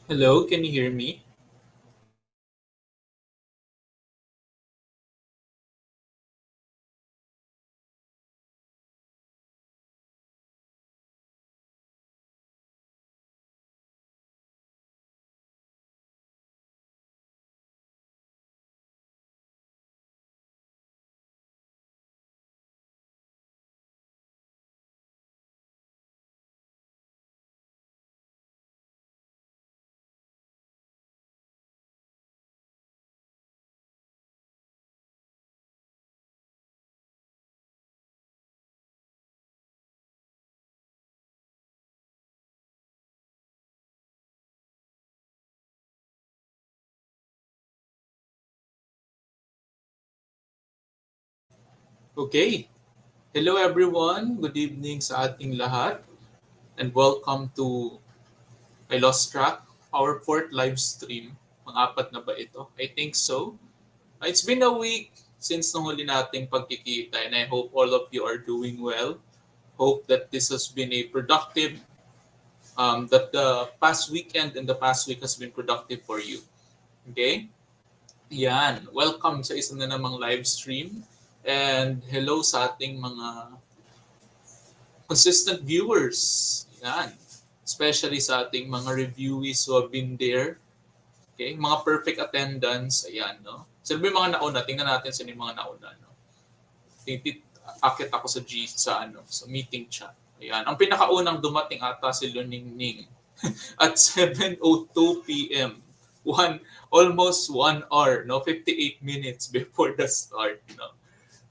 Hello, can you hear me? Okay. Hello everyone. Good evening sa ating lahat and welcome to I lost track our fourth live stream. Pang-apat na ba ito? I think so. It's been a week since nung huli nating pagkikita and I hope all of you are doing well. Hope that this has been a productive that the past weekend and the past week has been productive for you. Okay? Yan. Welcome sa isa na namang live stream. And hello sa ating mga consistent viewers. Yan. Especially sa ating mga reviewees who have been there. Okay? Mga perfect attendance. Ayan, no? Sino ba yung mga nauna? Tingnan natin sino yung mga nauna, no? Akit ako sa sa meeting chat. Ayan. Ang pinakaunang dumating ata si Luningning at 7:02 p.m. Almost 1 hour, no? 58 minutes before the start, no?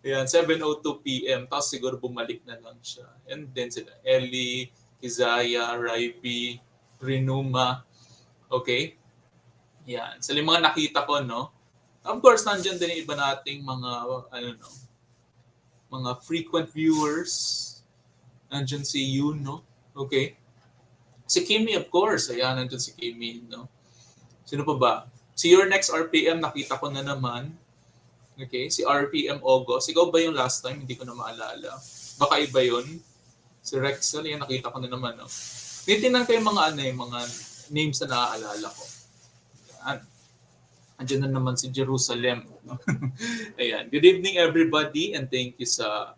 Ayan, 7:02 p.m. Tapos siguro bumalik na lang siya. And then sila, Ellie, Kizaya, Raipi, Rinuma. Okay? Yan. Sila yung mga nakita ko, no? Of course, nandiyan din yung iba nating mga, no, mga frequent viewers. Nandiyan si Yun, no? Okay? Si Kimi, of course. Ayan, nandiyan si Kimi, no? Sino pa ba? Si Your Next RPM, nakita ko na naman. Okay, si RPM August. Ikaw ba yung last time? Hindi ko na maalala. Baka iba yun. Si Rexel, yan nakita ko na naman. No? Titinan ko yung mga, yung mga names na naaalala ko. Yan. Andiyan na naman si Jerusalem. No? Ayan. Good evening everybody and thank you sa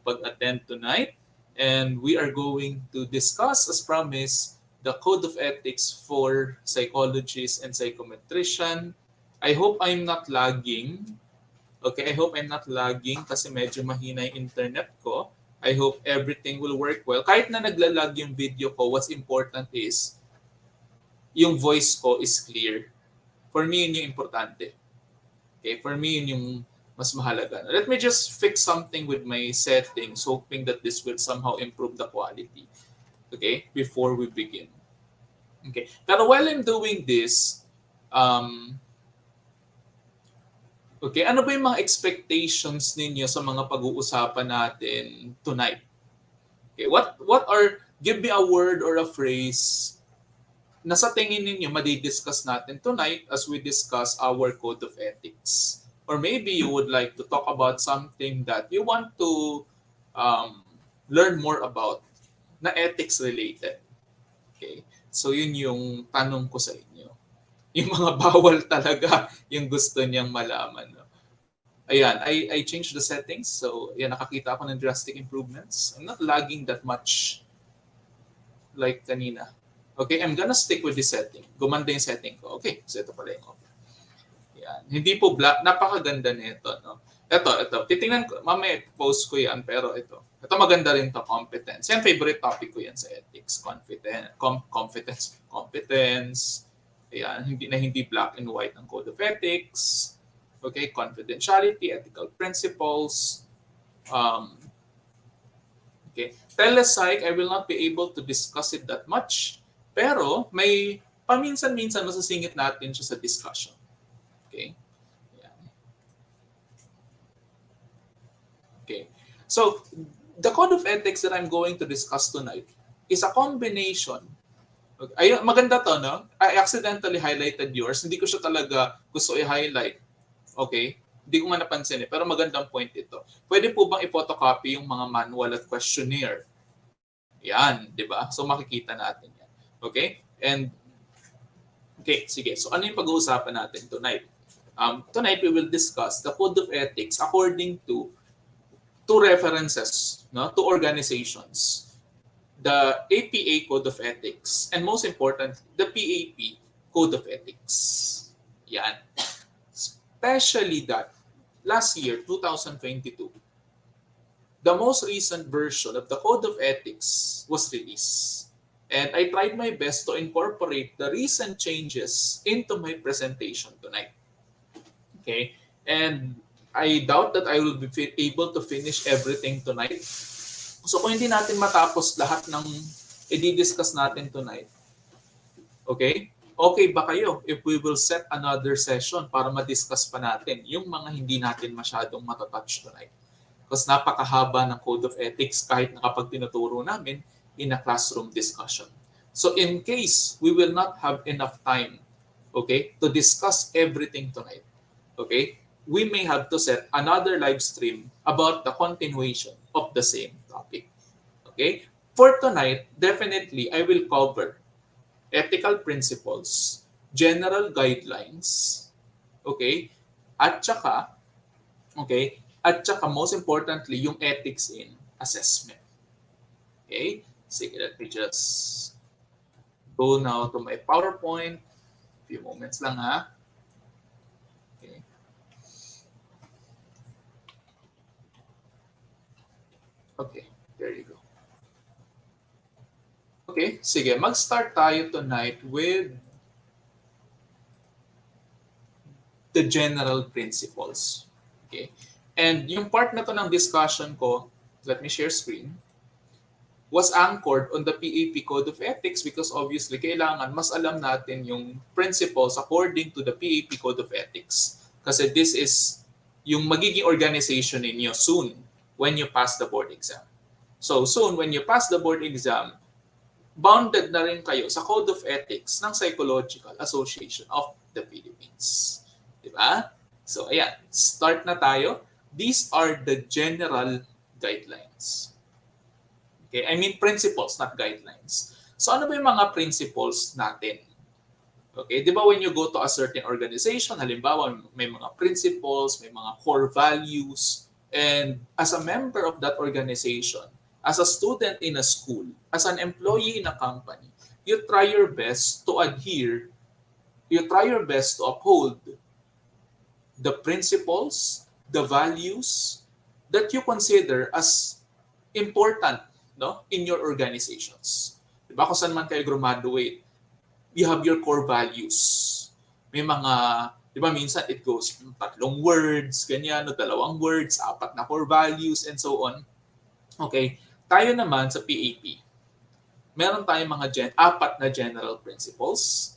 pag-attend tonight. And we are going to discuss, as promised, the Code of Ethics for Psychologists and Psychometricians. I hope I'm not lagging. Okay, I hope I'm not lagging kasi medyo mahina yung internet ko. I hope everything will work well. Kahit na naglalag yung video ko, what's important is yung voice ko is clear. For me, yun yung importante. Okay, for me, yun yung mas mahalaga. Let me just fix something with my settings, hoping that this will somehow improve the quality. Okay, before we begin. Okay, pero while I'm doing this, okay, ano ba yung mga expectations ninyo sa mga pag-uusapan natin tonight? Okay, what are, give me a word or a phrase na sa tingin ninyo madi-discuss natin tonight as we discuss our code of ethics. Or maybe you would like to talk about something that you want to learn more about na ethics related. Okay? So yun yung tanong ko sa inyo. Yung mga bawal talaga yung gusto niyang malaman. No? Ayan, I changed the settings. So, ayan, nakakita ako ng drastic improvements. I'm not lagging that much like kanina. Okay, I'm gonna stick with this setting. Gumanda yung setting ko. Okay, so ito pala yung okay. Yan. Hindi po black. Napakaganda nito. No? Ito. Titingnan ko. Mamaya post ko yan. Pero ito. Ito maganda rin to competence. Yan, favorite topic ko yan sa ethics. Competence. Ayan, hindi black and white ang code of ethics. Okay, confidentiality, ethical principles. Okay. Telepsych, I will not be able to discuss it that much. Pero may paminsan-minsan masasingit natin siya sa discussion. Okay? Ayan. Okay. So, the code of ethics that I'm going to discuss tonight is a combination. Ay, maganda to, no? I accidentally highlighted yours. Hindi ko siya talaga gusto i-highlight. Okay? Hindi ko nga napansin eh. Pero magandang point ito. Pwede po bang i-photocopy yung mga manual at questionnaire? Yan, di ba? So makikita natin yan. Okay? And Okay, sige. So ano yung pag-uusapan natin tonight? Tonight we will discuss the Code of Ethics according to two references, no, two organizations. The APA Code of Ethics and most important, the PAP Code of Ethics. Yan. Especially that last year, 2022, the most recent version of the Code of Ethics was released. And I tried my best to incorporate the recent changes into my presentation tonight. Okay? And I doubt that I will be able to finish everything tonight. So kung hindi natin matapos lahat ng i-discuss natin tonight, okay? Okay ba kayo if we will set another session para ma-discuss pa natin yung mga hindi natin masyadong matatouch tonight? Because napakahaba ng Code of Ethics kahit nakapag tinuturo namin in a classroom discussion. So in case we will not have enough time, okay, to discuss everything tonight, okay, we may have to set another live stream about the continuation of the same topic. Okay? For tonight, definitely I will cover ethical principles, general guidelines, okay? At saka, okay, at saka most importantly, yung ethics in assessment. Okay? Sige, let me just go now to my PowerPoint. A few moments lang ha. Okay. Okay, there you go. Okay, sige, mag-start tayo tonight with the general principles. Okay? And yung part na to ng discussion ko, let me share screen, was anchored on the PAP Code of Ethics because obviously kailangan mas alam natin yung principles according to the PAP Code of Ethics. Kasi this is yung magiging organization ninyo soon when you pass the board exam. So soon when you pass the board exam, bounded na rin kayo sa Code of Ethics ng Psychological Association of the Philippines. Diba? So, ayan. Start na tayo. These are the general guidelines. Okay? I mean principles, not guidelines. So, ano ba yung mga principles natin? Okay? Di ba when you go to a certain organization, halimbawa may mga principles, may mga core values, and as a member of that organization, as a student in a school, as an employee in a company, you try your best to adhere, you try your best to uphold the principles, the values that you consider as important, no, in your organizations. Diba? Kung saan man kayo graduate, you have your core values. May mga, di ba minsan it goes 3 words, ganyan, no, 2 words, 4 na core values, and so on. Okay, tayo naman sa PAP, meron tayong mga 4 na general principles,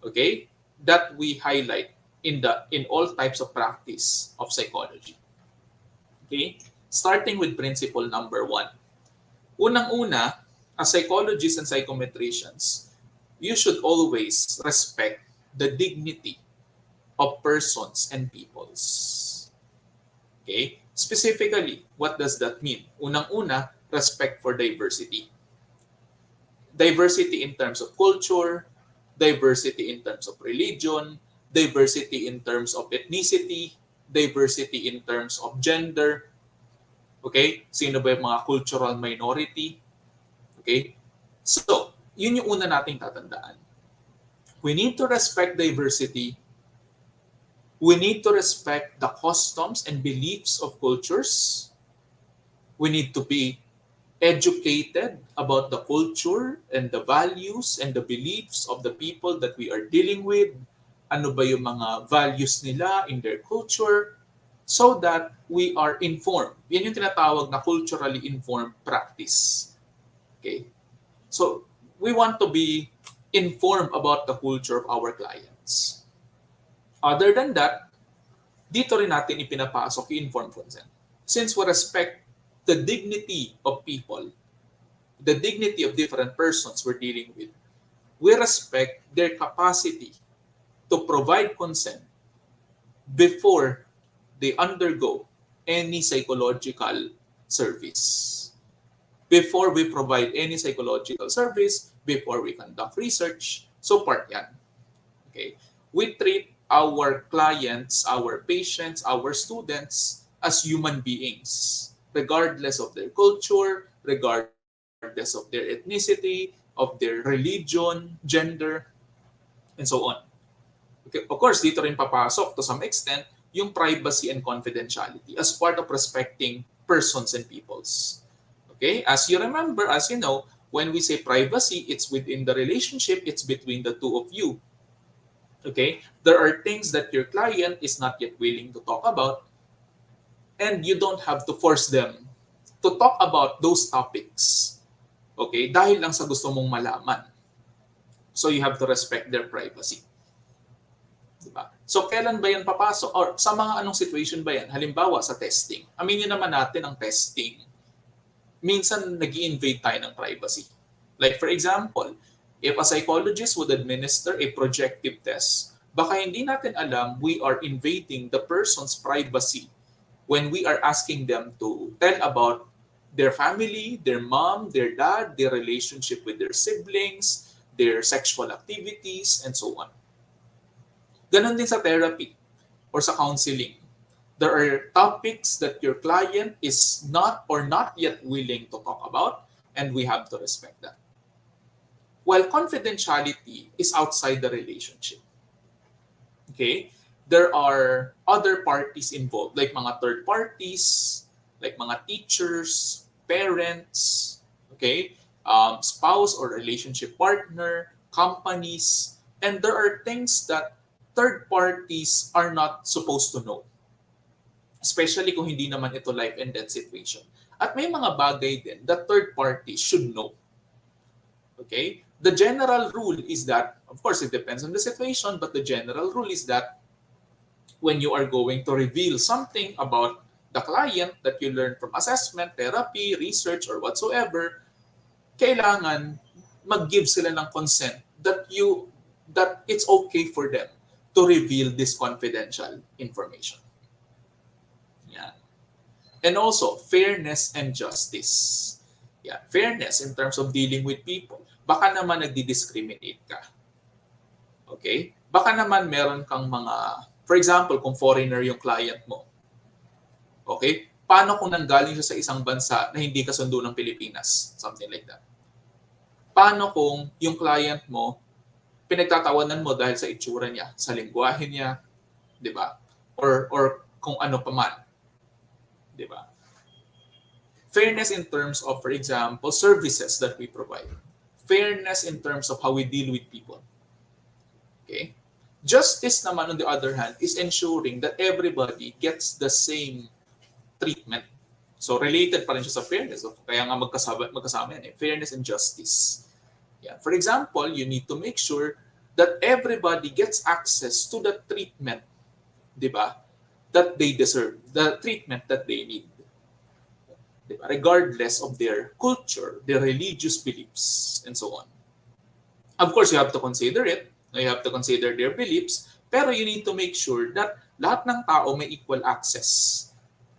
okay, that we highlight in all types of practice of psychology. Okay, starting with principle number 1. Unang-una, as psychologists and psychometricians, you should always respect the dignity of persons and peoples. Okay, specifically, what does that mean? Unang-una, respect for diversity. Diversity in terms of culture, diversity in terms of religion, diversity in terms of ethnicity, diversity in terms of gender. Okay? Sino ba yung mga cultural minority? Okay? So, yun yung una nating tatandaan. We need to respect diversity. We need to respect the customs and beliefs of cultures. We need to be educated about the culture and the values and the beliefs of the people that we are dealing with. Ano ba yung mga values nila in their culture so that we are informed. Yan yung tinatawag na culturally informed practice. Okay? So, we want to be informed about the culture of our clients. Other than that, dito rin natin ipinapasok yung informed consent. Since we respect the dignity of people, the dignity of different persons we're dealing with, we respect their capacity to provide consent before they undergo any psychological service. Before we provide any psychological service, before we conduct research, so part yan. Okay? We treat our clients, our patients, our students as human beings, regardless of their culture, regardless of their ethnicity, of their religion, gender, and so on. Okay? Of course, dito rin papasok to some extent yung privacy and confidentiality as part of respecting persons and peoples. Okay? As you remember, as you know, when we say privacy, it's within the relationship, it's between the two of you. Okay? There are things that your client is not yet willing to talk about, and you don't have to force them to talk about those topics. Okay? Dahil lang sa gusto mong malaman. So you have to respect their privacy. Diba? So kailan ba yan papasok? Or sa mga anong situation ba yan? Halimbawa sa testing. Aminin naman natin ang testing. Minsan nag-i-invade tayo ng privacy. Like for example, if a psychologist would administer a projective test, baka hindi natin alam we are invading the person's privacy when we are asking them to tell about their family, their mom, their dad, their relationship with their siblings, their sexual activities, and so on. Ganon din sa therapy or sa counseling. There are topics that your client is not or not yet willing to talk about, and we have to respect that. While confidentiality is outside the relationship. Okay? There are other parties involved, like mga third parties, like mga teachers, parents, okay? Spouse or relationship partner, companies, and there are things that third parties are not supposed to know. Especially kung hindi naman ito life and death situation. At may mga bagay din that third parties should know. Okay? The general rule is that, of course, it depends on the situation, but the general rule is that when you are going to reveal something about the client that you learn from assessment, therapy, research, or whatsoever, kailangan mag-give sila ng consent that it's okay for them to reveal this confidential information. Yeah. And also, fairness and justice. Yeah, fairness in terms of dealing with people. Baka naman nagdi-discriminate ka. Okay? Baka naman meron kang mga, for example, kung foreigner yung client mo. Okay? Paano kung nanggaling siya sa isang bansa na hindi kasundo ng Pilipinas? Something like that. Paano kung yung client mo, pinagtatawanan mo dahil sa itsura niya, sa lengguwahe niya, di ba? Or kung ano pa man. Di ba? Fairness in terms of, for example, services that we provide. Fairness in terms of how we deal with people. Okay? Justice naman, on the other hand, is ensuring that everybody gets the same treatment. So related pa rin siya sa fairness. Kaya nga magkasama yan, fairness and justice. Yeah. For example, you need to make sure that everybody gets access to the treatment, di ba, that they deserve, the treatment that they need. Di ba? Regardless of their culture, their religious beliefs, and so on. Of course, you have to consider it. You have to consider their beliefs, pero you need to make sure that lahat ng tao may equal access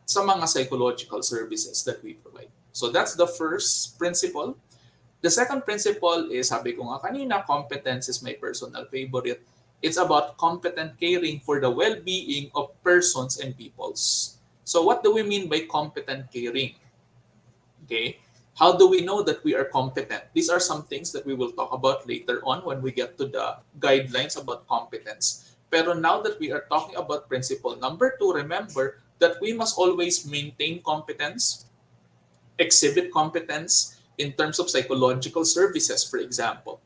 sa mga psychological services that we provide. So that's the first principle. The second principle is, sabi ko nga kanina, competence is my personal favorite. It's about competent caring for the well-being of persons and peoples. So what do we mean by competent caring? Okay? How do we know that we are competent? These are some things that we will talk about later on when we get to the guidelines about competence. Pero now that we are talking about principle number 2, remember that we must always maintain competence, exhibit competence in terms of psychological services, for example.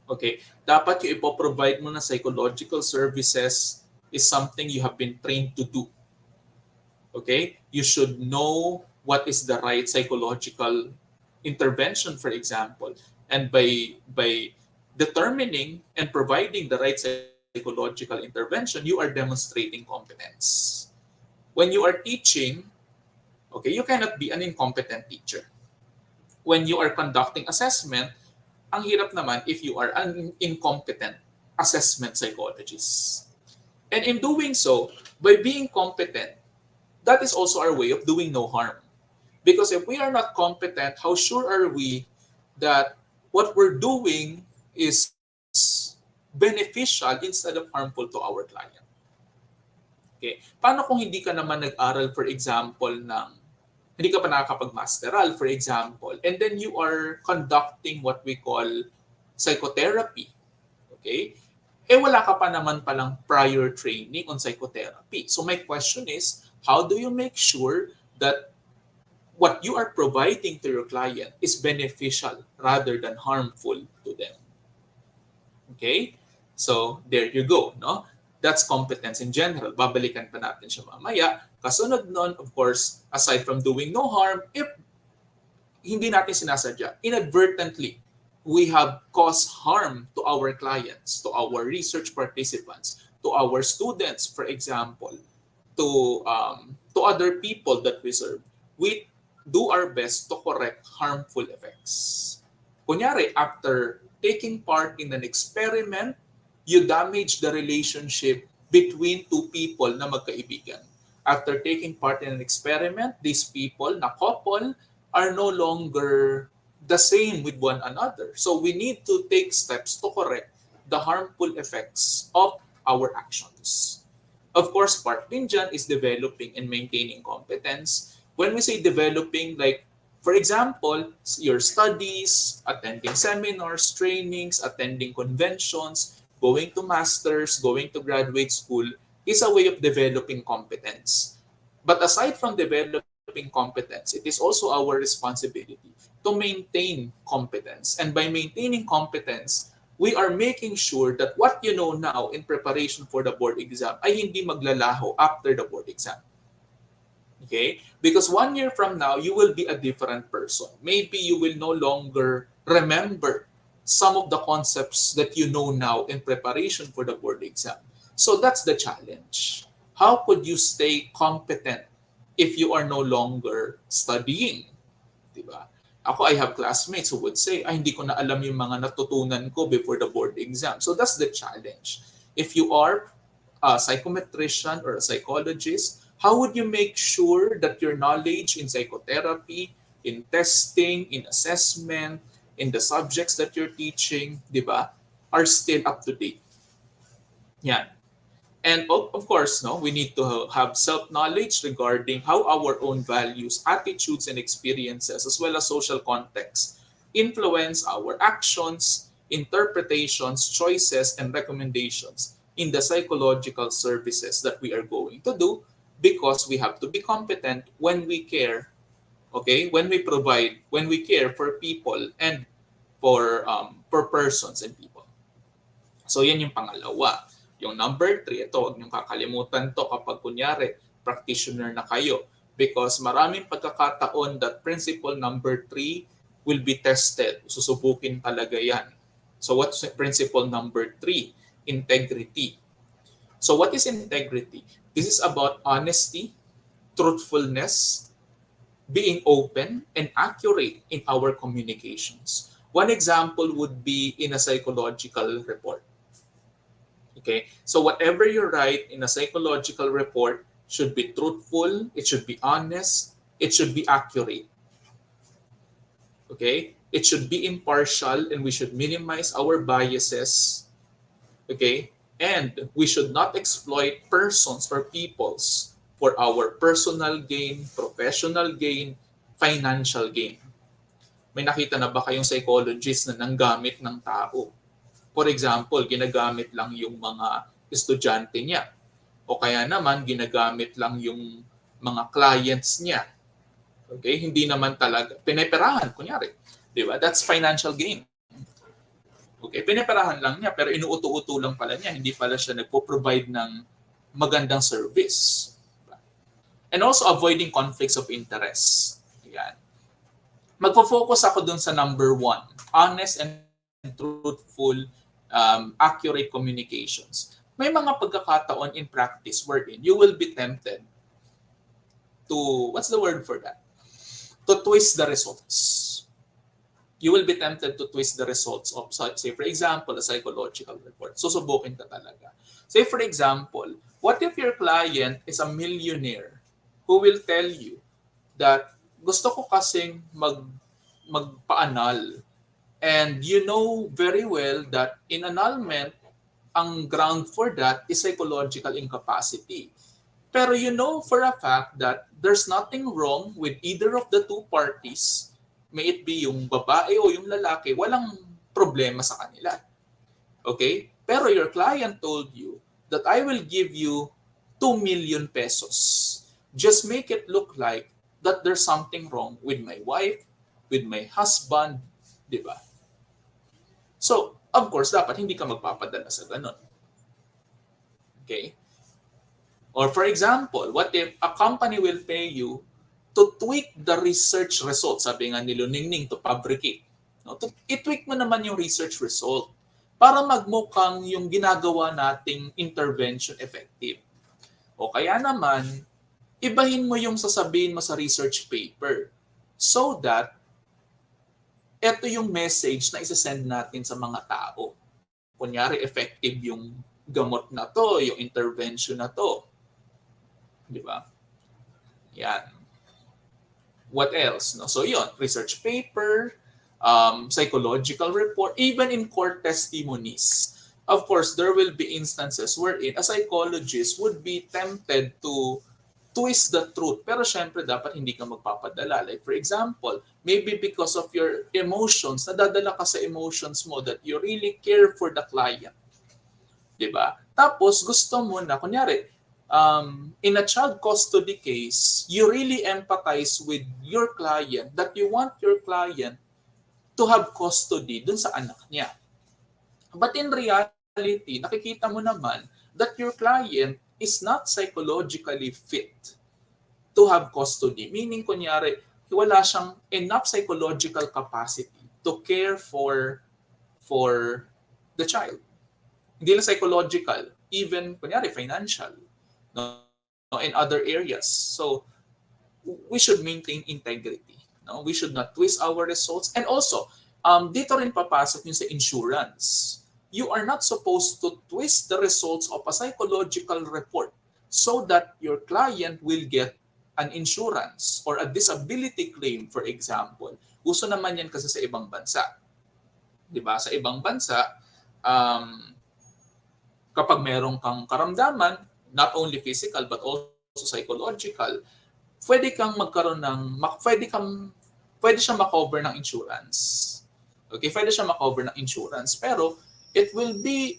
Okay? Dapat yung ipoprovide mo na psychological services is something you have been trained to do. Okay? You should know what is the right psychological intervention, for example. And by determining and providing the right psychological intervention, you are demonstrating competence. When you are teaching, okay, you cannot be an incompetent teacher. When you are conducting assessment, ang hirap naman if you are an incompetent assessment psychologist. And in doing so, by being competent, that is also our way of doing no harm. Because if we are not competent, how sure are we that what we're doing is beneficial instead of harmful to our client. Okay? Paano kung hindi ka naman nag-aral, for example, hindi ka pa nakakapag-masteral, for example, and then you are conducting what we call psychotherapy. Okay? Wala ka pa naman palang prior training on psychotherapy. So my question is, how do you make sure that what you are providing to your client is beneficial rather than harmful to them? Okay? So, there you go, no? That's competence in general. Babalikan pa natin siya mamaya. Kasunod nun, of course, aside from doing no harm, if hindi natin sinasadya, inadvertently, we have caused harm to our clients, to our research participants, to our students, for example, to other people that we serve, we do our best to correct harmful effects. Kunyari, after taking part in an experiment, you damage the relationship between two people na magkaibigan. After taking part in an experiment, these people na couple are no longer the same with one another. So we need to take steps to correct the harmful effects of our actions. Of course, part din dyan is developing and maintaining competence. When we say developing, like, for example, your studies, attending seminars, trainings, attending conventions, going to masters, going to graduate school is a way of developing competence. But aside from developing competence, it is also our responsibility to maintain competence. And by maintaining competence, we are making sure that what you know now in preparation for the board exam ay hindi maglalaho after the board exam. Okay? Because 1 year from now, you will be a different person. Maybe you will no longer remember some of the concepts that you know now in preparation for the board exam. So that's the challenge. How could you stay competent if you are no longer studying? Diba? Ako, I have classmates who would say, ay, hindi ko na alam yung mga natutunan ko before the board exam. So that's the challenge. If you are a psychometrician or a psychologist, how would you make sure that your knowledge in psychotherapy, in testing, in assessment, in the subjects that you're teaching, di ba, are still up to date? Yan. And of course, no, we need to have self-knowledge regarding how our own values, attitudes, and experiences, as well as social context, influence our actions, interpretations, choices, and recommendations in the psychological services that we are going to do, because we have to be competent when we care, okay, when we provide, when we care for people and for persons and people. So yan yung pangalawa. Yung number 3, ito, huwag niyong kakalimutan to kapag kunyari, practitioner na kayo. Because maraming pagkakataon that principle number 3 will be tested. Susubukin talaga yan. So what's principle number 3? Integrity. So what is integrity? This is about honesty, truthfulness, being open, and accurate in our communications. One example would be in a psychological report. Okay, so whatever you write in a psychological report should be truthful, it should be honest, it should be accurate. Okay, it should be impartial, and we should minimize our biases. Okay, and we should not exploit persons or peoples for our personal gain, professional gain, financial gain. May nakita na ba kayong psychologist na nanggamit ng tao? For example, ginagamit lang yung mga estudyante niya. O kaya naman, ginagamit lang yung mga clients niya. Okay? Hindi naman talaga. Pineperahan, kunyari. Di ba? That's financial gain. Okay? Pineperahan lang niya, pero inuuto-uto lang pala niya. Hindi pala siya nagpo-provide ng magandang service. And also avoiding conflicts of interest. Yan. Magpo-focus ako dun sa number 1. Honest and truthful, accurate communications. May mga pagkakataon in practice wherein you will be tempted to, what's the word for that? To twist the results. You will be tempted to twist the results of, say for example, a psychological report. Susubukin ka talaga. Say for example, what if your client is a millionaire who will tell you that gusto ko kasing magpa-annul. And you know very well that in annulment, ang ground for that is psychological incapacity. Pero you know for a fact that there's nothing wrong with either of the two parties, may it be yung babae o yung lalaki, walang problema sa kanila. Okay? Pero your client told you that I will give you 2 million pesos. Just make it look like that there's something wrong with my wife, with my husband, di ba? So, of course, dapat hindi ka magpapadala sa ganun. Okay? Or for example, what if a company will pay you to tweak the research results, sabi nga ni Ningning, to fabricate. No? I-tweak mo naman yung research result para magmukhang yung ginagawa nating intervention effective. O kaya naman, ibahin mo yung sasabihin mo sa research paper so that ito yung message na isa-send natin sa mga tao. Kunyari, effective yung gamot na to, yung intervention na to. Di ba? Yan. What else? No? So yun, research paper, psychological report, even in court testimonies. Of course, there will be instances wherein a psychologist would be tempted to twist the truth. Pero syempre, dapat hindi ka magpapadala. Like for example, maybe because of your emotions, nadadala ka sa emotions mo that you really care for the client. Diba? Tapos, gusto mo na, kunyari, in a child custody case, you really empathize with your client that you want your client to have custody dun sa anak niya. But in reality, nakikita mo naman that your client is not psychologically fit to have custody. Meaning, kunyari, wala siyang enough psychological capacity to care for the child. Hindi lang psychological, even, kunyari, financial, no, in other areas. So, we should maintain integrity. No? We should not twist our results. And also, dito rin papasok yung sa insurance. You are not supposed to twist the results of a psychological report so that your client will get an insurance or a disability claim, for example. Uso naman yan kasi sa ibang bansa. Diba? Sa ibang bansa, kapag meron kang karamdaman, not only physical but also psychological, pwede kang magkaroon ng, pwede siya makover ng insurance. Okay, pwede siya makover ng insurance. Pero, it will be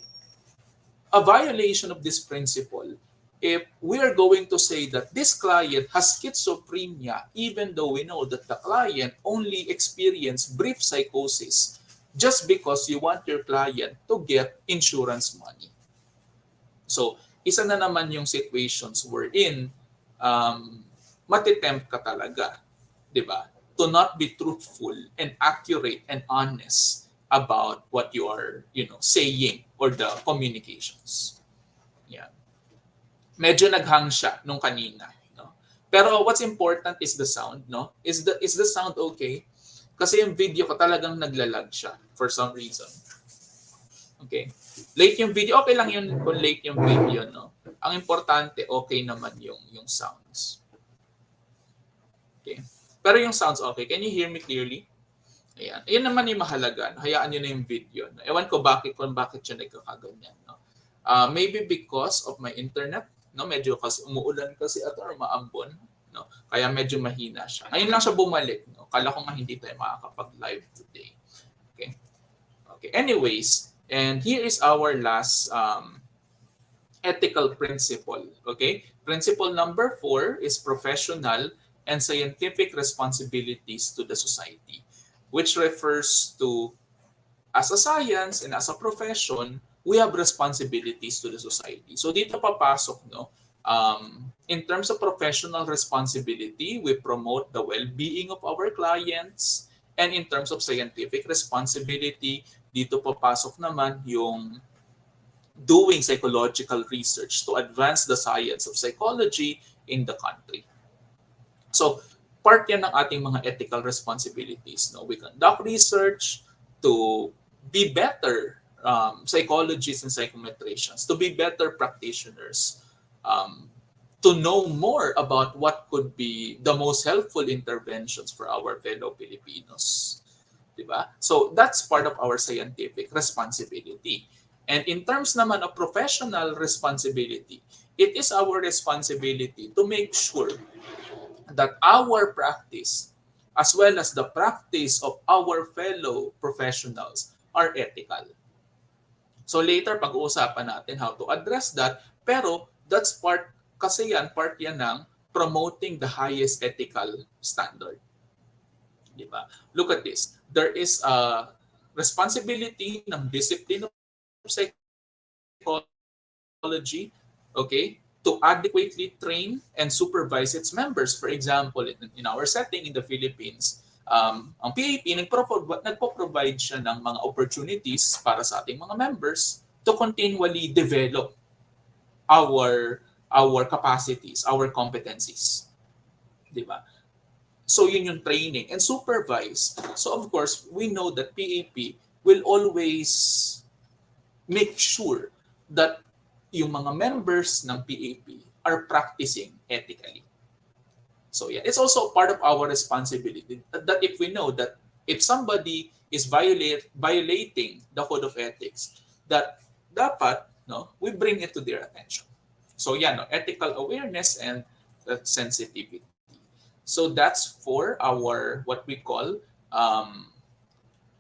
a violation of this principle if we are going to say that this client has schizophrenia even though we know that the client only experienced brief psychosis just because you want your client to get insurance money. So, isa na naman yung situations wherein matitempt ka talaga, di ba? To not be truthful and accurate and honest about what you are, saying or the communications. Yeah. Medyo naghang siya nung kanina, no? Pero what's important is the sound, no? Is the sound okay? Kasi yung video ko talagang naglalag siya for some reason. Okay. Late yung video, okay lang yun kung late yung video, no? Ang importante, okay naman yung sounds. Okay. Pero yung sounds okay. Can you hear me clearly? Ayan. Ayan naman yung mahalaga. Hayaan nyo na yung video. No? Ewan ko kung bakit siya nagkakaganyan. No? Maybe because of my internet. No? Medyo kasi umuulan kasi at or maambon. No? Kaya medyo mahina siya. Ngayon lang siya bumalik. No? Kala ko nga hindi tayo makakapag-live today. Okay. Okay. Anyways, and here is our last ethical principle. Okay. Principle number 4 is professional and scientific responsibilities to the society, which refers to, as a science and as a profession, we have responsibilities to the society. So dito papasok, no? In terms of professional responsibility, we promote the well-being of our clients. And in terms of scientific responsibility, dito papasok naman yung doing psychological research to advance the science of psychology in the country. So, part yan ng ating mga ethical responsibilities. No? We conduct research to be better psychologists and psychometricians, to be better practitioners, to know more about what could be the most helpful interventions for our fellow Filipinos. Diba? So that's part of our scientific responsibility. And in terms naman of professional responsibility, it is our responsibility to make sure that our practice, as well as the practice of our fellow professionals, are ethical. So later, pag-uusapan natin how to address that. Pero that's part yan ng promoting the highest ethical standard. Di ba? Look at this. There is a responsibility ng discipline of psychology, okay, to adequately train and supervise its members. For example, in our setting in the Philippines, ang PAP, nagpo-provide siya ng mga opportunities para sa ating mga members to continually develop our capacities, our competencies. Di ba? So yun yung training and supervise. So of course, we know that PAP will always make sure that yung mga members ng PAP are practicing ethically. So yeah, it's also part of our responsibility that if we know that if somebody is violating the code of ethics, that dapat we bring it to their attention. So yeah, ethical awareness and sensitivity. So that's for our what we call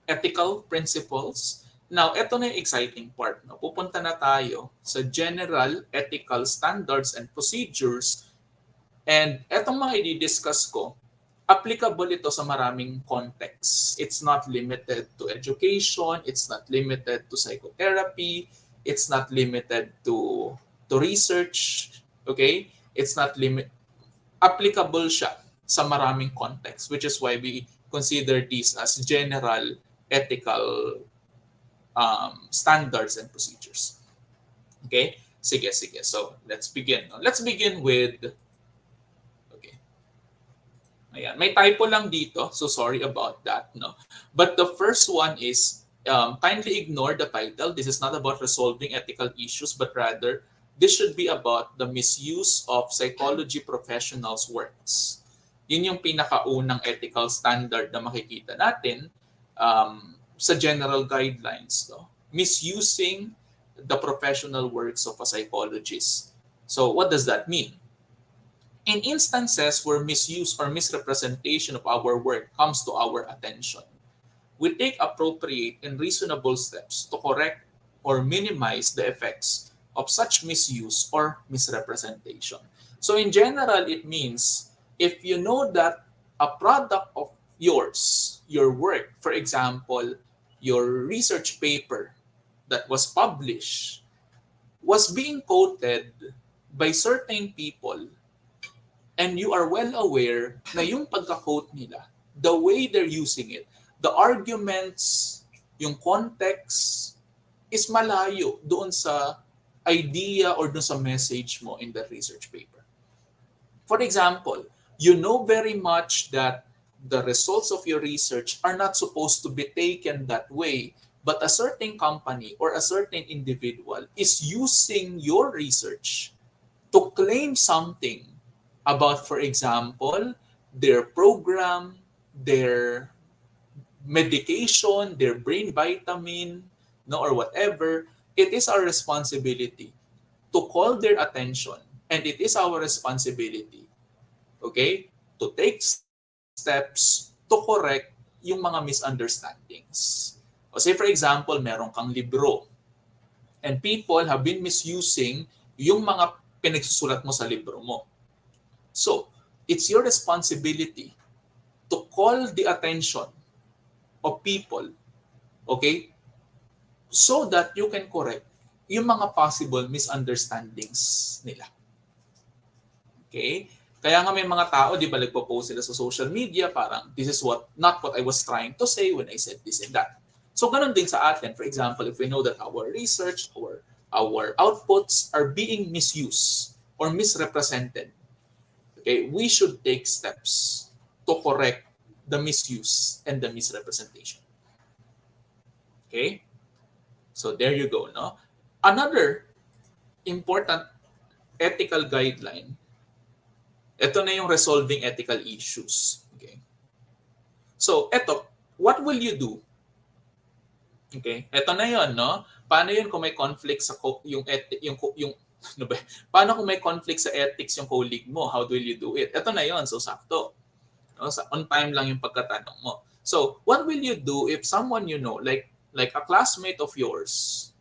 ethical principles. Now, ito na yung exciting part. Pupunta na tayo sa general ethical standards and procedures. And etong mga i-discuss ko, applicable ito sa maraming context. It's not limited to education. It's not limited to psychotherapy. It's not limited to research. Okay? It's not applicable siya sa maraming context, which is why we consider these as general ethical standards and procedures. Okay? Sige. So, let's begin. Let's begin with... Okay. Ayan. May typo lang dito, so sorry about that. But the first one is, kindly ignore the title. This is not about resolving ethical issues, but rather, this should be about the misuse of psychology professionals' works. Yun yung pinakaunang ethical standard na makikita natin sa general guidelines. Misusing the professional works of a psychologist. So what does that mean? In instances where misuse or misrepresentation of our work comes to our attention, we take appropriate and reasonable steps to correct or minimize the effects of such misuse or misrepresentation. So in general, it means if you know that a product of yours, your work, for example, your research paper that was published was being quoted by certain people and you are well aware na yung pagka-quote nila, the way they're using it, the arguments, yung context is malayo doon sa idea or doon sa message mo in the research paper. For example, you know very much that the results of your research are not supposed to be taken that way, but a certain company or a certain individual is using your research to claim something about, for example, their program, their medication, their brain vitamin, or whatever. It is our responsibility to call their attention, and it is our responsibility, okay, to take steps to correct yung mga misunderstandings. O say for example, meron kang libro and people have been misusing yung mga pinagsusulat mo sa libro mo. So, it's your responsibility to call the attention of people, okay, so that you can correct yung mga possible misunderstandings nila. Okay? Kaya nga may mga tao, di ba, nagpo-post sila sa social media, parang, this is not what I was trying to say when I said this and that. So, ganun din sa atin. For example, if we know that our research or our outputs are being misused or misrepresented, okay, we should take steps to correct the misuse and the misrepresentation. Okay? So, there you go, no? Another important ethical guideline, ito na yung resolving ethical issues. Okay. So, what will you do Okay? Ito na 'yon, no? Paano 'yun kung may conflict sa yung ano ba? Paano kung may conflict sa ethics yung colleague mo? How will you do it? Ito na 'yon, so sakto. No? On time lang yung pagkatanong mo. So, what will you do if someone you know, like a classmate of yours,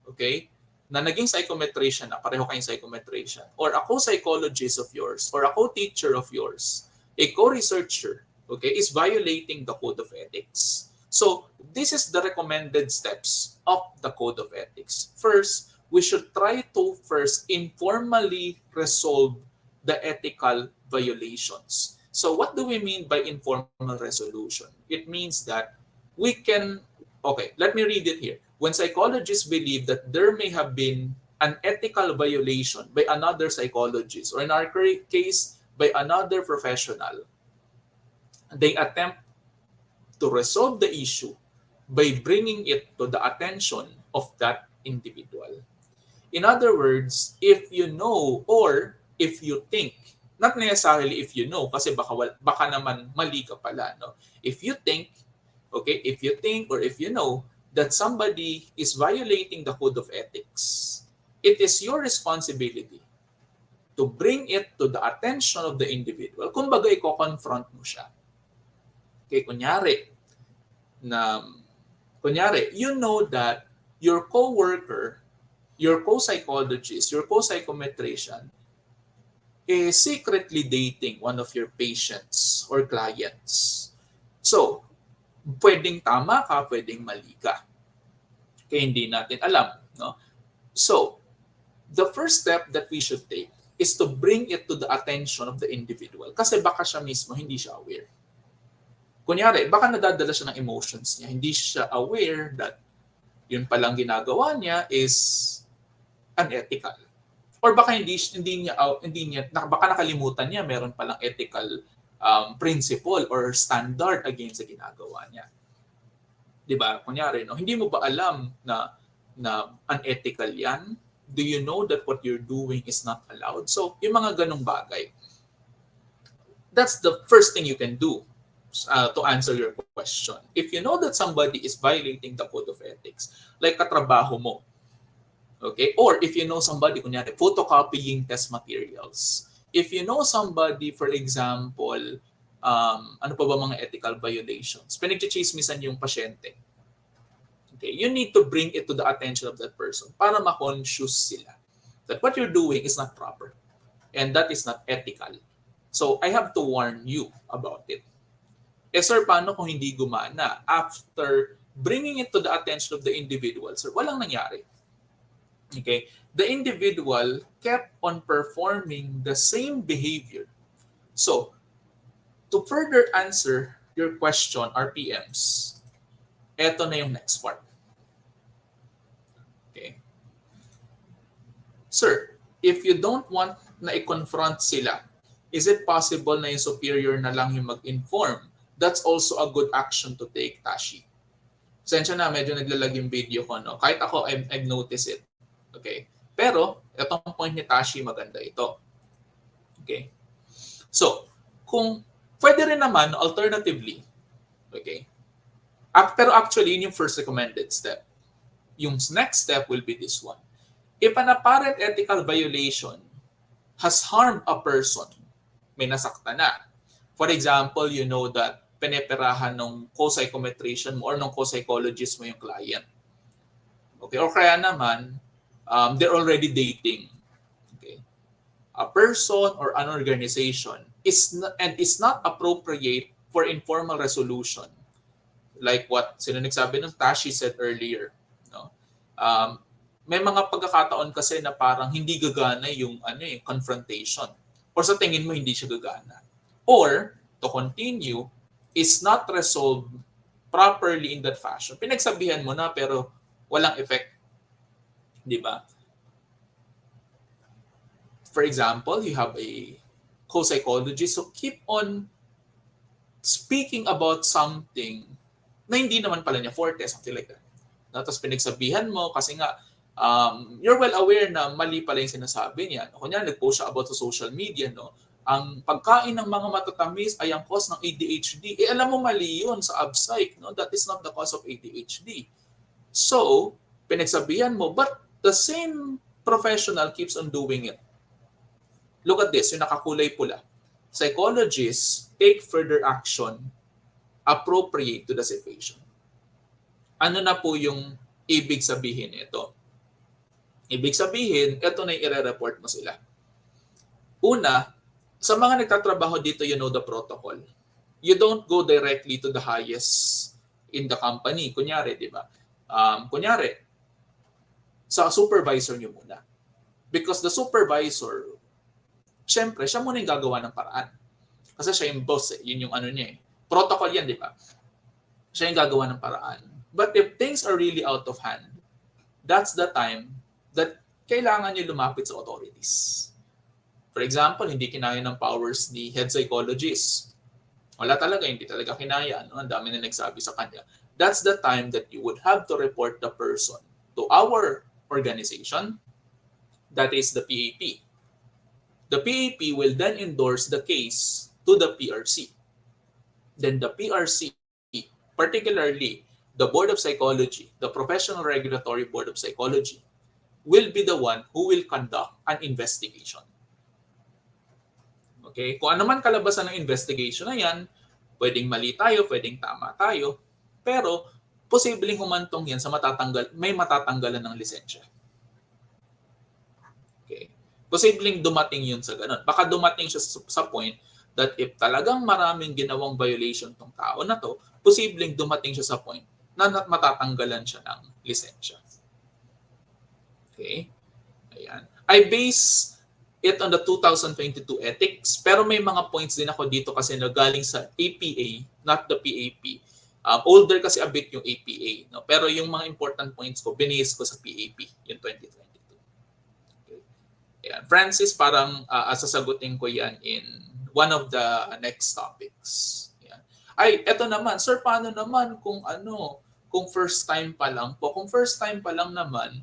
okay, na naging psychometrician na, pareho kayong psychometrician, or a co-psychologist of yours, or a co-teacher of yours, a co-researcher, okay, is violating the code of ethics. So, this is the recommended steps of the code of ethics. First, we should try to first informally resolve the ethical violations. So, what do we mean by informal resolution? It means that we can, okay, let me read it here. When psychologists believe that there may have been an ethical violation by another psychologist, or in our case, by another professional, they attempt to resolve the issue by bringing it to the attention of that individual. In other words, if you know or if you think, not necessarily if you know, kasi baka naman mali ka pala, no? If you think, okay, if you think or if you know that somebody is violating the code of ethics, it is your responsibility to bring it to the attention of the individual. Kumbaga, i-confront mo siya. Okay, kunyari, you know that your co-worker, your co-psychologist, your co-psychometrician is secretly dating one of your patients or clients. So, pwedeng tama ka, pwedeng mali ka. Kaya hindi natin alam. No? So, the first step that we should take is to bring it to the attention of the individual. Kasi baka siya mismo hindi siya aware. Kunyari, baka nadadala siya ng emotions niya. Hindi siya aware that yun palang ginagawa niya is unethical. Or baka hindi niya baka nakalimutan niya meron palang ethical principle or standard against sa ginagawa niya. 'Di ba? Kunyari, no, hindi mo ba alam na unethical 'yan? Do you know that what you're doing is not allowed? So, yung mga ganong bagay. That's the first thing you can do to answer your question. If you know that somebody is violating the code of ethics, like katrabaho mo, okay? Or if you know somebody, kunyari, photocopying test materials. If you know somebody, for example, ano pa ba mga ethical violations? Pinagchichismisan yung pasyente. Okay? You need to bring it to the attention of that person para ma-conscious sila that what you're doing is not proper and that is not ethical. So, I have to warn you about it. Sir, paano kung hindi gumana? After bringing it to the attention of the individual, sir, walang nangyari. Okay? The individual kept on performing the same behavior. So, to further answer your question, RPMs, eto na yung next part. Okay? Sir, if you don't want na i-confront sila, is it possible na yung superior na lang yung mag-inform? That's also a good action to take, Tashi. Sensya na, medyo naglalag yung video ko, no? Kahit ako, I've noticed it. Okay? Pero, itong point ni Tashi, maganda ito. Okay? So, kung pwede rin naman, alternatively, okay? Pero actually, yun yung first recommended step. Yung next step will be this one. If an apparent ethical violation has harmed a person, may nasakta na. For example, you know that pineperahan ng co-psychometrician mo or ng co-psychologist mo yung client. Okay? Or kaya naman, they're already dating. Okay? A person or an organization is not appropriate for informal resolution. Like what sino nagsabi ng Tashi said earlier. No? May mga pagkakataon kasi na parang hindi gagana yung confrontation. Or sa tingin mo hindi siya gagana. Or, to continue, is not resolved properly in that fashion. Pinagsabihan mo na pero walang effect. Di ba? For example, you have a co-psychologist so keep on speaking about something na hindi naman pala niya forte, something like that. Tapos pinagsabihan mo kasi nga you're well aware na mali pala yung sinasabi niya. Kunyari, nag-post siya about sa social media, no? Ang pagkain ng mga matatamis ay ang cause ng ADHD. Alam mo mali yun sa abpsych, no? That is not the cause of ADHD. So, pinagsabihan mo, but the same professional keeps on doing it. Look at this, yung nakakulay pula. Psychologists take further action appropriate to the situation. Ano na po yung ibig sabihin nito? Ibig sabihin, ito na yung i-report mo sila. Una, sa mga nagtatrabaho dito, you know the protocol. You don't go directly to the highest in the company. Kunyari, di ba? Kunyari, sa supervisor nyo muna. Because the supervisor, syempre, siya muna yung gagawa ng paraan. Kasi siya yung boss, yun yung ano niya eh. Protocol yan, di ba? Siya yung gagawa ng paraan. But if things are really out of hand, that's the time that kailangan nyo lumapit sa authorities. For example, hindi kinaya ng powers ni head psychologist. Wala talaga, hindi talaga kinaya. Ang dami na nagsabi sa kanya. That's the time that you would have to report the person to our organization, that is the PAP. The PAP will then endorse the case to the PRC. Then the PRC, particularly the Board of Psychology, the Professional Regulatory Board of Psychology, will be the one who will conduct an investigation. Okay? Kung ano man kalabasan ng investigation na yan, pwedeng mali tayo, pwedeng tama tayo, pero posibleng humantong yan sa may matatanggalan ng lisensya. Okay? Posibleng dumating yun sa ganun. Baka dumating siya sa point that if talagang maraming ginawang violation tong tao na to, posibleng dumating siya sa point na matatanggalan siya ng lisensya. Okay? Ayan. I base it on the 2022 ethics, pero may mga points din ako dito kasi nagaling sa APA, not the PAP. Older kasi a bit yung APA, no? Pero yung mga important points ko, binase ko sa PAP, yung 2022. Okay. Ayan. Francis, parang sasagutin ko yan in one of the next topics. Ayan. Ay, eto naman, sir, paano naman kung kung first time pa lang po? Kung first time pa lang naman,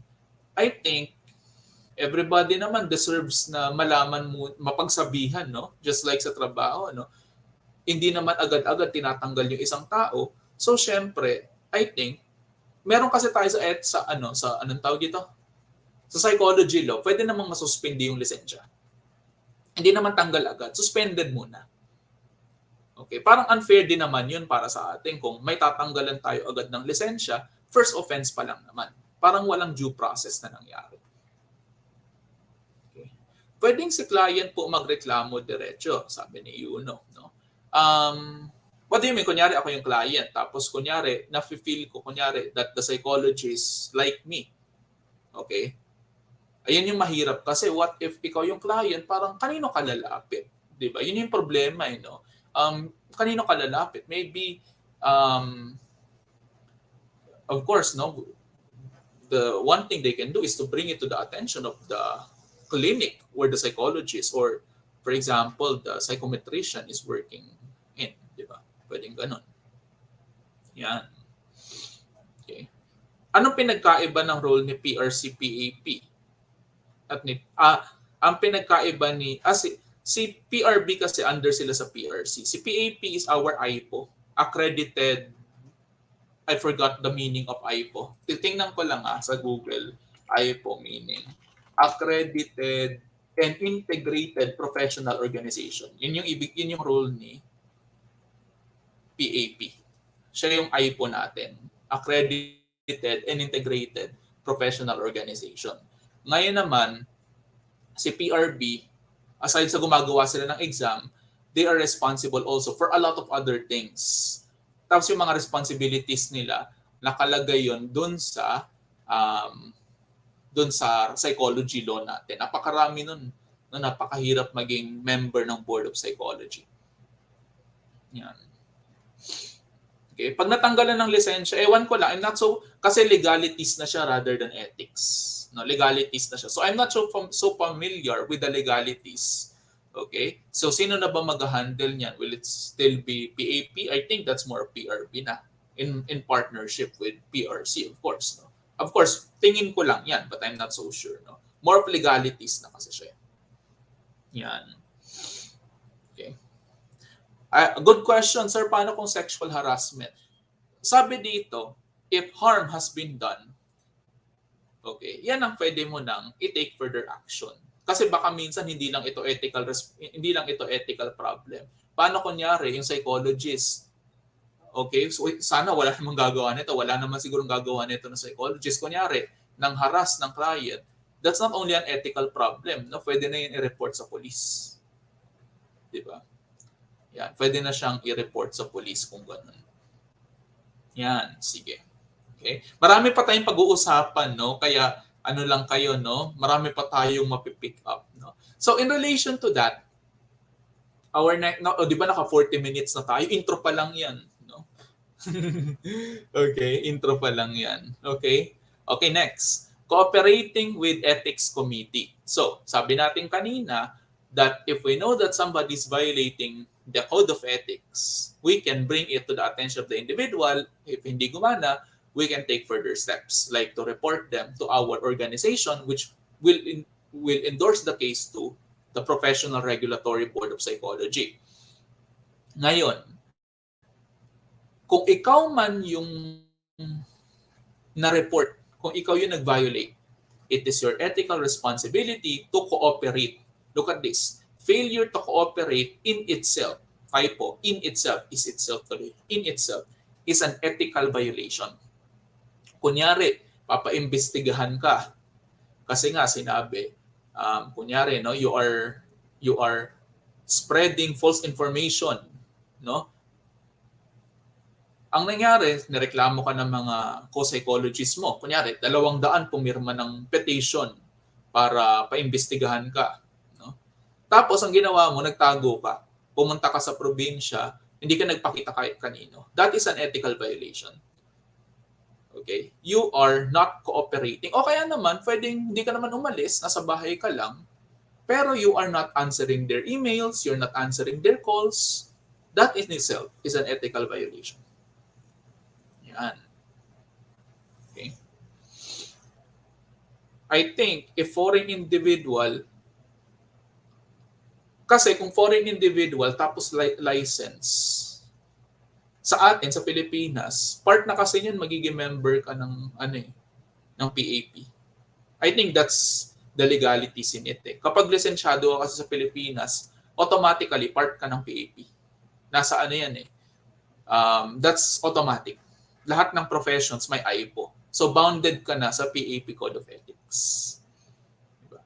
I think everybody naman deserves na malaman mo, mapagsabihan, no? Just like sa trabaho, no? Hindi naman agad-agad tinatanggal yung isang tao. So, syempre, I think, meron kasi tayo sa anong tawag dito? Sa psychology law, pwede namang masuspindi yung lisensya. Hindi naman tanggal agad. Suspended muna. Okay, parang unfair din naman yun para sa atin kung may tatanggalan tayo agad ng lisensya, first offense pa lang naman. Parang walang due process na nangyari. Pwedeng si client po magreklamo diretso, sabi ni Yuno. No? What do you mean? Kunyari ako yung client, tapos kunyari, nafe-feel ko, kunyari, that the psychologist like me. Okay? Ayun yung mahirap kasi what if ikaw yung client, parang kanino ka lalapit? Diba? Yun yung problema, no? Kanino ka lalapit? Maybe, of course, no, the one thing they can do is to bring it to the attention of the clinic where the psychologist or, for example, the psychometrician is working in. Di ba? Pwedeng ganun. Yan. Okay. Anong pinagkaiba ng role ni PRC-PAP? At ang pinagkaiba si PRB kasi under sila sa PRC. Si PAP is our IPO, accredited. I forgot the meaning of IPO. Titingnan ko lang sa Google. IPO meaning accredited and integrated professional organization. Yun yung role ni PAP. Siya yung IPO natin. Accredited and integrated professional organization. Ngayon naman, si PRB, aside sa gumagawa sila ng exam, they are responsible also for a lot of other things. Tapos yung mga responsibilities nila, nakalagay yun dun sa psychology law natin. Napakarami nun. Napakahirap maging member ng Board of Psychology. Yan. Okay. Pag natanggalan ng lisensya, ewan ko lang, kasi legalities na siya rather than ethics. No, legalities na siya. So I'm not so familiar with the legalities. Okay? So sino na ba mag-handle niyan? Will it still be PAP? I think that's more PRB na in partnership with PRC, of course. No? Of course, tingin ko lang yan, but I'm not so sure. No? More of legalities na kasi siya. Yan. Okay. A good question, sir. Paano kung sexual harassment? Sabi dito, if harm has been done, okay, yan ang pwede mo nang i-take further action. Kasi baka minsan hindi lang ito ethical problem. Paano kunyari yung psychologist? Okay, so sana wala namang gagawa nito. Wala naman sigurong gagawa nito ng psychologist. Kunyari, nang harass ng client, that's not only an ethical problem, no? Pwede na yun i-report sa police. Di ba? Yan, pwede na siyang i-report sa police kung gano'n. Yan, sige. Okay? Marami pa tayong pag-uusapan, no? Kaya ano lang kayo, no? Marami pa tayong mapipick up, no? So in relation to that, di ba naka 40 minutes na tayo? Intro pa lang 'yan, no? Okay, intro pa lang 'yan. Okay? Okay, next. Cooperating with ethics committee. So, sabi natin kanina that if we know that somebody is violating the code of ethics, we can bring it to the attention of the individual. If hindi gumana, we can take further steps like to report them to our organization, which will endorse the case to the Professional Regulatory Board of Psychology. Ngayon, kung ikaw man yung na-report, kung ikaw yung nag-violate, it is your ethical responsibility to cooperate. Look at this. Failure to cooperate in itself, typo, in itself is an ethical violation. Kunyari, papaimbestigahan ka. Kasi nga sinabi, kunyari, no, you are spreading false information, no? Ang nangyari, nireklamo ka ng mga co-psychologists mo. Kunyari, 200 pumirma ng petition para paimbestigahan ka, no? Tapos ang ginawa mo, nagtago ka. Pumunta ka sa probinsya, hindi ka nagpakita kahit kanino. That is an ethical violation. Okay? You are not cooperating. O kaya naman, pwedeng hindi ka naman umalis, nasa bahay ka lang, pero you are not answering their emails, you're not answering their calls. That in itself is an ethical violation. Yan. Okay? I think if foreign individual, kasi kung foreign individual tapos license, sa atin, sa Pilipinas, part na kasi yun, magiging member ka ng, ng PAP. I think that's the legalities in it. Kapag lisensyado ka kasi sa Pilipinas, automatically part ka ng PAP. Nasa yan that's automatic. Lahat ng professions may IPO. So bounded ka na sa PAP Code of Ethics. Diba?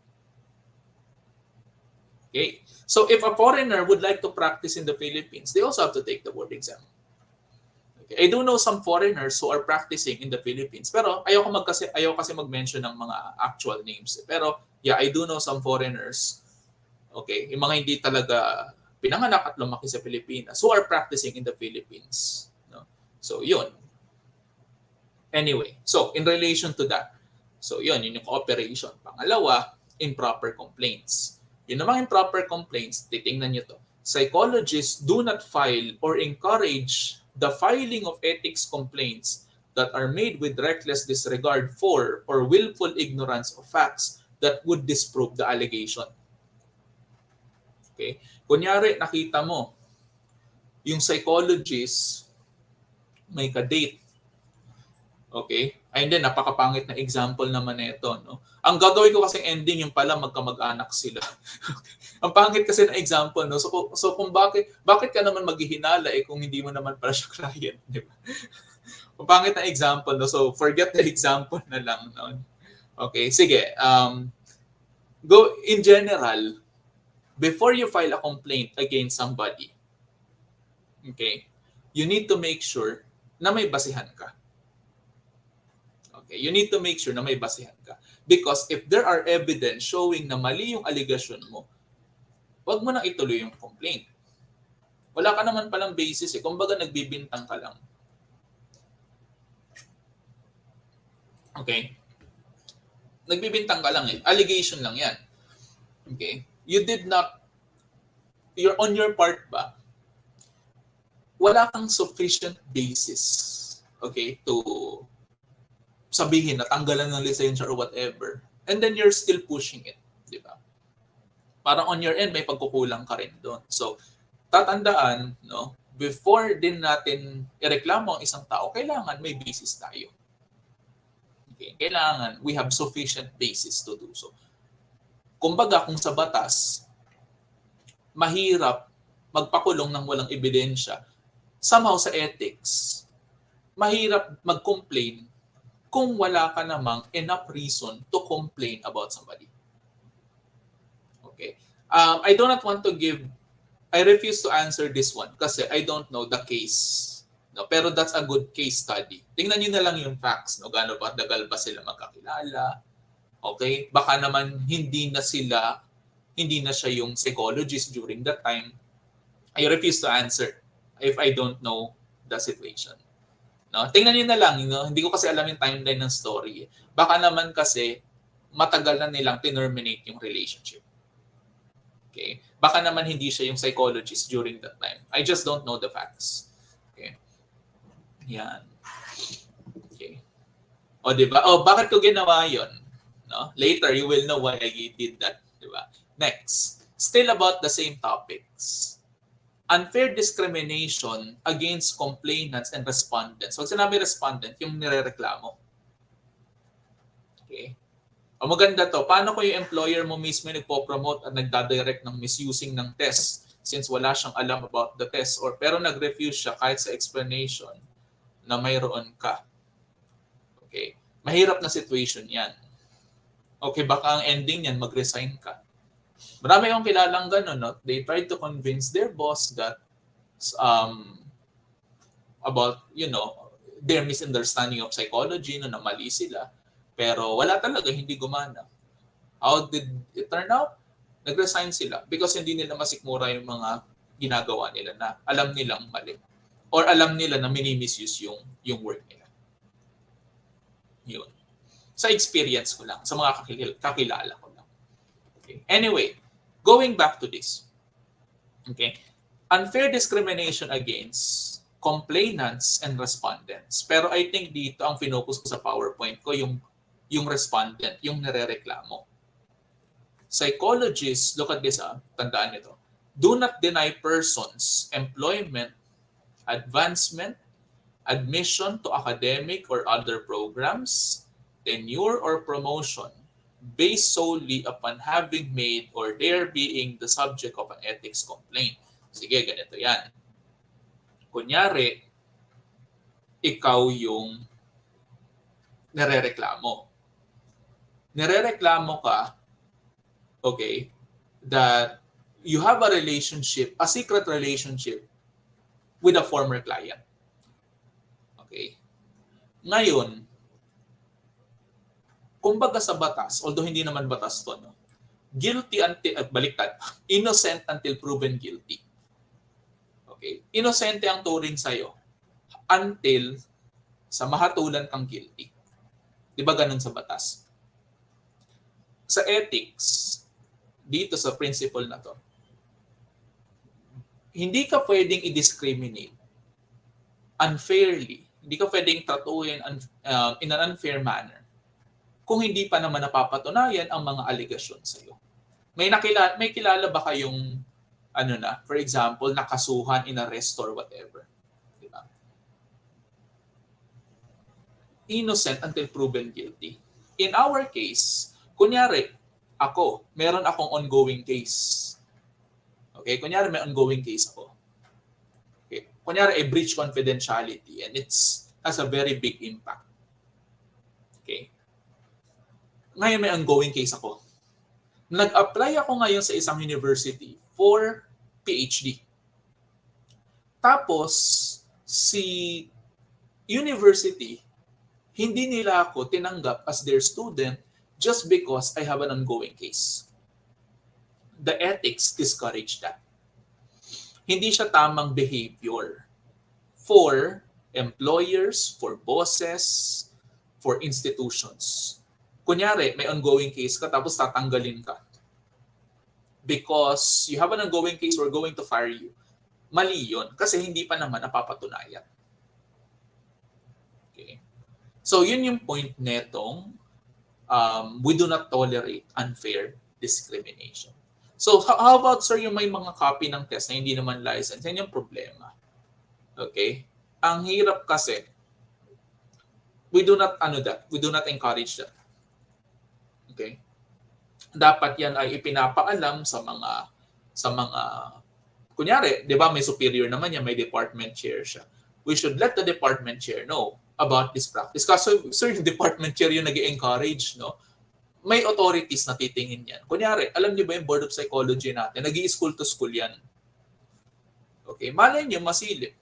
Okay. So if a foreigner would like to practice in the Philippines, they also have to take the board exam. I do know some foreigners who are practicing in the Philippines. Pero ayaw kasi mag-mention ng mga actual names. Pero yeah, I do know some foreigners. Okay, yung mga hindi talaga pinanganak at lumaki sa Pilipinas who are practicing in the Philippines. No? So yun. Anyway, so in relation to that, so yun yung cooperation. Pangalawa, improper complaints. Yun namang improper complaints, titingnan nyo to. Psychologists do not file or encourage the filing of ethics complaints that are made with reckless disregard for or willful ignorance of facts that would disprove the allegation. Okay? Kunyari, nakita mo, yung psychologist may ka-date. Okay? Ayun din, napakapangit na example naman na ito. No? Ang gagawin ko kasing ending, yung pala magkamag-anak sila. Ang pangit kasi na example. No? So kung bakit ka naman maghihinala kung hindi mo naman pala siya client. Di ba? Ang pangit na example. No? So forget the example na lang. No? Okay, sige. Go in general, before you file a complaint against somebody, okay, you need to make sure na may basihan ka. Okay, you need to make sure na may basihan ka. Because if there are evidence showing na mali yung allegation mo, wag mo nang ituloy yung complaint. Wala ka naman palang basis kumbaga nagbibintang ka lang. Okay? Nagbibintang ka lang Allegation lang yan. Okay? You're on your part ba? Wala kang sufficient basis, okay, to sabihin na tanggalan ng lisensya or whatever. And then you're still pushing it, di ba? Parang on your end, may pagkukulang ka rin doon. So, tatandaan, no, before din natin ireklamo ang isang tao, kailangan may basis tayo. Okay? Kailangan we have sufficient basis to do so. Kumbaga, kung sa batas, mahirap magpakulong ng walang ebidensya, somehow sa ethics, mahirap mag-complain kung wala ka namang enough reason to complain about somebody. Okay. I do not want to I refuse to answer this one kasi I don't know the case. No, pero that's a good case study. Tingnan niyo na lang yung facts, no? Gaano ba tagal ba sila magkakilala? Okay? Baka naman hindi na siya yung psychologist during that time. I refuse to answer if I don't know the situation. No? Tingnan niyo na lang, no? Hindi ko kasi alam yung timeline ng story. Baka naman kasi matagal na nilang terminate yung relationship. Okay? Baka naman hindi siya yung psychologist during that time. I just don't know the facts. Okay? Yan. Okay. O, diba? O, bakit ko ginawa yun? No? Later, you will know why I did that. Diba? Next. Still about the same topics. Unfair discrimination against complainants and respondents. Pag sinabi respondent, yung nirereklamo. Okay. O maganda to, paano kung yung employer mo mismo nagpo-promote at nagdadirect ng misusing ng test since wala siyang alam about the test pero nag-refuse siya kahit sa explanation na mayroon ka. Okay. Mahirap na situation yan. Okay, baka ang ending yan, mag-resign ka. Marami akong kilalang gano'n, no? They tried to convince their boss that about, their misunderstanding of psychology, na mali sila. Pero wala talaga, hindi gumana. How did it turn out? Nag-resign sila because hindi nila masikmura yung mga ginagawa nila na alam nilang mali. Or alam nila na mini-misuse yung work nila. Yun. Sa experience ko lang, sa mga kakilala ko lang. Okay. Anyway, going back to this. Okay. Unfair discrimination against complainants and respondents. Pero I think dito ang finokus ko sa PowerPoint ko yung respondent, yung nirereklamo. Psychologists, look at this, tandaan nito. Do not deny persons employment, advancement, admission to academic or other programs, tenure or promotion based solely upon having made or their being the subject of an ethics complaint. Sige, ganito yan. Kunyari, ikaw yung nirereklamo. Nirereklamo ka, okay, that you have a relationship, a secret relationship with a former client. Okay. Ngayon, kumbaga sa batas, although hindi naman batas to, no? Guilty until, baliktad, innocent until proven guilty. Okay? Inosente ang turing sa'yo until sa mahatulan kang guilty. Di ba ganun sa batas? Sa ethics, dito sa principle na to, hindi ka pwedeng i-discriminate unfairly. Hindi ka pwedeng tratuhin in an unfair manner kung hindi pa naman napapatunayan ang mga allegation sa iyo. May kilala ba kayong for example, nakasuhan, inarrest or whatever? Diba? Innocent until proven guilty. In our case, kunyari, meron akong ongoing case. Okay, kunyari may ongoing case ako. Okay, kunyari I breach confidentiality and has a very big impact. Okay. Ngayon may ongoing case ako. Nag-apply ako ngayon sa isang university for PhD. Tapos, si university, hindi nila ako tinanggap as their student just because I have an ongoing case. The ethics discourage that. Hindi siya tamang behavior for employers, for bosses, for institutions. Kunyari, may ongoing case ka tapos tatanggalin ka. Because you have an ongoing case, we're going to fire you. Mali yun kasi hindi pa naman napapatunayan. Okay. So yun yung point netong we do not tolerate unfair discrimination. So how about, sir, yung may mga copy ng test na hindi naman licensed? Yan yung problema. Okay? Ang hirap kasi, we do not we do not encourage that. Okay? Dapat yan ay ipinapaalam sa mga kunyari, 'di ba, may superior naman yan, may department chair siya. We should let the department chair know about this practice. Kasi sir, yung department chair yung nag-encourage, no? May authorities na titingin yan. Kunyari, alam niyo ba yung Board of Psychology natin, nag-i-school to school yan. Okay, malay niyo masilip,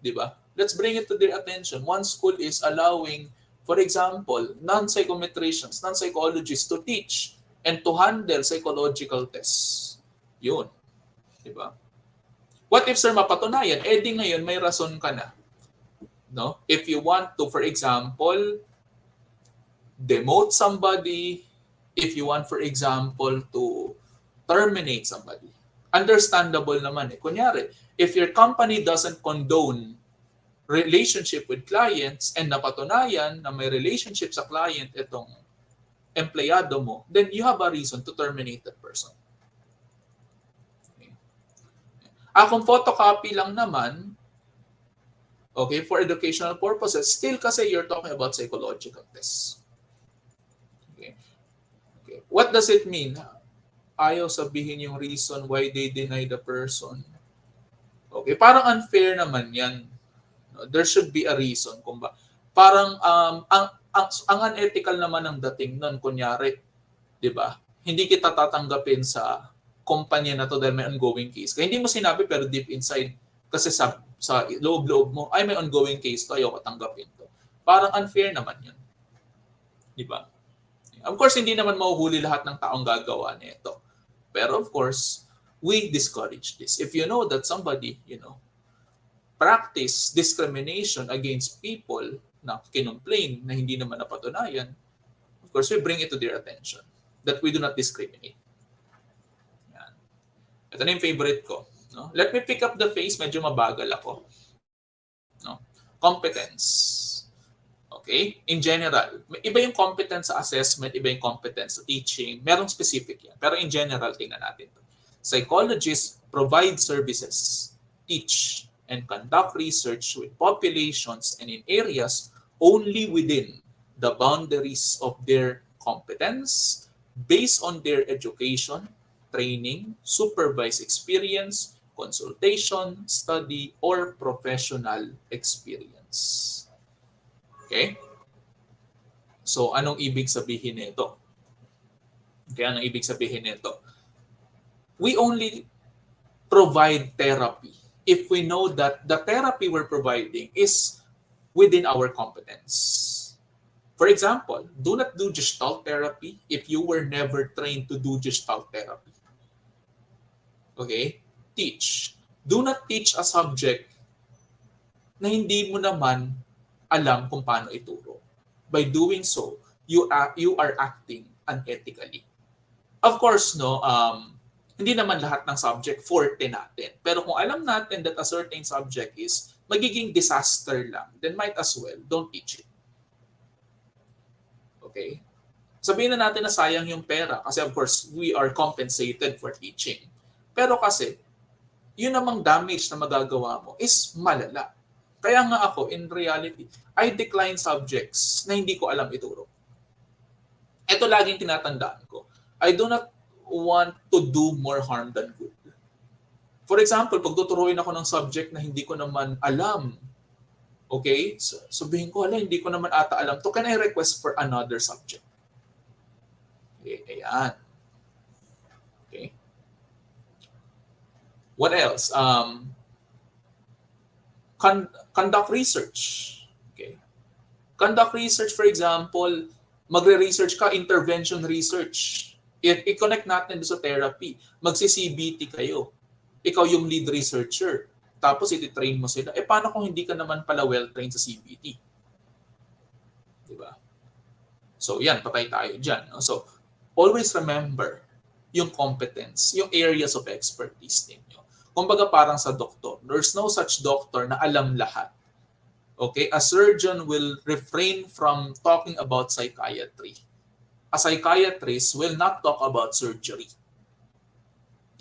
'di ba? Let's bring it to their attention. One school is allowing, for example, non-psychometricians, non-psychologists to teach and to handle psychological tests. Yun, 'di ba? What if, sir, mapatunayan? Eh di ngayon may rason ka na. No? If you want to, for example, demote somebody, if you want, for example, to terminate somebody. Understandable naman eh. Kunyari, if your company doesn't condone relationship with clients and napatunayan na may relationship sa client itong empleyado mo, then you have a reason to terminate that person. Kung photocopy lang naman, okay, for educational purposes, still kasi you're talking about psychological tests. Okay. Okay. What does it mean? Ayaw sabihin yung reason why they deny the person. Okay, parang unfair naman yan. There should be a reason kung ba. Parang ang unethical naman ng dating nun, kunyari, 'di ba? Hindi kita tatanggapin sa kumpanya na to dahil may ongoing case. Kaya hindi mo sinabi pero deep inside kasi sa loob-loob mo ay may ongoing case to, ayoko tanggapin to. Parang unfair naman 'yun. 'Di ba? Of course, hindi naman mahuhuli lahat ng taong gagawa nito. Pero of course, we discourage this. If you know that somebody, practice discrimination against people na kinumplain na hindi naman napatunayan, of course, we bring it to their attention that we do not discriminate. Yan. Ito na yung favorite ko. No? Let me pick up the pace. Medyo mabagal ako. No? Competence. Okay? In general, iba yung competence sa assessment, iba yung competence sa teaching. Merong specific yan. Pero in general, tingnan natin. Psychologists provide services, teach, and conduct research with populations and in areas only within the boundaries of their competence based on their education, training, supervised experience, consultation, study, or professional experience. Okay? So, anong ibig sabihin nito? Okay, anong ibig sabihin nito? We only provide therapy if we know that the therapy we're providing is within our competence. For example, do not do Gestalt therapy if you were never trained to do Gestalt therapy. Okay? Teach. Do not teach a subject na hindi mo naman alam kung paano ituro. By doing so, you are acting unethically. Of course, hindi naman lahat ng subject forte natin. Pero kung alam natin that a certain subject is magiging disaster lang, then might as well don't teach it. Okay? Sabihin na natin na sayang yung pera kasi of course, we are compensated for teaching. Pero kasi, yun namang damage na magagawa mo is malala. Kaya nga ako, in reality, I decline subjects na hindi ko alam ituro. Ito laging tinatandaan ko. I do not want to do more harm than good. For example, pag tuturuin ako ng subject na hindi ko naman alam, okay? So, sabihin ko, hindi ko naman ata alam to. Can I request for another subject? Okay, ayan. Okay. What else? Conduct research. Okay. Conduct research, for example, magre-research ka, intervention research. I-connect natin sa therapy. Magsi-CBT kayo. Ikaw yung lead researcher. Tapos iti-train mo sila. Paano kung hindi ka naman pala well-trained sa CBT? Diba? So, yan. Patay tayo dyan. No? So, always remember yung competence, yung areas of expertise ninyo. Kumbaga parang sa doktor. There's no such doctor na alam lahat. Okay? A surgeon will refrain from talking about psychiatry. A psychiatrist will not talk about surgery.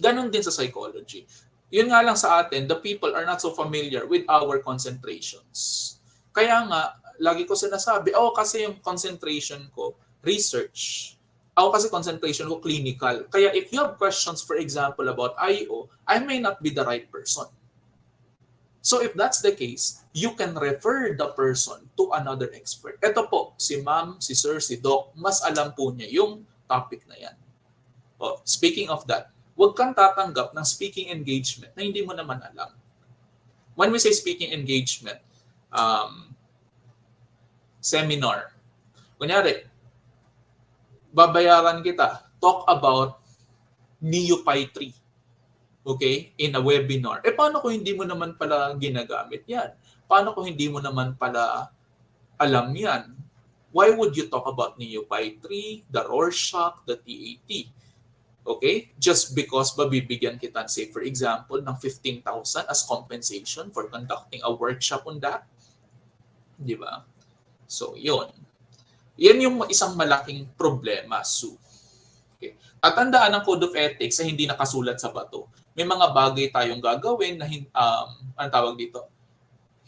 Ganon din sa psychology. Yun nga lang sa atin, the people are not so familiar with our concentrations. Kaya nga, lagi ko sinasabi, kasi yung concentration ko, research. Ako kasi concentration ko, clinical. Kaya if you have questions, for example, about IO, I may not be the right person. So if that's the case, you can refer the person to another expert. Ito po, si ma'am, si sir, si doc, mas alam po niya yung topic na yan. Speaking of that, huwag kang tatanggap ng speaking engagement na hindi mo naman alam. When we say speaking engagement, seminar, kunyari, babayaran kita, talk about neophytry. Okay? In a webinar. Paano kung hindi mo naman pala ginagamit yan? Paano kung hindi mo naman pala alam yan? Why would you talk about neophytry, the Rorschach, the TAT? Okay? Just because bibigyan kita, say for example, ng 15,000 as compensation for conducting a workshop on that? Di ba? So, yun. Yan yung isang malaking problema, Sue. Okay. Tatandaan ng Code of Ethics ay hindi nakasulat sa bato. May mga bagay tayong gagawin na ano tawag dito?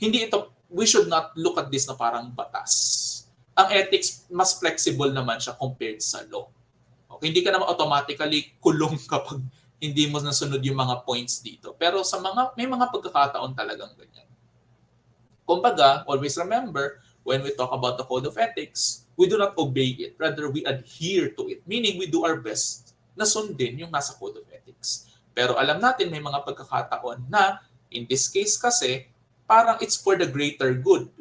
Hindi ito, we should not look at this na parang batas. Ang ethics, mas flexible naman siya compared sa law. Okay, hindi ka naman automatically kulong kapag hindi mo nasunod yung mga points dito. Pero sa may mga pagkakataon talagang ganyan. Kumbaga, always remember, when we talk about the Code of Ethics, we do not obey it. Rather, we adhere to it. Meaning, we do our best na sundin yung nasa Code of Ethics. Pero alam natin may mga pagkakataon na, in this case kasi, parang it's for the greater good.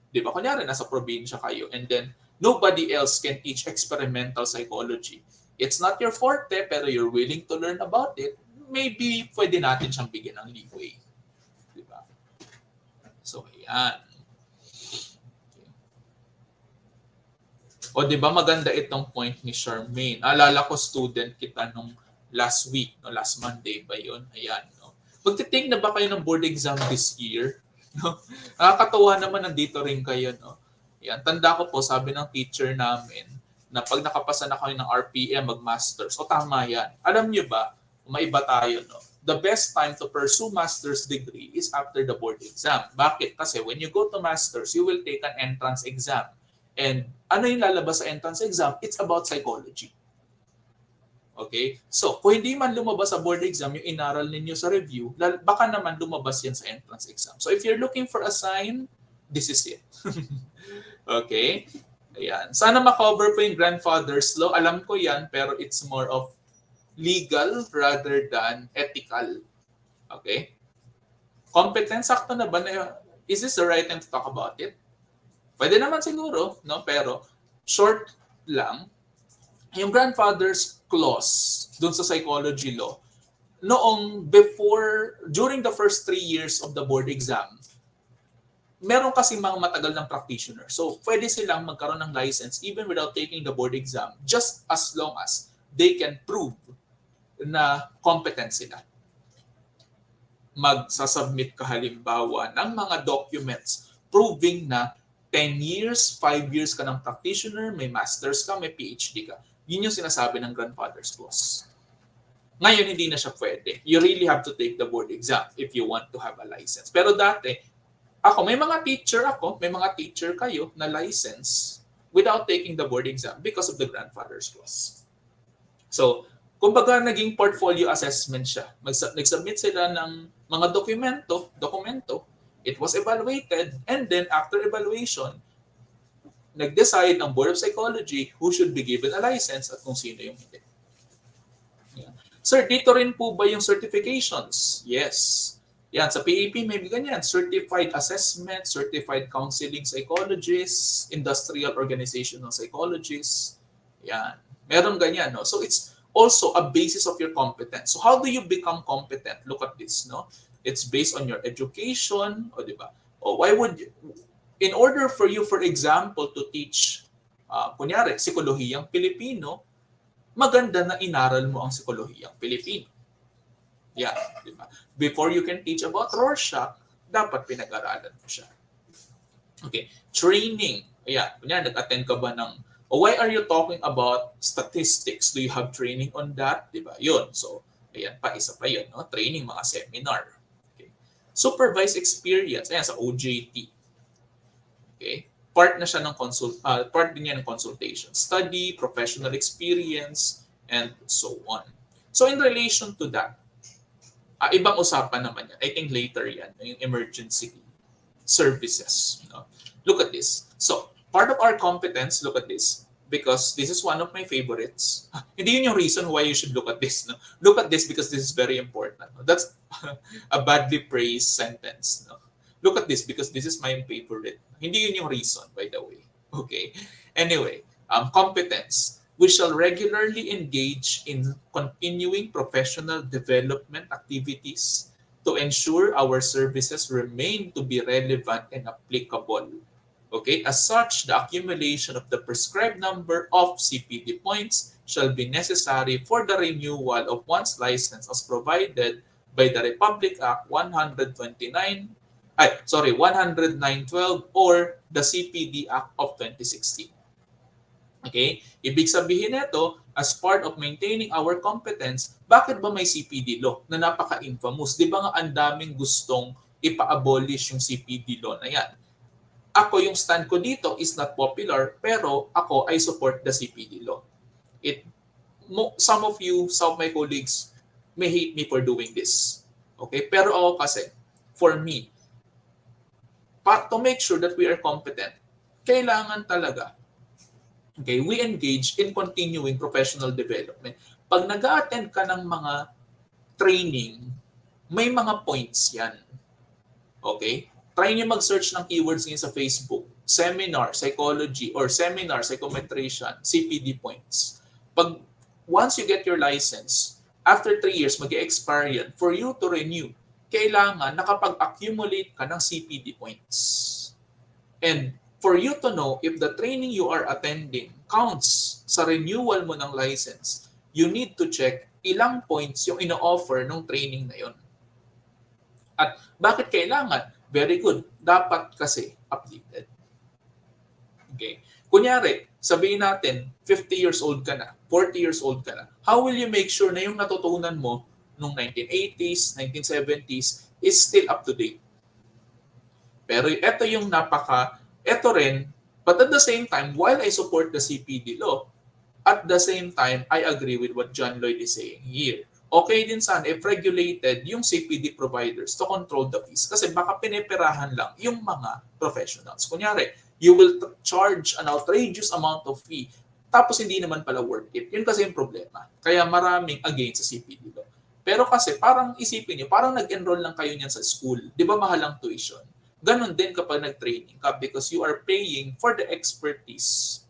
Di ba? Kunyari, nasa probinsya kayo and then nobody else can teach experimental psychology. It's not your forte pero you're willing to learn about it. Maybe pwede natin siyang bigyan ng leeway. Di ba? So, ayan. O di ba maganda itong point ni Charmaine. Alala ko student kita nung last week, no, last Monday ba yun? Ayan, no. Magte-take na ba kayo ng board exam this year? No? Nakakatawa naman nandito rin kayo, no. Ayan, tanda ko po, sabi ng teacher namin na pag nakapasa na kayo ng RPM mag-masters, tama yan. Alam niyo ba, maiba tayo, no. The best time to pursue master's degree is after the board exam. Bakit? Kasi when you go to masters, you will take an entrance exam. And ano yung lalabas sa entrance exam? It's about psychology. Okay? So, kung hindi man lumabas sa board exam, yung inaral ninyo sa review, baka naman lumabas yan sa entrance exam. So, if you're looking for a sign, this is it. Okay? Ayan. Sana makover po yung grandfather's law. Alam ko yan, pero it's more of legal rather than ethical. Okay? Competence, sakto na ba? Is this the right time to talk about it? Pwede naman siguro, no? Pero short lang, yung grandfather's clause dun sa psychology law, during the first 3 years of the board exam, meron kasi mga matagal ng practitioner. So, pwede silang magkaroon ng license even without taking the board exam, just as long as they can prove na competent sila. Magsasubmit ka halimbawa ng mga documents proving na 10 years, 5 years ka ng practitioner, may master's ka, may PhD ka. Yun yung sinasabi ng grandfather's clause. Ngayon, hindi na siya pwede. You really have to take the board exam if you want to have a license. Pero dati, may mga teacher kayo na license without taking the board exam because of the grandfather's clause. So, kumbaga naging portfolio assessment siya. Nag-submit sila ng mga dokumento, it was evaluated, and then after evaluation, nag-decide ang Board of Psychology who should be given a license at kung sino yung hindi. Yeah. Sir, dito rin po ba yung certifications? Yes. Yan, sa PAP may ganyan. Certified Assessment, Certified Counseling Psychologist, Industrial Organizational Psychologist. Yan. Meron ganyan, no? So it's also a basis of your competence. So how do you become competent? Look at this, no? It's based on your education, o di ba? In order for you, for example, to teach, kunyari, psikolohiyang Pilipino, maganda na inaral mo ang psikolohiyang Pilipino. Yeah, di ba? Before you can teach about Rorschach, dapat pinag-aralan mo siya. Okay, training. Ayan, kunyari, nag-attend ka ba ng, why are you talking about statistics? Do you have training on that? Di ba? Yun. So, Ayan pa, isa pa yun, no? Training, mga seminar. Okay. Supervised experience, ayan, sa OJT. Okay? Part din yan ng consultation. Study, professional experience, and so on. So in relation to that, ibang usapan naman yan. I think later yan, yung emergency services. You know? Look at this. So, part of our competence, look at this. Because this is one of my favorites. Hindi yun yung reason why you should look at this. No? Look at this because this is very important. No? That's a badly praised sentence. No? Look at this because this is my favorite. Hindi yun yung reason, by the way. Okay? Anyway, competence. We shall regularly engage in continuing professional development activities to ensure our services remain to be relevant and applicable. Okay, as such, the accumulation of the prescribed number of CPD points shall be necessary for the renewal of one's license as provided by the Republic Act 10912 or the CPD Act of 2016. Okay? Ibig sabihin nito, as part of maintaining our competence, bakit ba may CPD law na napaka-infamous? Di ba nga ang daming gustong ipa-abolish yung CPD law na yan? Ako, yung stand ko dito is not popular, pero ako, I support the CPD law. Some of my colleagues may hate me for doing this. Okay? Pero ako kasi, for me, to make sure that we are competent, kailangan talaga, okay, we engage in continuing professional development. Pag nag-attend ka ng mga training, may mga points yan. Okay? Try nyo mag-search ng keywords niyo sa Facebook. Seminar, psychology, or seminar, psychometrician, CPD points. Once you get your license, after 3 years, mag-expire yan. For you to renew, kailangan nakapag-accumulate ka ng CPD points. And for you to know if the training you are attending counts sa renewal mo ng license, you need to check ilang points yung ino-offer ng training na yon. At bakit kailangan? Very good. Dapat kasi updated. Okay. Kunyari, sabihin natin, 50 years old ka na, 40 years old ka na. How will you make sure na yung natutunan mo noong 1980s, 1970s is still up to date? Pero ito yung ito rin, but at the same time, while I support the CPD law, at the same time, I agree with what John Lloyd is saying here. Okay din sana if regulated yung CPD providers to control the fees kasi baka pinipirahan lang yung mga professionals. Kunyari, you will charge an outrageous amount of fee tapos hindi naman pala worth it. Yun kasi yung problema. Kaya maraming against sa CPD law. Pero kasi parang isipin niyo, parang nag-enroll lang kayo niyan sa school. Di ba mahal ang tuition? Ganon din kapag nag-training ka because you are paying for the expertise,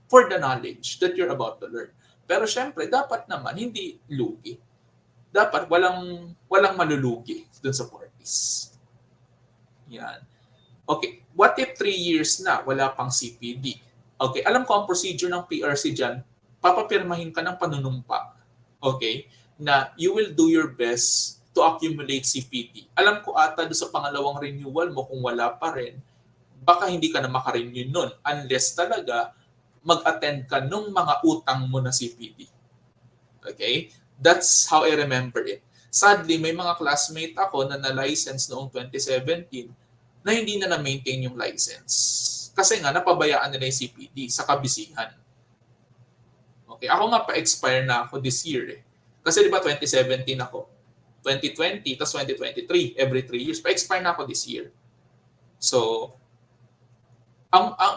for the knowledge that you're about to learn. Pero syempre, dapat naman hindi lugi. Dapat walang malulugi dun sa parties. Yan. Okay, what if 3 years na wala pang CPD? Okay, alam ko ang procedure ng PRC dyan, papapirmahin ka ng panunumpa. Okay, na you will do your best to accumulate CPD. Alam ko ata doon sa pangalawang renewal mo kung wala pa rin, baka hindi ka na makarenew nun unless talaga mag-attend ka nung mga utang mo na CPD. Okay? That's how I remember it. Sadly, may mga classmate ako na na-license noong 2017 na hindi na na-maintain yung license. Kasi nga, napabayaan nila yung CPD sa kabisihan. Okay, ako nga pa-expire na ako this year. Kasi di ba 2017 ako, 2020, tapos 2023, every 3 years. Pa-expire na ako this year. So,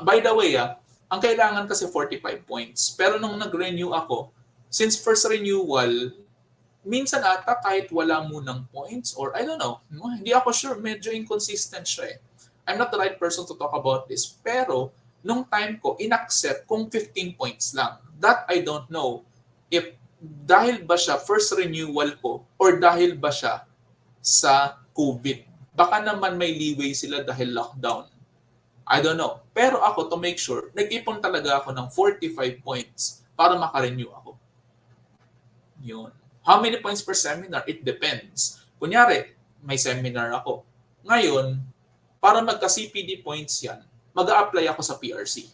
by the way, ang kailangan kasi 45 points. Pero nung nag-renew ako, since first renewal, minsan ata kahit wala munang points or I don't know, hindi ako sure, medyo inconsistent siya eh. I'm not the right person to talk about this. Pero, nung time ko, inaccept kung 15 points lang. That I don't know if dahil ba siya first renewal ko or dahil ba siya sa COVID. Baka naman may leeway sila dahil lockdown. I don't know. Pero ako, to make sure, nag-ipon talaga ako ng 45 points para makarenew ako. Yun. How many points per seminar? It depends. Kunyari, may seminar ako. Ngayon, para magka-CPD points yan, mag-a-apply ako sa PRC.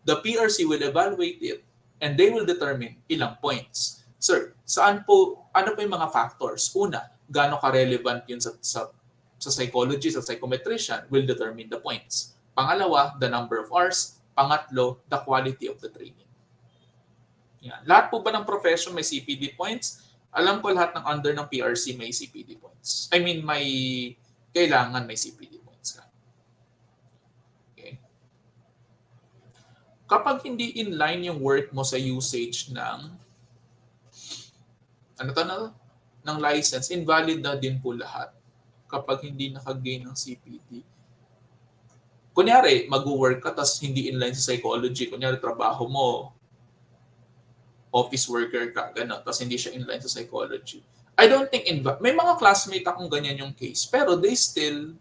The PRC will evaluate it and they will determine ilang points. Sir, saan po, ano po yung mga factors? Una, gaano ka-relevant yun sa psychology, sa psychometrician will determine the points. Pangalawa, the number of hours. Pangatlo, the quality of the training. Yan. Lahat po ba ng profession may CPD points? Alam ko lahat ng under ng PRC may CPD points. I mean, may kailangan may CPD points ka. Okay. Kapag hindi inline yung work mo sa usage ng ng license, invalid na din po lahat kapag hindi naka-gain ng CPD. Kunyari, mag-work ka tapos hindi inline sa psychology. Kunyari, trabaho mo, office worker ka, gano'n, tapos hindi siya inline sa psychology. I don't think may mga classmate akong ganyan yung case, pero they still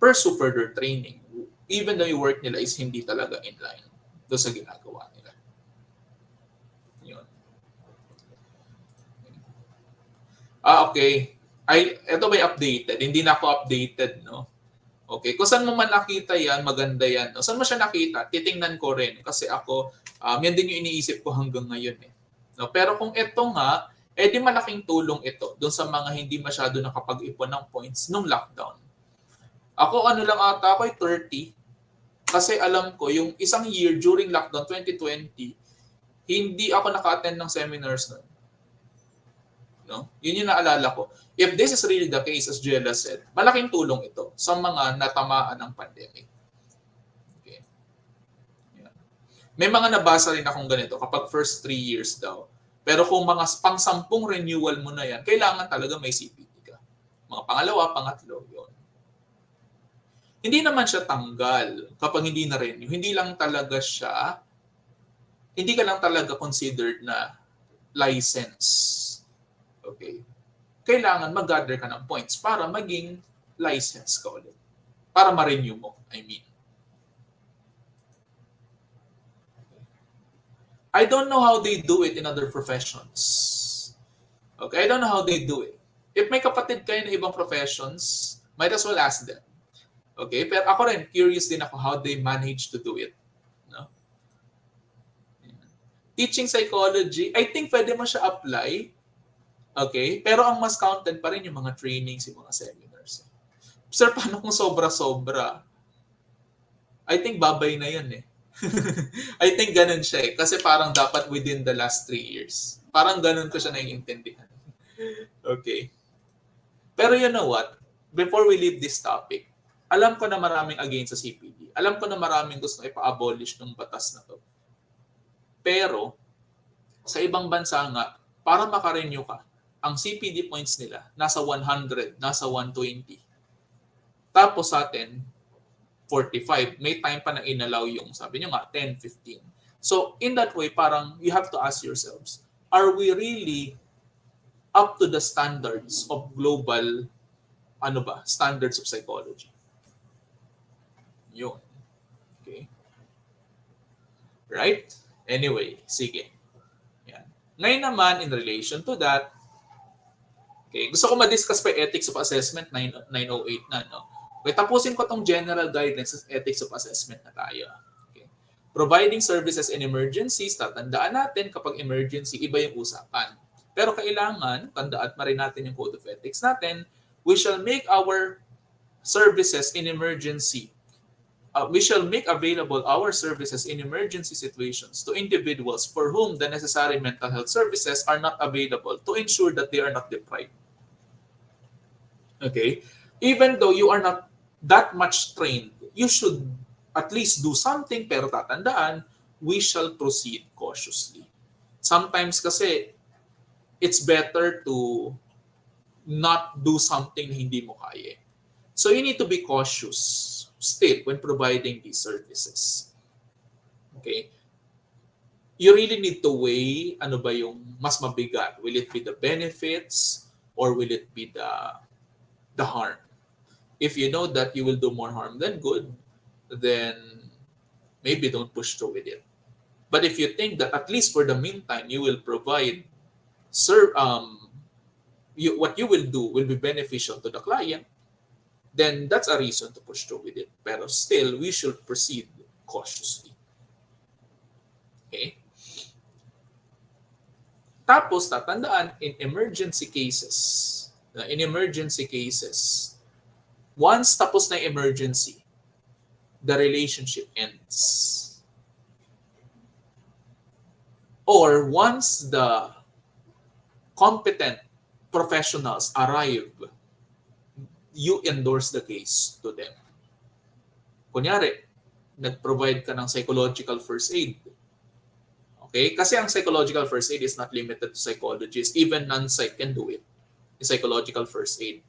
pursue further training even though yung work nila is hindi talaga inline doon sa ginagawa nila. Yun. Okay. Ito may updated. Hindi na ako updated, no? Okay. Kung saan mo man nakita yan, maganda yan. No? Saan mo siya nakita? Titingnan ko rin. Kasi ako, yan din yung iniisip ko hanggang ngayon. No? Pero kung ito nga, di malaking tulong ito doon sa mga hindi masyado nakapag-ipon ng points nung lockdown. Ako lang ata, ako 30. Kasi alam ko, yung isang year during lockdown 2020, hindi ako naka-attend ng seminars nun. No? Yun yung naalala ko. If this is really the case, as Jella said, malaking tulong ito sa mga natamaan ng pandemic. Okay. Yeah. May mga nabasa rin akong ganito kapag first 3 years daw. Pero kung mga pang-10 renewal mo na yan, kailangan talaga may CPT ka. Mga pangalawa, pangatlo, yun. Hindi naman siya tanggal kapag hindi na renew. Hindi ka lang talaga considered na license. Okay. Kailangan mag-gather ka ng points para maging license ka ulit. Para ma-renew mo, I mean. I don't know how they do it in other professions. Okay, I don't know how they do it. If may kapatid kayo na ibang professions, might as well ask them. Okay, pero ako rin, curious din ako how they manage to do it. No? Teaching psychology, I think pwede mo siya apply. Okay? Pero ang mas counted pa rin yung mga trainings, yung mga seminars. Sir, paano kung sobra-sobra? I think babay na yun eh. I think ganun siya eh. Kasi parang dapat within the last 3 years. Parang ganun ko siya naiintindihan. Okay. Pero you know what? Before we leave this topic, alam ko na maraming against sa CPD. Alam ko na maraming gusto ipa-abolish ng batas na to. Pero, sa ibang bansa nga, para makarenew ka, ang CPD points nila, nasa 100, nasa 120. Tapos sa atin, 45. May time pa na inallow yung, sabi nyo nga, 10, 15. So, in that way, parang you have to ask yourselves, are we really up to the standards of global, standards of psychology? Yun. Okay. Right? Anyway, sige. Yan. Ngayon naman, in relation to that, okay, gusto ko ma-discuss pa ethics of assessment 908 na, no? Okay, tapusin ko tong general guidelines sa ethics of assessment na tayo. Okay. Providing services in emergencies, tatandaan natin kapag emergency, iba yung usapan. Pero kailangan, tandaan pa rin natin yung code of ethics natin, we shall make our services in emergency. We shall make available our services in emergency situations to individuals for whom the necessary mental health services are not available to ensure that they are not deprived. Okay? Even though you are not that much trained, you should at least do something, pero tatandaan, we shall proceed cautiously. Sometimes kasi, it's better to not do something na hindi mo kaya. So you need to be cautious still when providing these services. Okay? You really need to weigh ano ba yung mas mabigat. Will it be the benefits or will it be the harm? If you know that you will do more harm than good, then maybe don't push through with it. But if you think that at least for the meantime you will provide what you will do will be beneficial to the client, then that's a reason to push through with it. Pero still, we should proceed cautiously. Okay? Tapos, tatandaan, in emergency cases, once tapos na yung emergency, the relationship ends. Or once the competent professionals arrive, you endorse the case to them. Kunyari, nag-provide ka ng psychological first aid. Okay? Kasi ang psychological first aid is not limited to psychologists. Even non-psych can do it. The psychological first aid.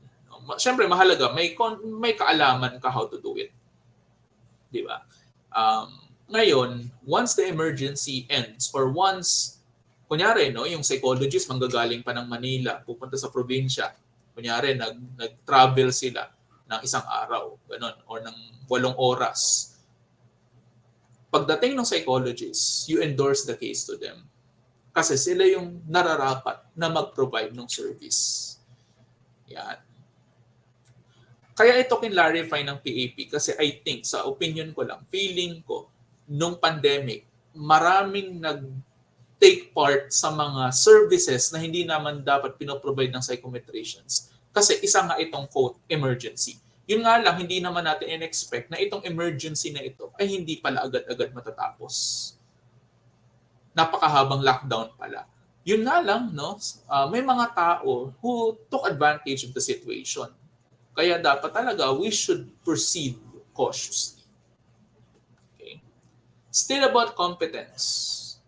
Siyempre, mahalaga, may kaalaman ka how to do it. Di ba? Ngayon, once the emergency ends or once, kunyari, no, yung psychologist manggagaling pa ng Manila, pupunta sa probinsya, kunyari, nag-travel sila ng isang araw, ganun, or ng 8 oras. Pagdating ng psychologist, you endorse the case to them. Kasi sila yung nararapat na mag-provide ng service. Yan. Kaya ito kinlarify ng PAP kasi I think, sa opinion ko lang, feeling ko, nung pandemic, maraming nag-take part sa mga services na hindi naman dapat pinoprovide ng psychometricians. Kasi isa nga itong quote, emergency. Yun nga lang, hindi naman natin in-expect na itong emergency na ito ay hindi pala agad-agad matatapos. Napakahabang lockdown pala. Yun nga lang, no? May mga tao who took advantage of the situation. Kaya dapat talaga, we should proceed cautiously. Okay. Still about competence.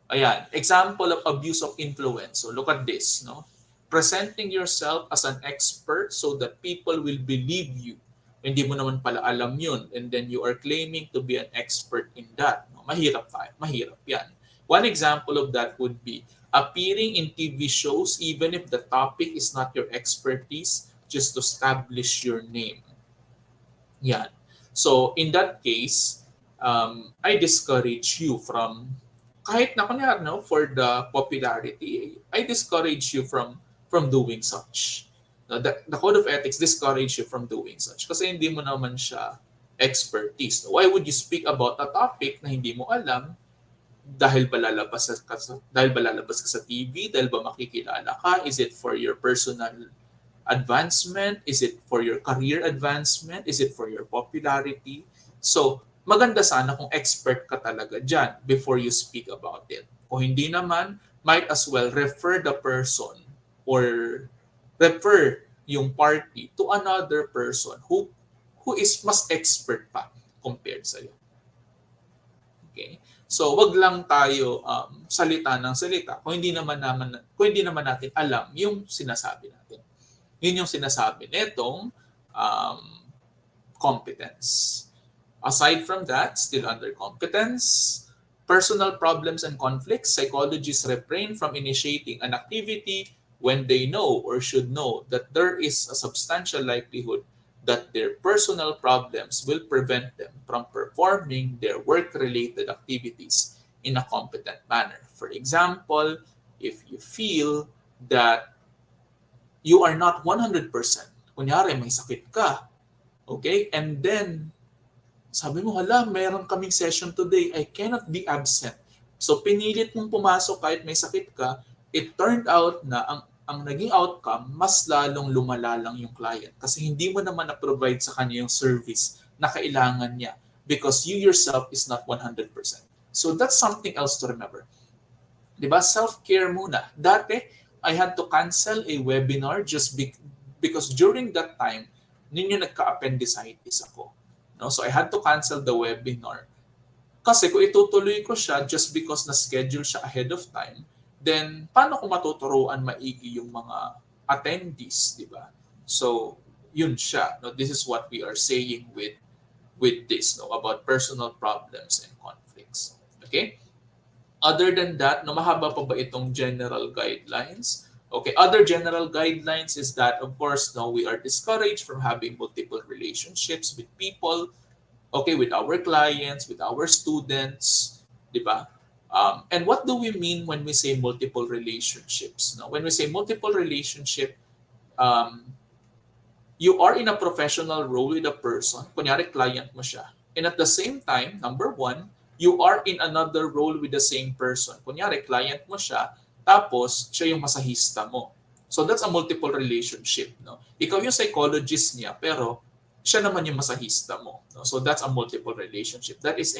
Ayan, example of abuse of influence. So look at this, no? Presenting yourself as an expert so that people will believe you. Hindi mo naman pala alam yun. And then you are claiming to be an expert in that. No? Mahirap tayo. Mahirap yan. One example of that would be appearing in TV shows even if the topic is not your expertise, just to establish your name. Yan. So in that case, I discourage you from, kahit na kunyari, no, for the popularity, I discourage you from doing such. The code of ethics discourage you from doing such kasi hindi mo naman siya expertise. Why would you speak about a topic na hindi mo alam? Dahil ba lalabas ka sa TV? Dahil ba makikilala ka? Is it for your personal advancement? Is it for your career advancement? Is it for your popularity? So, maganda sana kung expert ka talaga dyan before you speak about it. Kung hindi naman, might as well refer the person or refer yung party to another person who is mas expert pa compared sa'yo. Okay? So, wag lang tayo salita ng salita kung hindi naman natin alam yung sinasabi natin. Yun yung sinasabi nitong competence. Aside from that, still under competence, personal problems and conflicts, psychologists refrain from initiating an activity when they know or should know that there is a substantial likelihood that their personal problems will prevent them from performing their work-related activities in a competent manner. For example, if you feel that you are not 100%, kunyari may sakit ka, okay? And then, sabi mo, hala, meron kaming session today, I cannot be absent. So, pinilit mong pumasok kahit may sakit ka, it turned out na ang naging outcome, mas lalong lumala lang yung client kasi hindi mo naman na-provide sa kanya yung service na kailangan niya because you yourself is not 100%. So, that's something else to remember. Diba? Self-care muna. Dati, I had to cancel a webinar just because during that time, ninyo nagka-appendicitis ako. No? So I had to cancel the webinar. Kasi kung itutuloy ko siya just because na-schedule siya ahead of time, then paano ko matuturuan maigi yung mga attendees, di ba? So, yun siya. No? This is what we are saying with this, no? About personal problems and conflicts. Okay? Other than that, no, mahaba pa ba itong general guidelines? Okay, other general guidelines is that, of course, no, we are discouraged from having multiple relationships with people, okay, with our clients, with our students, di ba? And what do we mean when we say multiple relationships? No? When we say multiple relationship, you are in a professional role with a person, kunyari client mo siya, and at the same time, number one, you are in another role with the same person. Kunyari, client mo siya, tapos siya yung masahista mo. So that's a multiple relationship, no? Ikaw yung psychologist niya, pero siya naman yung masahista mo, no? So that's a multiple relationship. That is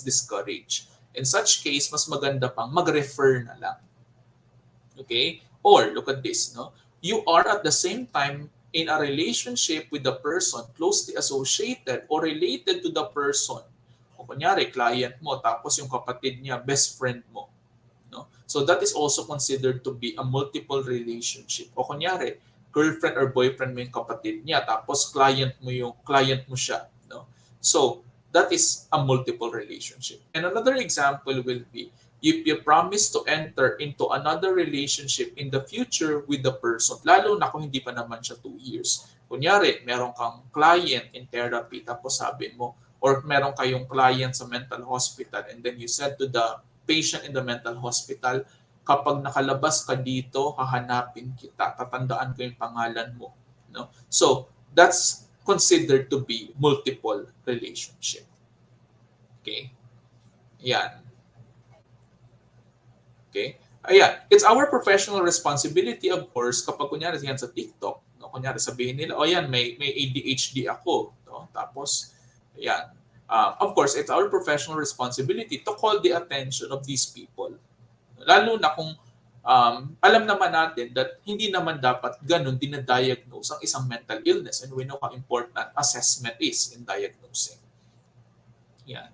discouraged. In such case, mas maganda pang mag-refer na lang. Okay? Or look at this, no? You are at the same time in a relationship with the person closely associated or related to the person. O kunyari, client mo, tapos yung kapatid niya, best friend mo. No? So that is also considered to be a multiple relationship. O kunyari, girlfriend or boyfriend mo yung kapatid niya, tapos client mo siya. No? So that is a multiple relationship. And another example will be if you promise to enter into another relationship in the future with the person, lalo na kung hindi pa naman siya 2 years. Kunyari, meron kang client in therapy, tapos sabi mo, or meron kayong client sa mental hospital, and then you said to the patient in the mental hospital, kapag nakalabas ka dito, hahanapin kita, tatandaan ko yung pangalan mo. No? So, that's considered to be multiple relationship. Okay? Yan. Okay? Ayan. It's our professional responsibility, of course, kapag kunyari yan sa TikTok, no? Kunyari sabihin nila, oh yan, may ADHD ako. No? Tapos, ayan. Of course, it's our professional responsibility to call the attention of these people. Lalo na kung alam naman natin that hindi naman dapat ganun dinadiagnose ang isang mental illness, and we know how important assessment is in diagnosing. Yan.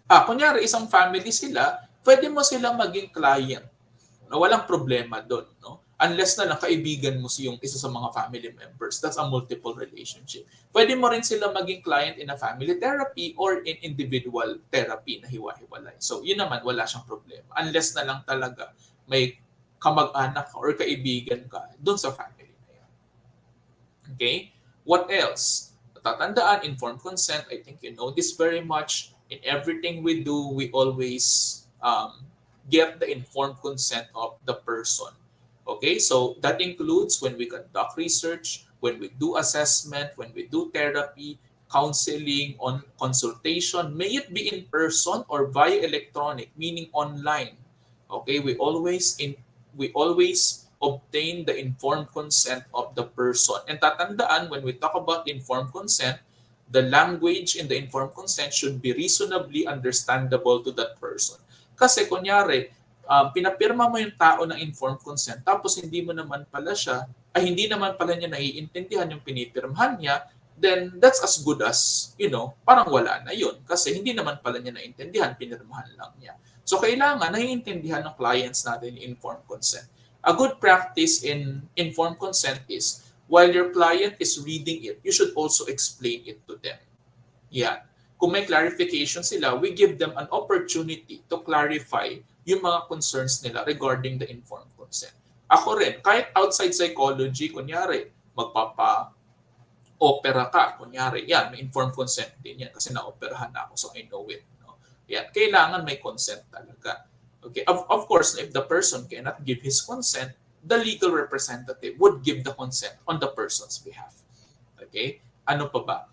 Kunyari isang family sila, pwede mo silang maging client. No, walang problema doon, no? Unless na lang kaibigan mo yung isa sa mga family members. That's a multiple relationship. Pwede mo rin sila maging client in a family therapy or in individual therapy na hiwa-hiwalay. So, yun naman, wala siyang problema. Unless na lang talaga may kamag-anak or kaibigan ka doon sa family na yun. Okay? What else? Tatandaan, informed consent. I think you know this very much. In everything we do, we always get the informed consent of the person. Okay, so that includes when we conduct research, when we do assessment, when we do therapy, counseling, on consultation, may it be in person or via electronic, meaning online. Okay, we always obtain the informed consent of the person. And tatandaan, when we talk about informed consent, the language in the informed consent should be reasonably understandable to that person. Kasi kunyari, pinapirma mo yung tao ng informed consent, tapos hindi naman pala niya naiintindihan yung pinipirmahan niya, then that's as good as, parang wala na yun. Kasi hindi naman pala niya naiintindihan, pinirmahan lang niya. So kailangan naiintindihan ng clients natin yung informed consent. A good practice in informed consent is, while your client is reading it, you should also explain it to them. Yan. Kung may clarification sila, we give them an opportunity to clarify yung mga concerns nila regarding the informed consent. Ako rin, kahit outside psychology, kunyari, magpapa-opera ka, kunyari, yan, may informed consent din yan kasi na-operahan na ako, so I know it. No? Yan, kailangan may consent talaga. Okay, of course, if the person cannot give his consent, the legal representative would give the consent on the person's behalf. Okay? Ano pa ba?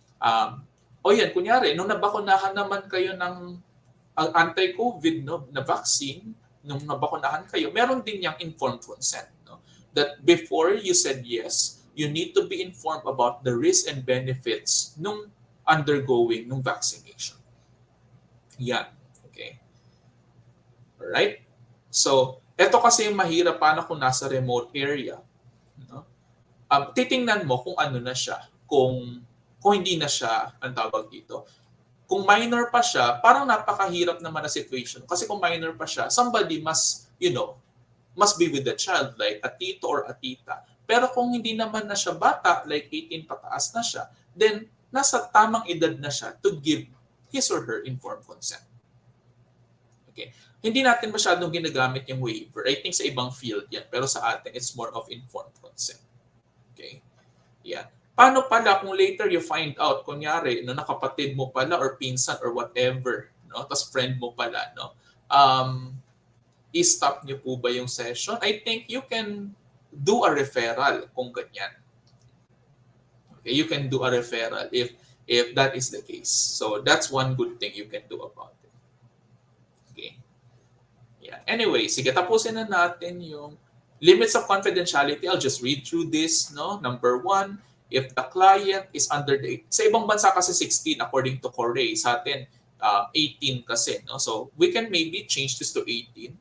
Yan, kunyari, nung nabakunahan naman kayo ng anti-COVID, no, na vaccine, nung nabakunahan kayo, meron din yung informed consent. No? That before you said yes, you need to be informed about the risks and benefits nung undergoing nung vaccination. Yan. Okay? Alright? So, ito kasi yung mahirap paano kung nasa remote area. No? Titingnan mo kung ano na siya, kung hindi na siya, ang tawag dito. Kung minor pa siya, parang napakahirap naman na situation. Kasi kung minor pa siya, somebody must be with the child, like a tito or a tita. Pero kung hindi naman na siya bata, like 18 pataas na siya, then nasa tamang edad na siya to give his or her informed consent. Okay. Hindi natin masyadong ginagamit yung waiver. I think sa ibang field yan. Pero sa atin, it's more of informed consent. Okay? Yan. Paano pala kung later you find out, kunyari, nakapatid mo pala or pinsan or whatever, no? Tapos friend mo pala, no? I-stop niyo po ba yung session? I think you can do a referral kung ganyan. Okay? You can do a referral if that is the case. So that's one good thing you can do about it. Okay? Yeah. Anyway, sige, tapusin na natin yung limits of confidentiality. I'll just read through this. No? Number one, if the client is under the... Sa ibang bansa kasi 16 according to Corey. Sa atin, 18 kasi. No? So we can maybe change this to 18.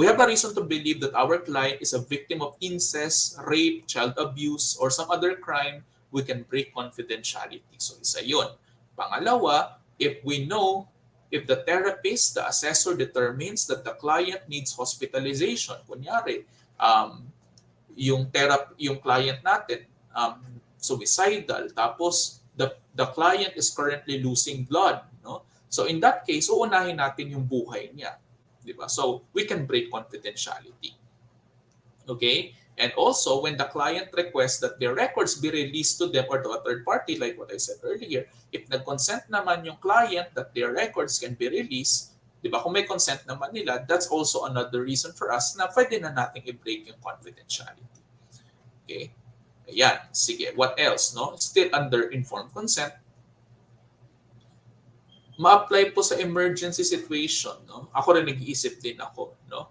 We have a reason to believe that our client is a victim of incest, rape, child abuse, or some other crime. We can break confidentiality. So isa yun. Pangalawa, if we know if the therapist, the assessor determines that the client needs hospitalization, kunyari, yung client natin, suicidal, tapos the client is currently losing blood, no? So in that case, uunahin natin yung buhay niya, di ba? So we can break confidentiality. Okay? And also, when the client requests that their records be released to them or to a third party, like what I said earlier, if nag-consent naman yung client that their records can be released, di ba, kung may consent naman nila, that's also another reason for us na pwede na natin i-break yung confidentiality. Okay? Ayan. Sige. What else? No? Still under informed consent, ma-apply po sa emergency situation. No? Ako rin nag-iisip din ako. No?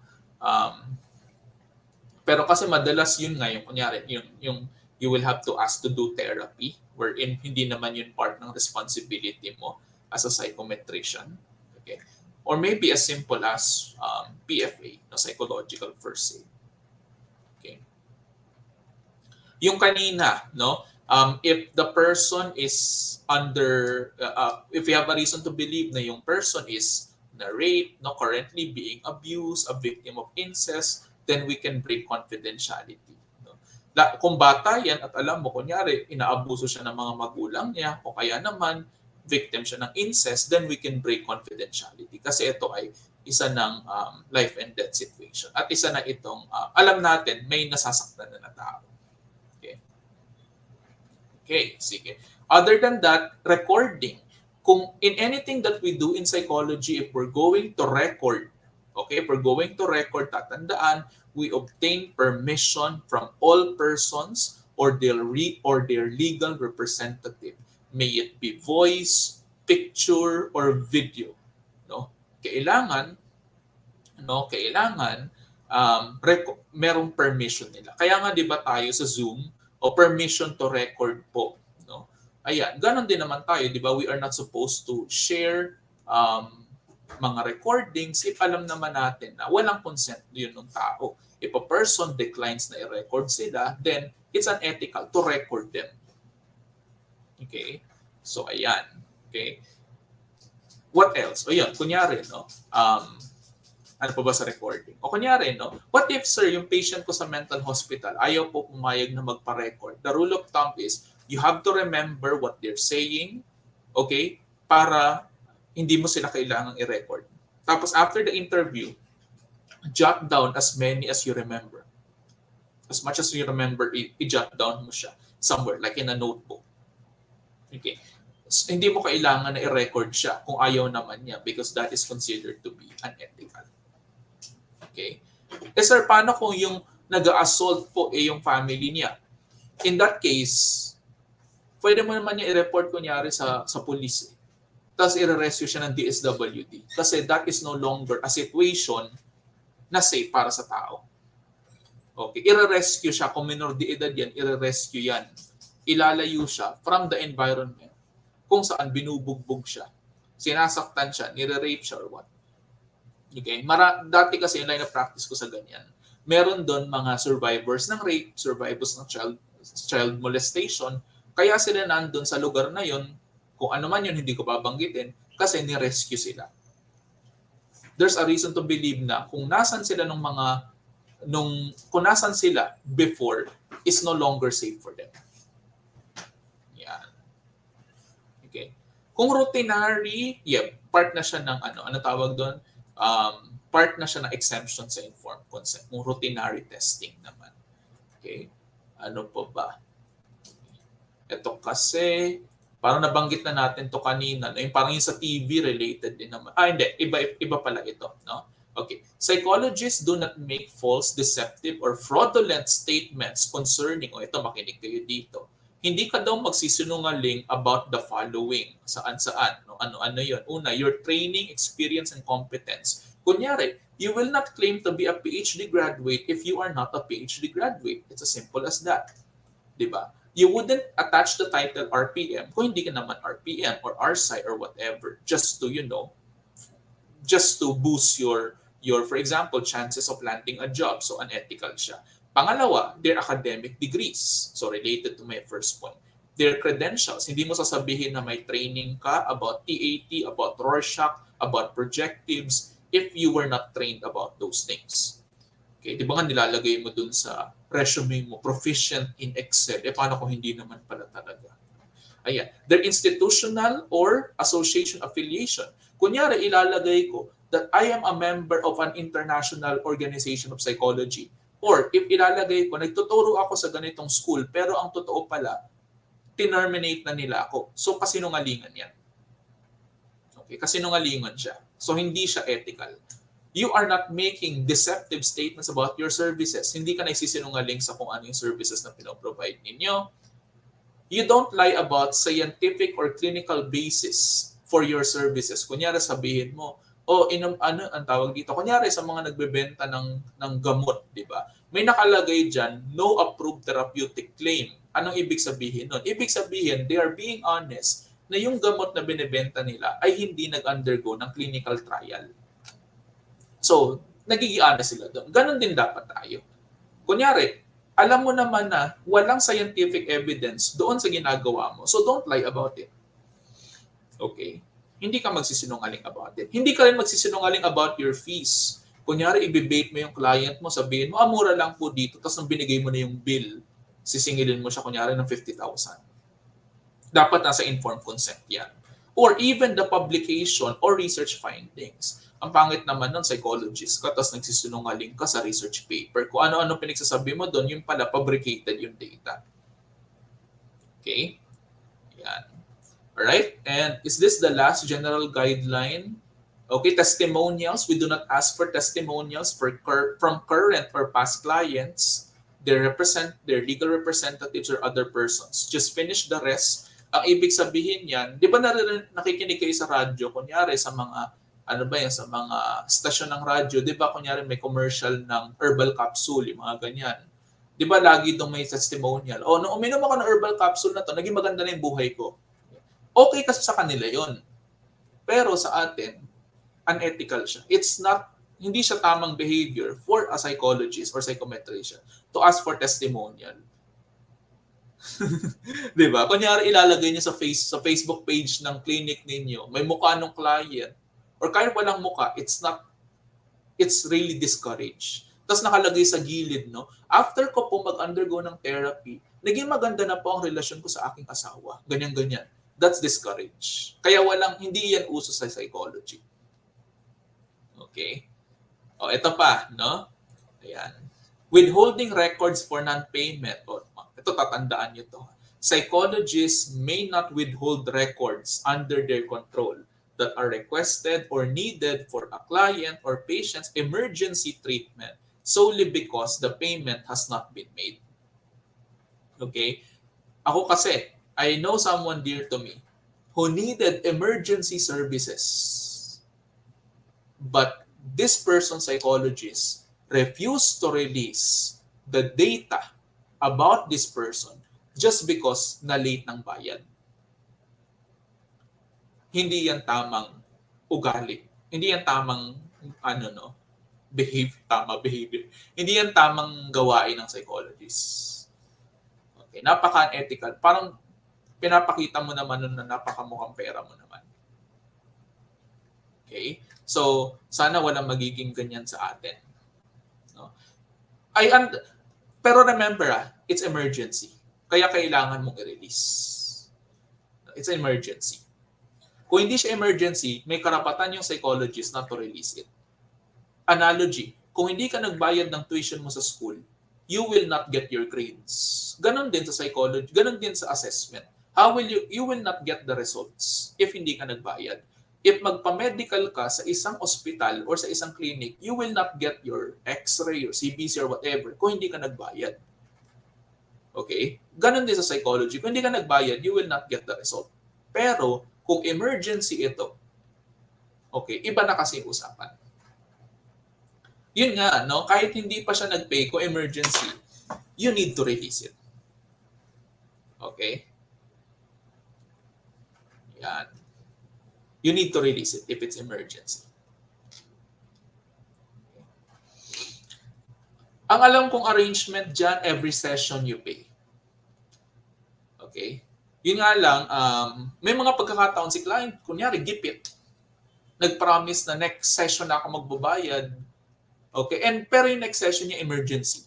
Pero kasi madalas yun nga, yung kunyari, yung you will have to ask to do therapy wherein hindi naman yun part ng responsibility mo as a psychometrician. Okay? Or maybe as simple as PFA, no, psychological first aid. Okay? Yung kanina, no, if the person is under, if we have a reason to believe na yung person is na rape, no, currently being abused, a victim of incest, then we can break confidentiality. No? Kung bata yan at alam mo, kunyari, inaabuso siya ng mga magulang niya o kaya naman victim siya ng incest, then we can break confidentiality. Kasi ito ay isa ng life and death situation. At isa na itong, alam natin, may nasasaktan na tao. Okay. Okay, sige. Other than that, recording. Kung in anything that we do in psychology, if we're going to record, okay, if we're going to record, tatandaan, we obtain permission from all persons or their legal representative. May it be voice, picture, or video. No? Kailangan merong permission nila. Kaya nga 'di ba tayo sa Zoom o permission to record po, no? Ayan, ganon din naman tayo, 'di ba? We are not supposed to share mga recordings if alam naman natin na walang consent yun ng tao. If a person declines na i-record sila, then it's unethical to record them. Okay? So, ayan. Okay? What else? O yun, kunyari, no? Ano pa ba sa recording? O kunyari, no? What if, sir, yung patient ko sa mental hospital, ayaw po pumayag na magpa-record? The rule of thumb is, you have to remember what they're saying, okay? Para hindi mo sila kailangang i-record. Tapos after the interview, jot down as many as you remember. As much as you remember, i-jot down mo siya somewhere, like in a notebook. Okay. So, hindi mo kailangan na i-record siya kung ayaw naman niya because that is considered to be unethical. Okay. Eh sir, paano kung yung nag-assault po yung family niya? In that case, pwede mo naman niya i-report kunyari sa police. Tapos i-rescue siya ng DSWD. Kasi that is no longer a situation na safe para sa tao. Okay, i-rescue siya. Kung minor de edad yan, i-rescue yan. Ilalayo siya from the environment kung saan binubugbog siya. Sinasaktan siya, nire-rape siya or what. Okay, dati kasi yung line of practice ko sa ganyan. Meron doon mga survivors ng rape, survivors ng child molestation. Kaya sila nandun sa lugar na yon. Kung ano man yun, hindi ko babanggitin kasi ni-rescue sila. There's a reason to believe na kung nasan sila kung nasan sila before is no longer safe for them. Yan. Okay. Kung routinary, part na siya ng ano tawag doon? Part na siya ng exemption sa informed consent. Kung routinary testing naman. Okay. Ano pa ba? Ito kasi parang nabanggit na natin to kanina, no? Yung parang yung sa TV related din naman. Hindi, iba pala ito, no? Okay. Psychologists do not make false, deceptive, or fraudulent statements concerning, ito, makinig kayo dito. Hindi ka daw magsisinungaling about the following. Saan-saan, no? Ano-ano yun? Una, your training, experience, and competence. Kunyari, You will not claim to be a PhD graduate if you are not a PhD graduate. It's as simple as that. Diba? You wouldn't attach the title RPM kung hindi ka naman RPM or RSci or whatever, just to, just to boost your for example chances of landing a job, so unethical siya. Pangalawa, their academic degrees, so related to my first point, their credentials. Hindi mo sasabihin na may training ka about TAT, about Rorschach, about projectives if you were not trained about those things. Okay, di ba nga nilalagay mo dun sa resume mo proficient in Excel, paano kung hindi naman pala talaga? Ayan. Their institutional or association affiliation. Kunyari, ilalagay ko that I am a member of an international organization of psychology. Or if ilalagay ko, nagtuturo ako sa ganitong school, pero ang totoo pala, terminate na nila ako. So, kasinungalingan yan. Okay, kasinungalingan siya. So, hindi siya ethical. You are not making deceptive statements about your services. Hindi ka nagsisinungaling sa kung ano yung services na pinoprovide ninyo. You don't lie about scientific or clinical basis for your services. Kunyari sabihin mo, ano ang tawag dito? Kunyari sa mga nagbebenta ng gamot, di ba? May nakalagay diyan, no approved therapeutic claim. Anong ibig sabihin nun? Ibig sabihin, they are being honest na yung gamot na binebenta nila ay hindi nag-undergo ng clinical trial. So, nagiging honest sila doon. Ganon din dapat tayo. Kunyari, alam mo naman na walang scientific evidence doon sa ginagawa mo. So don't lie about it. Okay? Hindi ka magsisinungaling about it. Hindi ka rin magsisinungaling about your fees. Kunyari, ibibate mo yung client mo, sabihin mo, mura lang po dito, tapos nang binigay mo na yung bill, sisingilin mo siya, kunyari, ng 50,000. Dapat nasa informed consent yan. Or even the publication or research findings. Ang pangit naman ng psychologist ka, tapos nagsisinungaling ka sa research paper. Kung ano-ano pinagsasabi mo doon, yung pala fabricated yung data. Okay? Yan. Alright? And is this the last general guideline? Okay, testimonials. We do not ask for testimonials from current or past clients, their legal representatives or other persons. Just finish the rest. Ang ibig sabihin yan, di ba nakikinig kayo sa radyo, kunyari sa mga sa mga stasyon ng radyo, di ba, kunyari may commercial ng herbal capsule, yung mga ganyan. Di ba, lagi doon may testimonial. Nung uminom ako ng herbal capsule na to, naging maganda na yung buhay ko. Okay kasi sa kanila yon. Pero sa atin, unethical siya. Hindi siya tamang behavior for a psychologist or psychometrician to ask for testimonial. Di ba? Kunyari, ilalagay niyo sa Facebook page ng clinic ninyo, may mukha ng client, or kahit walang mukha, it's really discouraged. Tapos nakalagay sa gilid, no? After ko po mag-undergo ng therapy, naging maganda na po ang relasyon ko sa aking asawa. Ganyan-ganyan. That's discouraged. Kaya hindi yan uso sa psychology. Okay? Ito pa, no? Ayan. Withholding records for non-payment. Ito, tatandaan nyo to. Psychologists may not withhold records under their control that are requested or needed for a client or patient's emergency treatment solely because the payment has not been made. Okay? Ako kasi, I know someone dear to me who needed emergency services. But this person, psychologist, refused to release the data about this person just because na late ng bayad. Hindi yan tamang ugali. Hindi yan tamang behavior. Hindi yan tamang gawain ng psychologist. Okay, napaka-unethical. Parang pinapakita mo naman na napakamukhang pera mo naman. Okay? So, sana walang magiging ganyan sa atin. No? Pero remember, it's emergency. Kaya kailangan mong i-release. It's an emergency. Kung hindi siya emergency, may karapatan yung psychologist not to release it. Analogy, kung hindi ka nagbayad ng tuition mo sa school, you will not get your grades. Ganon din sa psychology, ganon din sa assessment. You will not get the results if hindi ka nagbayad. If magpa-medical ka sa isang ospital or sa isang clinic, you will not get your X-ray, your CBC or whatever kung hindi ka nagbayad. Okay? Ganon din sa psychology. Kung hindi ka nagbayad, you will not get the result. Pero, kung emergency ito, okay, iba na kasi usapan. Yun nga, no? Kahit hindi pa siya nag-pay ko emergency, you need to release it. Okay? Yan. You need to release it if it's emergency. Ang alam kong arrangement dyan, every session you pay. Okay? Yun nga lang, may mga pagkakataon si client, kunyari, gipit. Nag-promise na next session na ako magbabayad. Okay? Pero yung next session niya, emergency.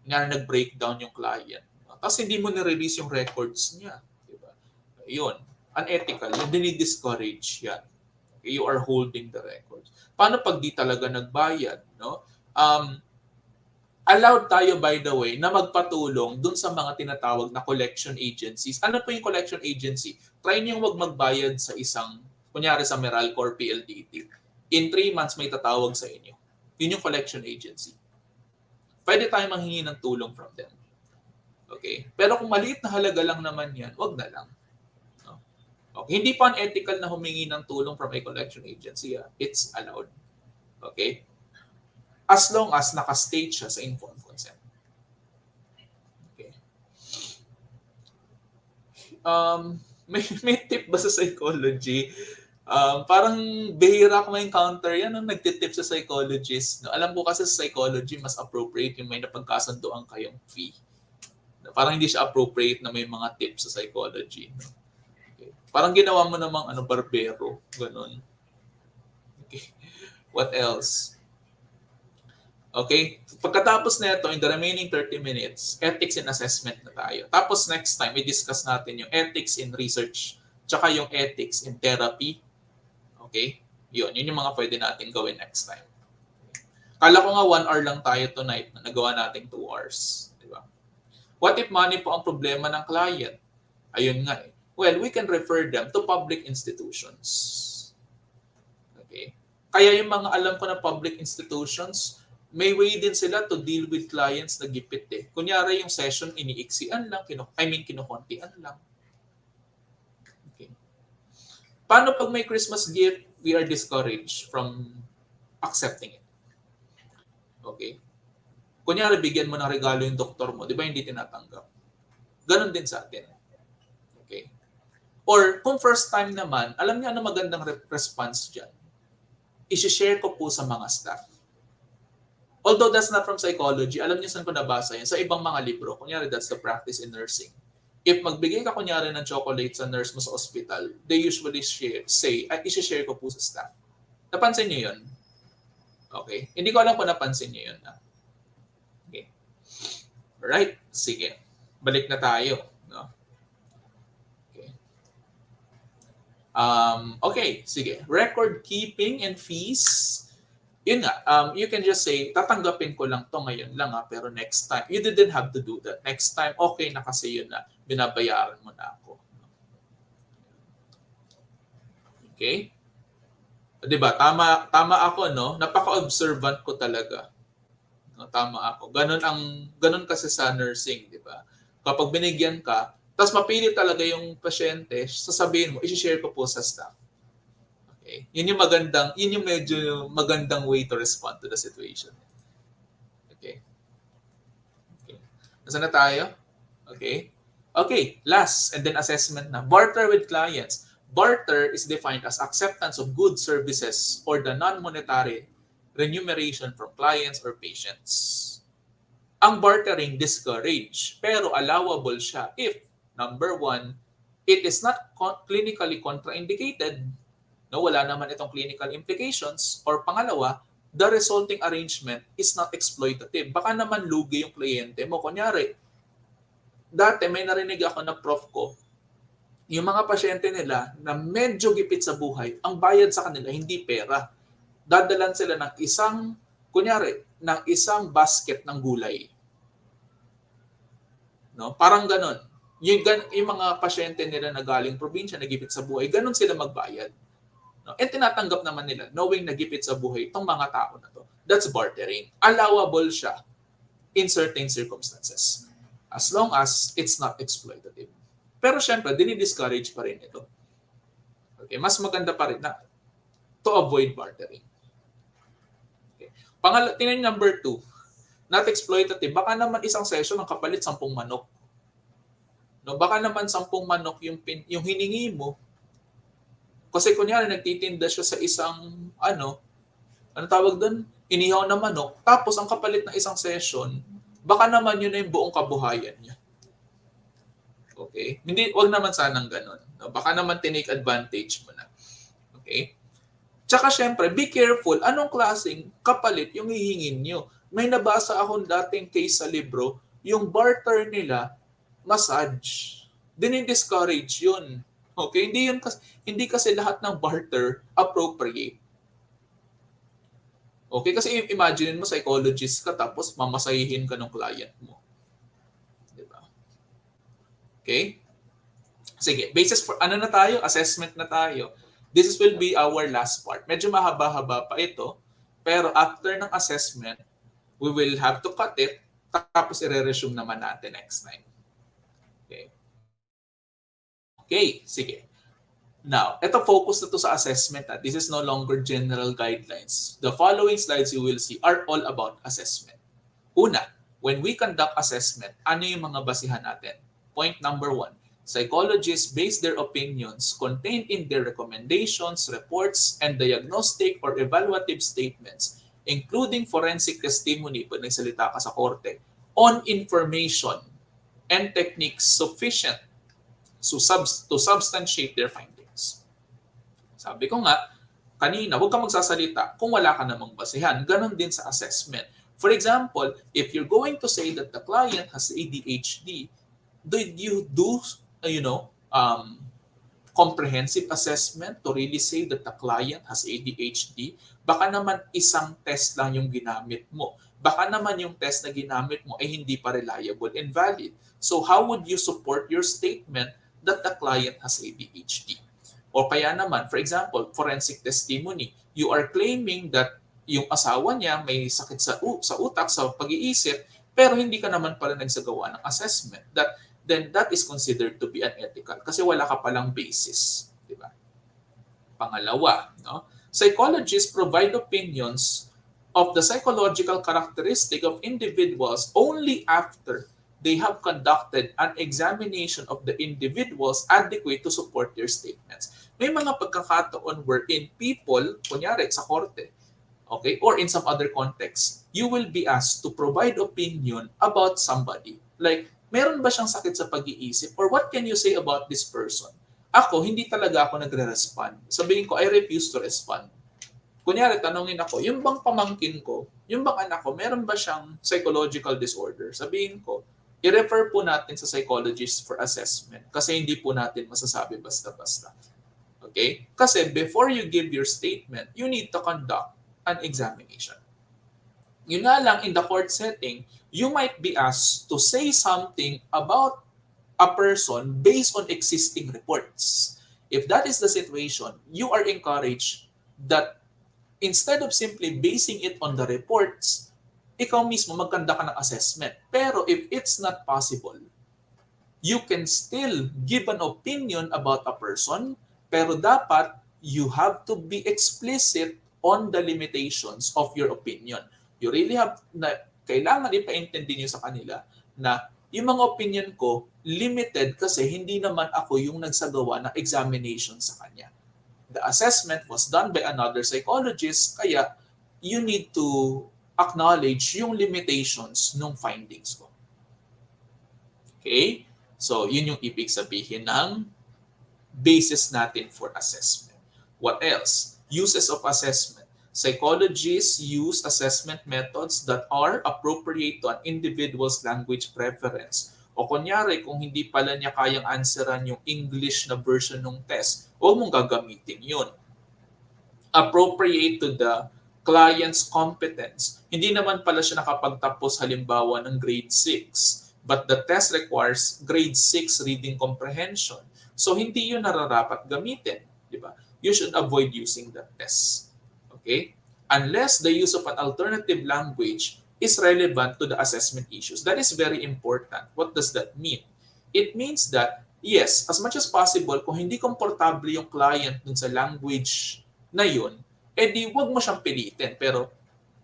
Nga nag-breakdown yung client. Tapos hindi mo na-release yung records niya. Diba? Yun. Unethical. Yung dinidiscourage yan. Okay? You are holding the records. Paano pag di talaga nagbayad? No? Allowed tayo, by the way, na magpatulong dun sa mga tinatawag na collection agencies. Ano po yung collection agency? Try niyo wag magbayad sa isang, kunyari sa Meralco or PLDT. In 3 months, may tatawag sa inyo. Yun yung collection agency. Pwede tayo manghingi ng tulong from them. Okay? Pero kung maliit na halaga lang naman yan, wag na lang. No? Okay? Hindi pa unethical na humingi ng tulong from a collection agency. It's allowed. Okay? As long as naka-state siya sa informed consent. Okay. May tip ba sa psychology? Parang bihira ko ma-encounter yan nung nagtitip sa psychologist. No, alam ko kasi sa psychology, mas appropriate yung may napagkasunduan kayong fee. No, parang hindi siya appropriate na may mga tips sa psychology. No? Okay. Parang ginawa mo namang barbero. Ganun. Okay. What else? Okay? Pagkatapos na ito, in the remaining 30 minutes, ethics in assessment na tayo. Tapos next time, i-discuss natin yung ethics in research, tsaka yung ethics in therapy. Okay? Yun yung mga pwede natin gawin next time. Kala ko nga 1 hour lang tayo tonight na nagawa natin 2 hours. Diba? What if money po ang problema ng client? Ayun nga eh. Well, we can refer them to public institutions. Okay? Kaya yung mga alam ko na public institutions, may way din sila to deal with clients na gipit eh. Kunyari yung session, iniiksian lang, kinukontian lang. Okay. Paano pag may Christmas gift, we are discouraged from accepting it? Okay. Kunyari, bigyan mo ng regalo yung doktor mo, di ba hindi tinatanggap? Ganon din sa atin. Okay. Or kung first time naman, alam niyo ano magandang response dyan? I-share ko po sa mga staff. Although that's not from psychology, alam niyo saan ko nabasa yan? Sa ibang mga libro. Kunyari, that's the practice in nursing. If magbigay ka kunyari ng chocolate sa nurse mo sa hospital, they usually say, i-share ko po sa staff. Napansin niyo yun? Okay. Hindi ko alam kung napansin niyo yun. Okay. Alright. Sige. Balik na tayo. No? Okay. Okay. Sige. Record keeping and fees. Yun nga, you can just say, tatanggapin ko lang to ngayon lang pero next time, you didn't have to do that. Next time, okay na kasi yun na, binabayaran mo na ako. Okay? Diba? Tama ako, no? Napaka-observant ko talaga. No, tama ako. Ganun kasi sa nursing, diba? Kapag binigyan ka, tapos mapili talaga yung pasyente, sasabihin mo, i-share ko po sa staff. Okay. Yun yung medyo magandang way to respond to the situation. Okay. Okay. Nasaan na tayo? Okay. Okay, last and then assessment na. Barter with clients. Barter is defined as acceptance of goods, services, or the non-monetary remuneration from clients or patients. Ang bartering discouraged, pero allowable siya if, number 1, it is not clinically contraindicated. No, wala naman itong clinical implications. Or pangalawa, the resulting arrangement is not exploitative. Baka naman lugi yung kliyente mo. Kunyari, dati may narinig ako na prof ko, yung mga pasyente nila na medyo gipit sa buhay, ang bayad sa kanila hindi pera. Dadalan sila ng isang basket ng gulay. No? Parang ganon. Yung mga pasyente nila na galing probinsya, na gipit sa buhay, ganon sila magbayad. No? And tinatanggap naman nila, knowing nagipit sa buhay, itong mga tao na to. That's bartering. Allowable siya in certain circumstances. As long as it's not exploitative. Pero syempre, dinidiscourage pa rin ito. Okay, mas maganda pa rin na to avoid bartering. Okay. Tingnan number 2, not exploitative. Baka naman isang session ang kapalit 10 manok. No, baka naman 10 manok yung hiningi mo. Kasi kunyari nagtitinda siya sa isang ano tawag doon? Inihaw na manok, tapos ang kapalit ng isang session, baka naman yun na yung buong kabuhayan niya. Okay? Hindi, wag naman sanang ganun. No? Baka naman tinake advantage mo na. Okay? Tsaka syempre, be careful, anong klaseng kapalit yung hihingin nyo. May nabasa akong dating case sa libro, yung barter nila, massage. Dinidiscourage yun. Okay? Hindi kasi lahat ng barter appropriate. Okay? Kasi imagine mo, psychologist ka, tapos mamasahihin ka ng client mo. Diba? Okay? Sige, basis for ano na tayo? Assessment na tayo. This will be our last part. Medyo mahaba-haba pa ito, pero after ng assessment, we will have to cut it, tapos i-resume naman natin next time. Okay. Okay, sige. Now, ito focus na to sa assessment. This is no longer general guidelines. The following slides you will see are all about assessment. Una, when we conduct assessment, ano yung mga basihan natin? Point number 1. Psychologists base their opinions contained in their recommendations, reports, and diagnostic or evaluative statements, including forensic testimony pag nagsalita ka sa korte, on information and techniques sufficient to substantiate their findings. Sabi ko nga, kanina, huwag ka magsasalita kung wala ka namang basihan. Ganon din sa assessment. For example, if you're going to say that the client has ADHD, did you do comprehensive assessment to really say that the client has ADHD? Baka naman isang test lang yung ginamit mo. Baka naman yung test na ginamit mo ay hindi pa reliable and valid. So how would you support your statement that the client has ADHD? O kaya naman, for example, forensic testimony. You are claiming that yung asawa niya may sakit sa utak, sa pag-iisip, pero hindi ka naman pala nagsagawa ng assessment. Then that is considered to be unethical kasi wala ka palang basis, di ba? Pangalawa, no? Psychologists provide opinions of the psychological characteristic of individuals only after they have conducted an examination of the individuals adequate to support their statements. May mga pagkakataon wherein people, kunyari sa korte, okay, or in some other context, you will be asked to provide opinion about somebody. Like, meron ba siyang sakit sa pag-iisip? Or what can you say about this person? Ako, hindi talaga ako nagre-respond. Sabihin ko, I refuse to respond. Kunyari, tanongin ako, yung bang pamangkin ko, yung bang anak ko, meron ba siyang psychological disorder? Sabihin ko, i-refer po natin sa psychologist for assessment kasi hindi po natin masasabi basta-basta. Okay? Kasi before you give your statement, you need to conduct an examination. Yun nga lang, in the court setting, you might be asked to say something about a person based on existing reports. If that is the situation, you are encouraged that instead of simply basing it on the reports, ikaw mismo magkanda ka ng assessment. Pero if it's not possible, you can still give an opinion about a person, pero dapat you have to be explicit on the limitations of your opinion. You really have kailangan ipaintindi nyo sa kanila na yung mga opinion ko limited kasi hindi naman ako yung nagsagawa ng examination sa kanya. The assessment was done by another psychologist, kaya you need to acknowledge yung limitations ng findings ko. Okay? So, yun yung ibig sabihin ng basis natin for assessment. What else? Uses of assessment. Psychologists use assessment methods that are appropriate to an individual's language preference. O kunyari, kung hindi pala niya kayang answeran yung English na version ng test, huwag mong gagamitin yun. Appropriate to the client's competence. Hindi naman pala siya nakapagtapos halimbawa ng grade 6, but the test requires grade 6 reading comprehension. So hindi yun nararapat gamitin, di ba? You should avoid using that test. Okay? Unless the use of an alternative language is relevant to the assessment issues. That is very important. What does that mean? It means that, yes, as much as possible, kung hindi komportable yung client dun sa language na yun, edi wag mo siyang pilitin. Pero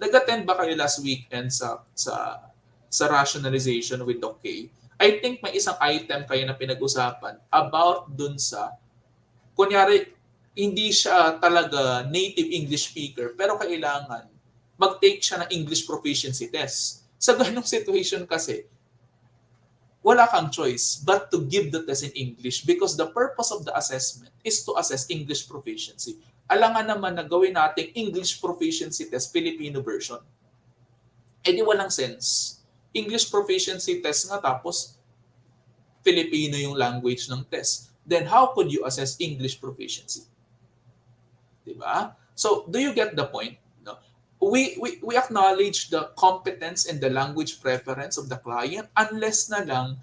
Nag-attend ba kayo last weekend sa rationalization with okay? I think may isang item kayo na pinag-usapan about dun sa, kunyari, hindi siya talaga native English speaker, pero kailangan mag-take siya ng English proficiency test. Sa ganong situation kasi, wala kang choice but to give the test in English because the purpose of the assessment is to assess English proficiency. Alangan naman na gawin natin English proficiency test Filipino version. Eh di walang sense. English proficiency test nga tapos Filipino yung language ng test. Then how could you assess English proficiency? Diba? So, do you get the point? No? We acknowledge the competence and the language preference of the client unless na lang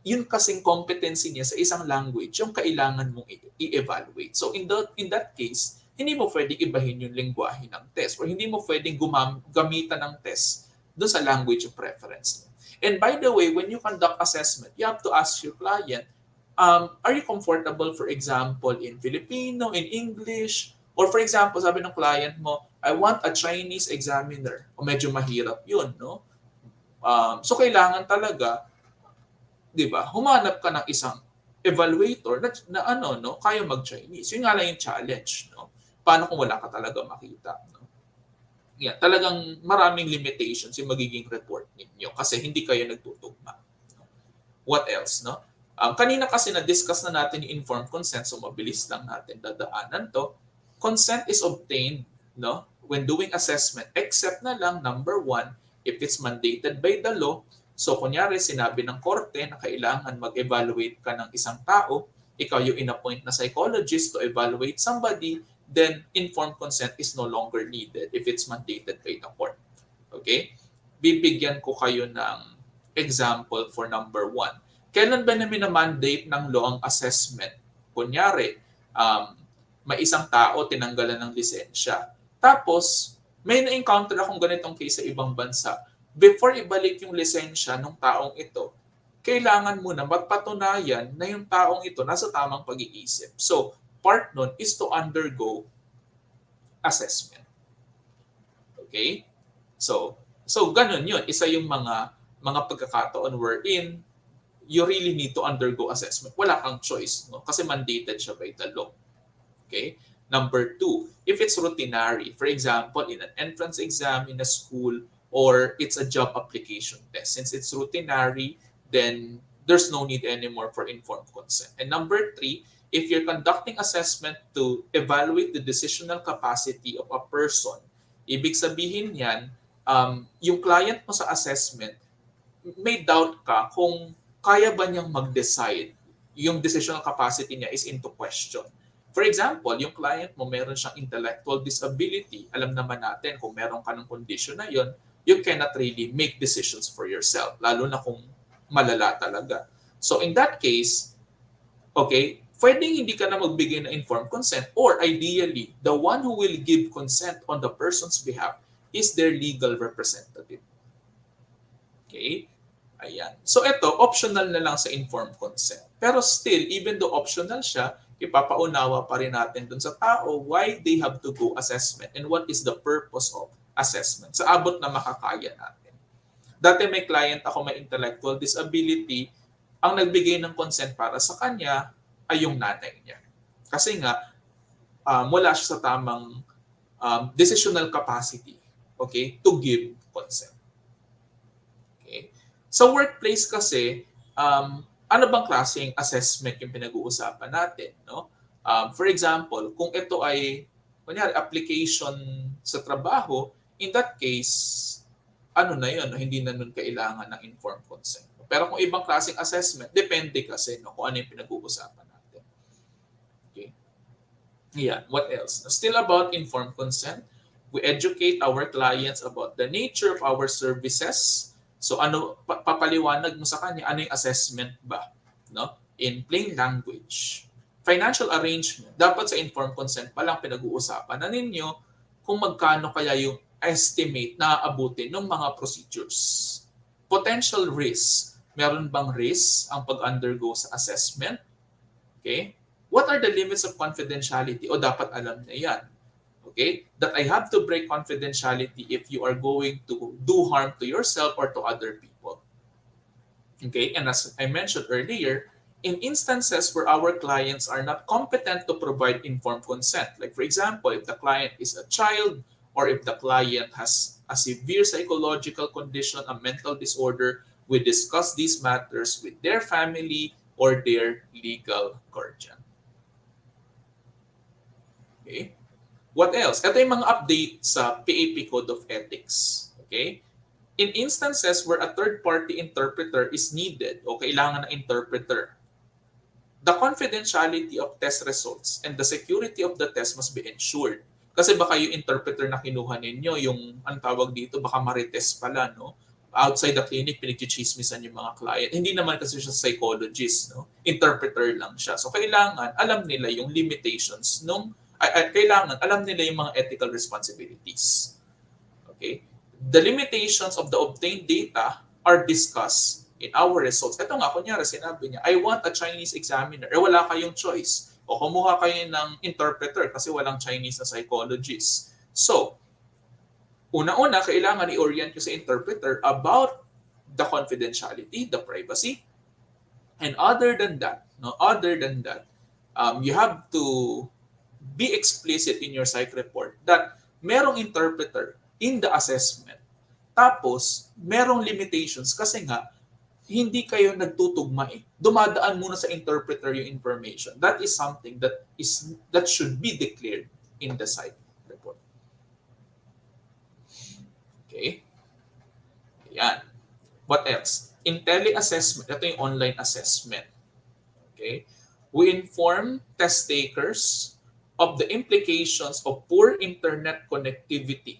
yun kasing competency niya sa isang language yung kailangan mong i-evaluate. So in that case, hindi mo pwedeng ibahin yung lengguwahe ng test or hindi mo pwedeng gamitan ng test doon sa language of preference. And by the way, when you conduct assessment, you have to ask your client, are you comfortable, for example, in Filipino, in English? Or for example, sabi ng client mo, I want a Chinese examiner. O medyo mahirap yun, no? So kailangan talaga, di ba, humanap ka ng isang evaluator na ano, no, kaya mag-Chinese. Yun nga lang yung challenge, no? Paano kung wala ka talaga makita, no? Yeah, talagang maraming limitations yung magiging report ninyo kasi hindi kayo nagtutugma. What else, no? Kanina kasi na-discuss na natin yung informed consent, so mabilis lang natin dadaanan to. Consent is obtained, no, when doing assessment, except na lang, number 1, if it's mandated by the law. So, kunyari, sinabi ng korte na kailangan mag-evaluate ka ng isang tao, ikaw yung in-appoint na psychologist to evaluate somebody, then informed consent is no longer needed if it's mandated by the court. Okay? Bibigyan ko kayo ng example for number 1. Kailan ba namin na-mandate ng law ang assessment? Kunyari, may isang tao tinanggalan ng lisensya. Tapos, may na-encounter akong ganitong case sa ibang bansa. Before ibalik yung lisensya ng taong ito, kailangan muna magpatunayan na yung taong ito nasa tamang pag-iisip. So, part nun is to undergo assessment. Okay? So ganun yun. Isa yung mga pagkakataon wherein you really need to undergo assessment. Wala kang choice, no? Kasi mandated siya by the law. Okay? Number 2, if it's routinary, for example, in an entrance exam in a school, or it's a job application test. Since it's routinary, then there's no need anymore for informed consent. And number 3, if you're conducting assessment to evaluate the decisional capacity of a person, ibig sabihin yan, yung client mo sa assessment, may doubt ka kung kaya ba niyang mag-decide, yung decisional capacity niya is into question. For example, yung client mo meron siyang intellectual disability, alam naman natin kung meron ka ng condition na yon, you cannot really make decisions for yourself, lalo na kung malala talaga. So in that case, okay, pwedeng hindi ka na magbigay ng informed consent, or ideally, the one who will give consent on the person's behalf is their legal representative. Okay? Ayan. So ito, optional na lang sa informed consent. Pero still, even though optional siya, ipapaunawa pa rin natin dun sa tao why they have to go assessment and what is the purpose of assessment sa abot na makakaya natin. Dati may client ako may intellectual disability, ang nagbigay ng consent para sa kanya ay yung nanay niya. Kasi nga, wala siya sa tamang decisional capacity, okay, to give consent. Okay? Sa workplace kasi, ano bang klaseng assessment yung pinag-uusapan natin? No? For example, kung ito ay kunyari, application sa trabaho, in that case, ano na yun, no? Hindi na nun kailangan ng informed consent. Pero kung ibang klaseng assessment, depende kasi no, kung ano yung pinag-uusapan natin. Okay. Yeah, what else? Still about informed consent, we educate our clients about the nature of our services. So ano, papaliwanag mo sa kanya, ano yung assessment ba? No? In plain language. Financial arrangement, dapat sa informed consent pa lang pinag-uusapan na ninyo kung magkano kaya yung estimate na aabutin ng mga procedures. Potential risk, meron bang risk ang pag-undergo sa assessment? Okay? What are the limits of confidentiality? O dapat alam na yan. Okay? That I have to break confidentiality if you are going to do harm to yourself or to other people. Okay? And as I mentioned earlier, in instances where our clients are not competent to provide informed consent, like for example, if the client is a child or if the client has a severe psychological condition, a mental disorder, we discuss these matters with their family or their legal guardian. Okay? What else? Ito yung mga update sa PAP Code of Ethics. Okay? In instances where a third-party interpreter is needed o kailangan ng interpreter, the confidentiality of test results and the security of the test must be ensured. Kasi baka yung interpreter na kinuha ninyo, yung ang tawag dito, baka marites pala, no? Outside the clinic, pinagchichismisan yung mga client. Hindi naman kasi siya psychologist, no? Interpreter lang siya. So kailangan alam nila yung limitations kailangan alam nila yung mga ethical responsibilities. Okay? The limitations of the obtained data are discussed in our results. Ito nga, kunyari, sinabi niya, I want a Chinese examiner. Wala kayong choice. O kumuha kayo ng interpreter kasi walang Chinese na psychologist. So, una-una, kailangan i-orient ko sa interpreter about the confidentiality, the privacy. And other than that, you have to be explicit in your psych report that merong interpreter in the assessment. Tapos, merong limitations kasi nga, hindi kayo nagtutugma eh. Dumadaan muna sa interpreter yung information. That is something that should be declared in the psych report. Okay? Ayan. What else? In tele-assessment, ito yung online assessment. Okay? We inform test takers of the implications of poor internet connectivity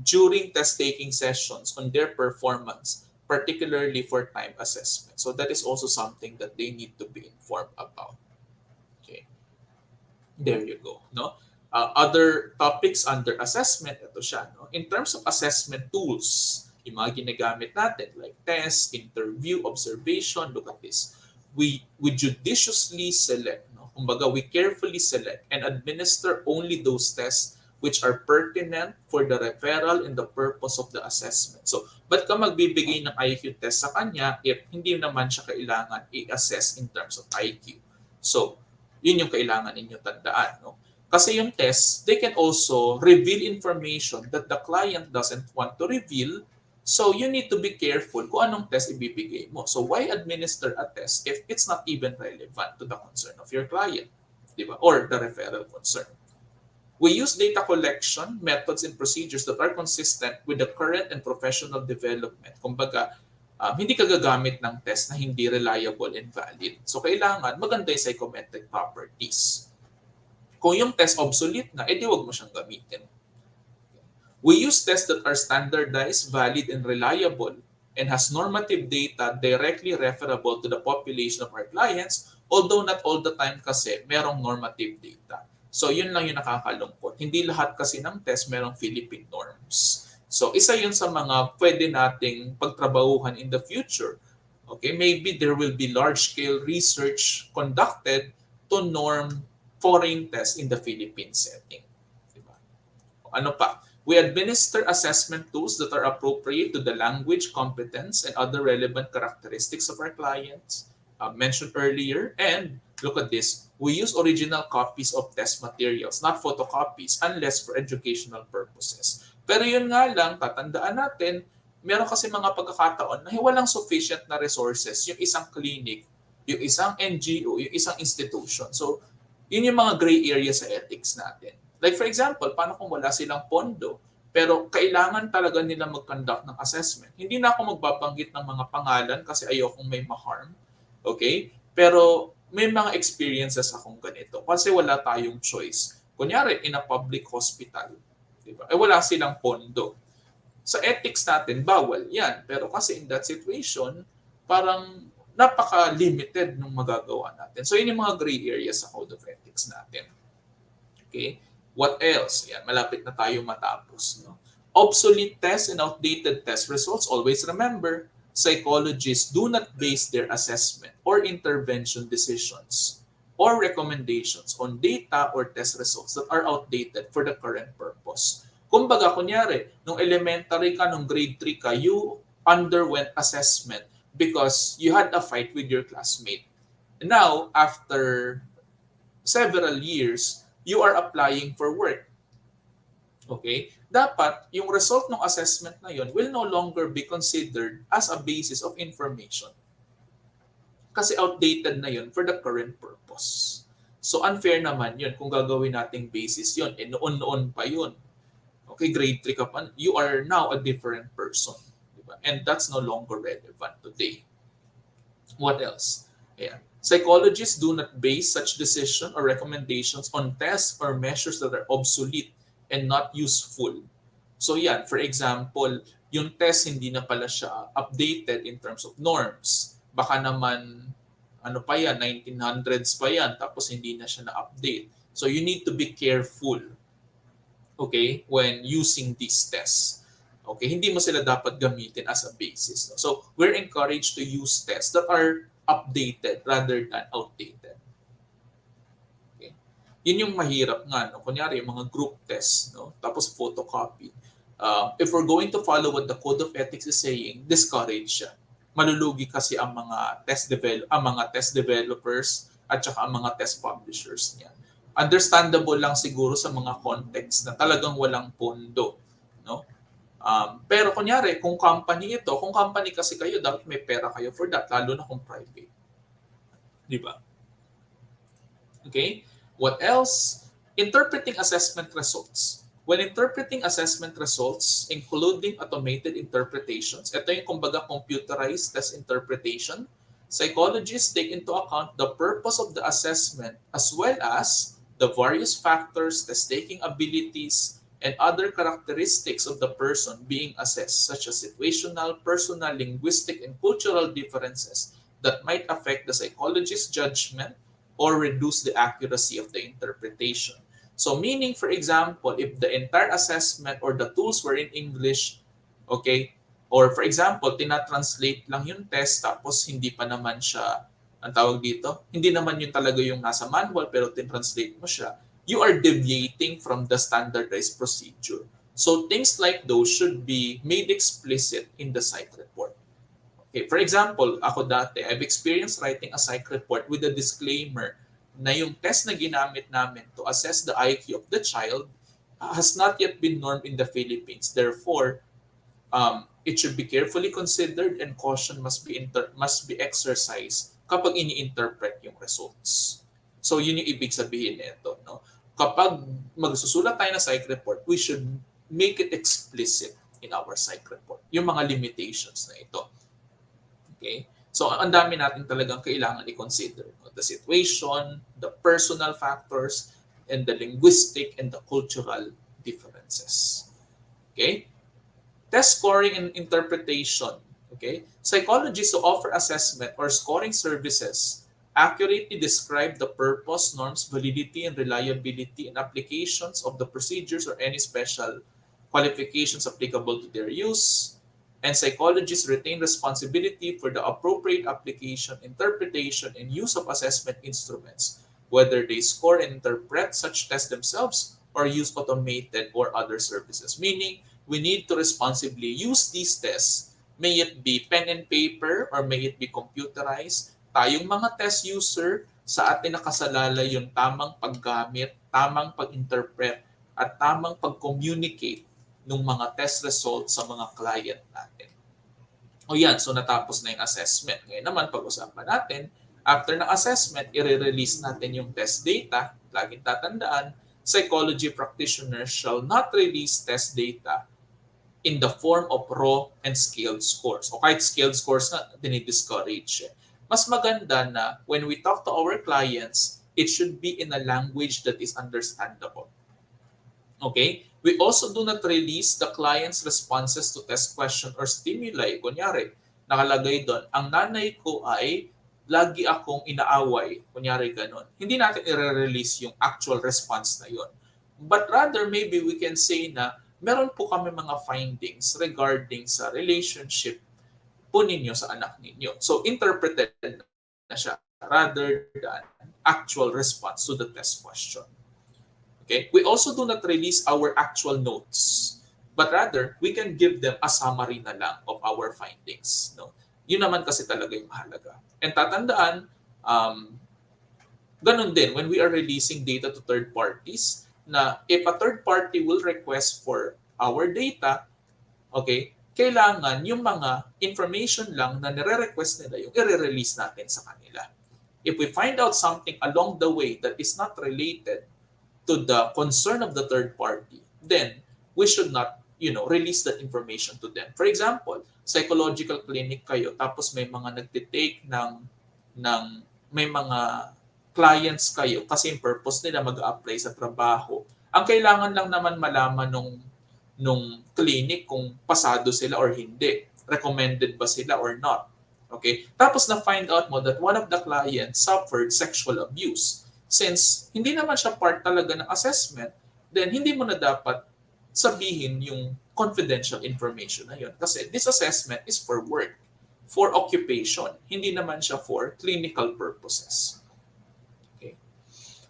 during test-taking sessions on their performance, particularly for time assessment. So that is also something that they need to be informed about. Okay, there you go. No, other topics under assessment. Ito siya. No, in terms of assessment tools, yung mga ginagamit natin like test, interview, observation. Look at this. We judiciously select. Kumbaga, we carefully select and administer only those tests which are pertinent for the referral and the purpose of the assessment. So, ba't ka magbibigay ng IQ test sa kanya if hindi naman siya kailangan i-assess in terms of IQ? So, yun yung kailangan ninyo tandaan. No? Kasi yung test, they can also reveal information that the client doesn't want to reveal. So, you need to be careful kung anong test ibibigay mo. So, why administer a test if it's not even relevant to the concern of your client? Diba? Or the referral concern. We use data collection methods and procedures that are consistent with the current and professional development. Kumbaga, hindi ka gagamit ng test na hindi reliable and valid. So, kailangan maganda yung psychometric properties. Kung yung test obsolete na, edi wag mo siyang gamitin. We use tests that are standardized, valid, and reliable and has normative data directly referable to the population of our clients, although not all the time kasi merong normative data. So, yun lang yung nakakalungkot. Hindi lahat kasi ng test merong Philippine norms. So, isa yun sa mga pwede nating pagtrabahuhan in the future. Okay, maybe there will be large-scale research conducted to norm foreign tests in the Philippine setting. Diba? Ano pa? We administer assessment tools that are appropriate to the language, competence, and other relevant characteristics of our clients, mentioned earlier. And look at this. We use original copies of test materials, not photocopies, unless for educational purposes. Pero yun nga lang, tatandaan natin, meron kasi mga pagkakataon na walang sufficient na resources yung isang clinic, yung isang NGO, yung isang institution. So, yun yung mga gray area sa ethics natin. Like for example, paano kung wala silang pondo, pero kailangan talaga nila mag-conduct ng assessment. Hindi na ako magbabanggit ng mga pangalan kasi ayokong may ma-harm. Okay? Pero may mga experiences akong ganito kasi wala tayong choice. Kunyari, in a public hospital, diba? Wala silang pondo. Sa ethics natin, bawal yan. Pero kasi in that situation, parang napaka-limited ng magagawa natin. So, yun yung mga gray areas sa code of ethics natin. Okay? What else? Yan, malapit na tayo matapos. No? Obsolete tests and outdated test results. Always remember, psychologists do not base their assessment or intervention decisions or recommendations on data or test results that are outdated for the current purpose. Kumbaga, kunyari, nung elementary ka, nung grade 3 ka, you underwent assessment because you had a fight with your classmate. Now, after several years, you are applying for work. Okay? Dapat, yung result ng assessment na yun will no longer be considered as a basis of information. Kasi outdated na yun for the current purpose. So unfair naman yun kung gagawin nating basis yun. Noon-noon pa yun. Okay, grade 3 ka pa, you are now a different person. Diba? And that's no longer relevant today. What else? Ayan. Psychologists do not base such decision or recommendations on tests or measures that are obsolete and not useful. So yan, for example, yung test hindi na pala siya updated in terms of norms. Baka naman, ano pa yan, 1900s pa yan, tapos hindi na siya na-update. So you need to be careful, okay, when using these tests. Okay, hindi mo sila dapat gamitin as a basis. No? So we're encouraged to use tests that are updated rather than outdated. Okay. Yun yung mahirap nga, no? Kunyari, yung mga group tests, no? Tapos photocopy. If we're going to follow what the Code of Ethics is saying, discourage siya. Malulugi kasi ang mga test developers at saka ang mga test publishers niya. Understandable lang siguro sa mga context na talagang walang pondo, no? Pero kunyari, kung company kasi kayo, dapat may pera kayo for that, lalo na kung private. Di ba? Okay? What else? Interpreting assessment results. When interpreting assessment results, including automated interpretations, ito yung kumbaga computerized test interpretation, psychologists take into account the purpose of the assessment as well as the various factors, test-taking abilities, and other characteristics of the person being assessed, such as situational, personal, linguistic, and cultural differences that might affect the psychologist's judgment or reduce the accuracy of the interpretation. So meaning, for example, if the entire assessment or the tools were in English, okay, or for example, tinatranslate lang yung test tapos hindi pa naman siya, ang tawag dito, hindi naman yun talaga yung nasa manual pero tinranslate mo siya, you are deviating from the standardized procedure. So things like those should be made explicit in the psych report. Okay, for example, ako dati, I've experienced writing a psych report with a disclaimer na yung test na ginamit namin to assess the IQ of the child has not yet been normed in the Philippines. Therefore, it should be carefully considered and caution must be exercised kapag ini-interpret yung results. So yun yung ibig sabihin nito, no? Kapag magsusulat tayo ng psych report, we should make it explicit in our psych report. Yung mga limitations na ito. Okay? So ang dami natin talagang kailangan i-consider. The situation, the personal factors, and the linguistic and the cultural differences. Okay? Test scoring and interpretation. Okay? Psychologists who offer assessment or scoring services accurately describe the purpose, norms, validity, and reliability and applications of the procedures or any special qualifications applicable to their use. And psychologists retain responsibility for the appropriate application, interpretation, and use of assessment instruments, whether they score and interpret such tests themselves or use automated or other services. Meaning, we need to responsibly use these tests, may it be pen and paper or may it be computerized. Tayong mga test user, sa atin nakasalalay yung tamang paggamit, tamang pag-interpret, at tamang pag-communicate ng mga test results sa mga client natin. O yan, so natapos na yung assessment. Ngayon naman, pag-usapan natin, after ng assessment, i-release natin yung test data. Laging tatandaan, psychology practitioners shall not release test data in the form of raw and scaled scores. O kahit scaled scores na, dinidiscourage. Mas maganda na when we talk to our clients, it should be in a language that is understandable. Okay? We also do not release the client's responses to test question or stimuli. Kunyari, nakalagay doon, ang nanay ko ay lagi akong inaaway. Kunyari ganun. Hindi natin i-release yung actual response na yon. But rather, maybe we can say na meron po kami mga findings regarding sa relationship po ninyo sa anak ninyo. So, interpreted na siya. rather than actual response to the test question. Okay? We also do not release our actual notes, but rather we can give them a summary na lang of our findings. No? Yun naman kasi talaga yung mahalaga. And tatandaan, ganun din when we are releasing data to third parties, na if a third party will request for our data, okay, kailangan yung mga information lang na nire-request nila yung i-release natin sa kanila. If we find out something along the way that is not related to the concern of the third party, then we should not, release that information to them. For example, psychological clinic kayo, tapos may mga nagtitake ng may mga clients kayo kasi yung purpose nila mag-apply sa trabaho. Ang kailangan lang naman malaman nung clinic kung pasado sila or hindi. Recommended ba sila or not. Okay? Tapos na-find out mo that one of the clients suffered sexual abuse. Since hindi naman siya part talaga ng assessment, then hindi mo na dapat sabihin yung confidential information na yun. Kasi this assessment is for work, for occupation. Hindi naman siya for clinical purposes. Okay.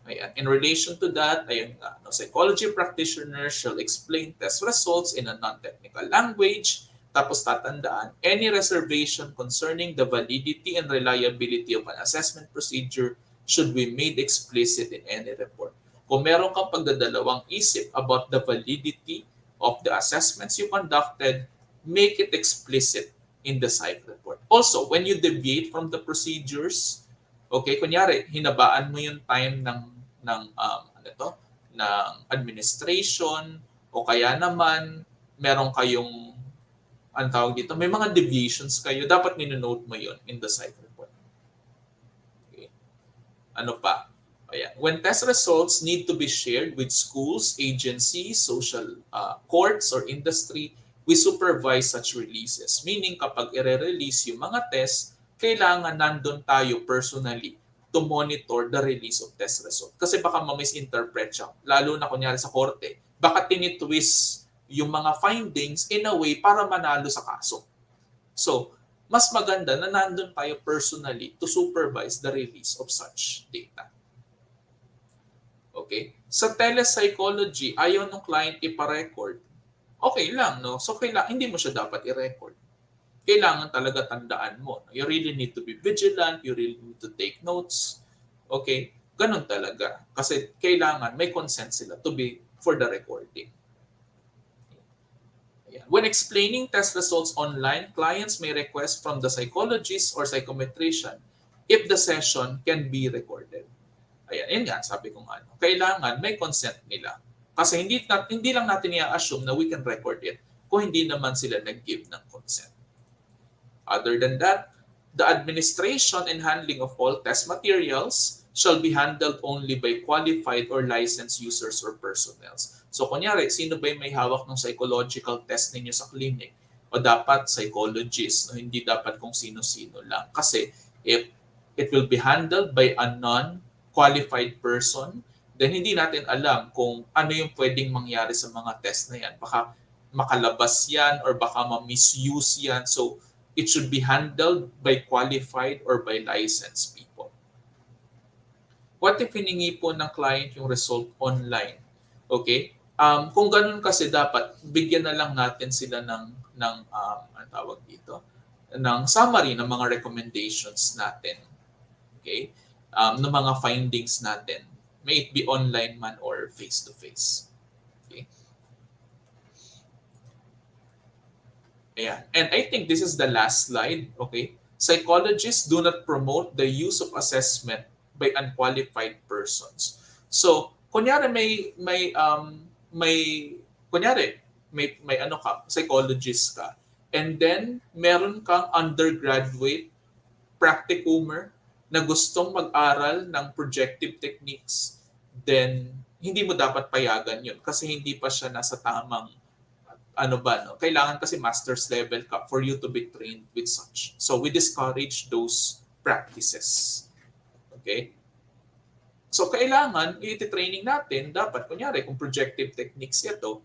Ayan. In relation to that, ayun nga, psychology practitioners shall explain test results in a non-technical language. Tapos tatandaan, any reservation concerning the validity and reliability of an assessment procedure should be made explicit in any report. Kung meron kang pagdadalawang isip about the validity of the assessments you conducted, make it explicit in the psych report. Also, when you deviate from the procedures, okay, kunyari, hinabaan mo yung time ng administration, o kaya naman meron kayong may mga deviations kayo, dapat ninonote mo yun in the psych report. Okay. Ano pa? Ayan. When test results need to be shared with schools, agencies, social courts, or industry, we supervise such releases. Meaning, kapag i-release yung mga test, kailangan nandun tayo personally to monitor the release of test result. Kasi baka ma-misinterpret siya. Lalo na kunyari sa korte, baka tinitwist yung mga findings in a way para manalo sa kaso. So, mas maganda na nandun tayo personally to supervise the release of such data. Okay? Sa telepsychology, ayaw ng client ipa-record. Okay lang, no? So, hindi mo siya dapat i-record. Kailangan talaga tandaan mo. You really need to be vigilant. You really need to take notes. Okay? Ganun talaga. Kasi kailangan may consent sila for the recording. When explaining test results online, clients may request from the psychologist or psychometrician if the session can be recorded. Ayan, yun nga, sabi ko nga. Kailangan may consent nila. Kasi hindi lang natin i-assume na we can record it kung hindi naman sila nag-give ng consent. Other than that, the administration and handling of all test materials shall be handled only by qualified or licensed users or personnel. So, kunyari, sino ba yung may hawak ng psychological test ninyo sa clinic? O dapat psychologist, no? Hindi dapat kung sino-sino lang. Kasi if it will be handled by a non-qualified person, then hindi natin alam kung ano yung pwedeng mangyari sa mga test na yan. Baka makalabas yan or baka ma-misuse yan. So, it should be handled by qualified or by licensed people. What if hiningi po ng client yung result online? Okay? Kung ganun kasi dapat, bigyan na lang natin sila ng summary ng mga recommendations natin. Okay? Ng mga findings natin. May it be online man or face-to-face. Okay? Ayan. And I think this is the last slide. Okay? Psychologists do not promote the use of assessment by unqualified persons. So, kunyari may psychologist ka, and then meron kang undergraduate practicumer na gustong mag-aral ng projective techniques, then hindi mo dapat payagan yun kasi hindi pa siya nasa tamang kailangan kasi master's level ka for you to be trained with such. So we discourage those practices. Okay? So kailangan, i-training natin, dapat, kunyari, kung projective techniques ito,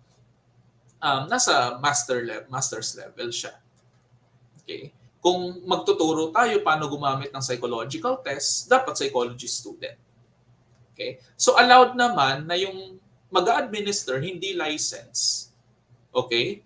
nasa master's level siya. Okay? Kung magtuturo tayo paano gumamit ng psychological test, dapat psychology student. Okay? So allowed naman na yung mag-administer hindi license. Okay?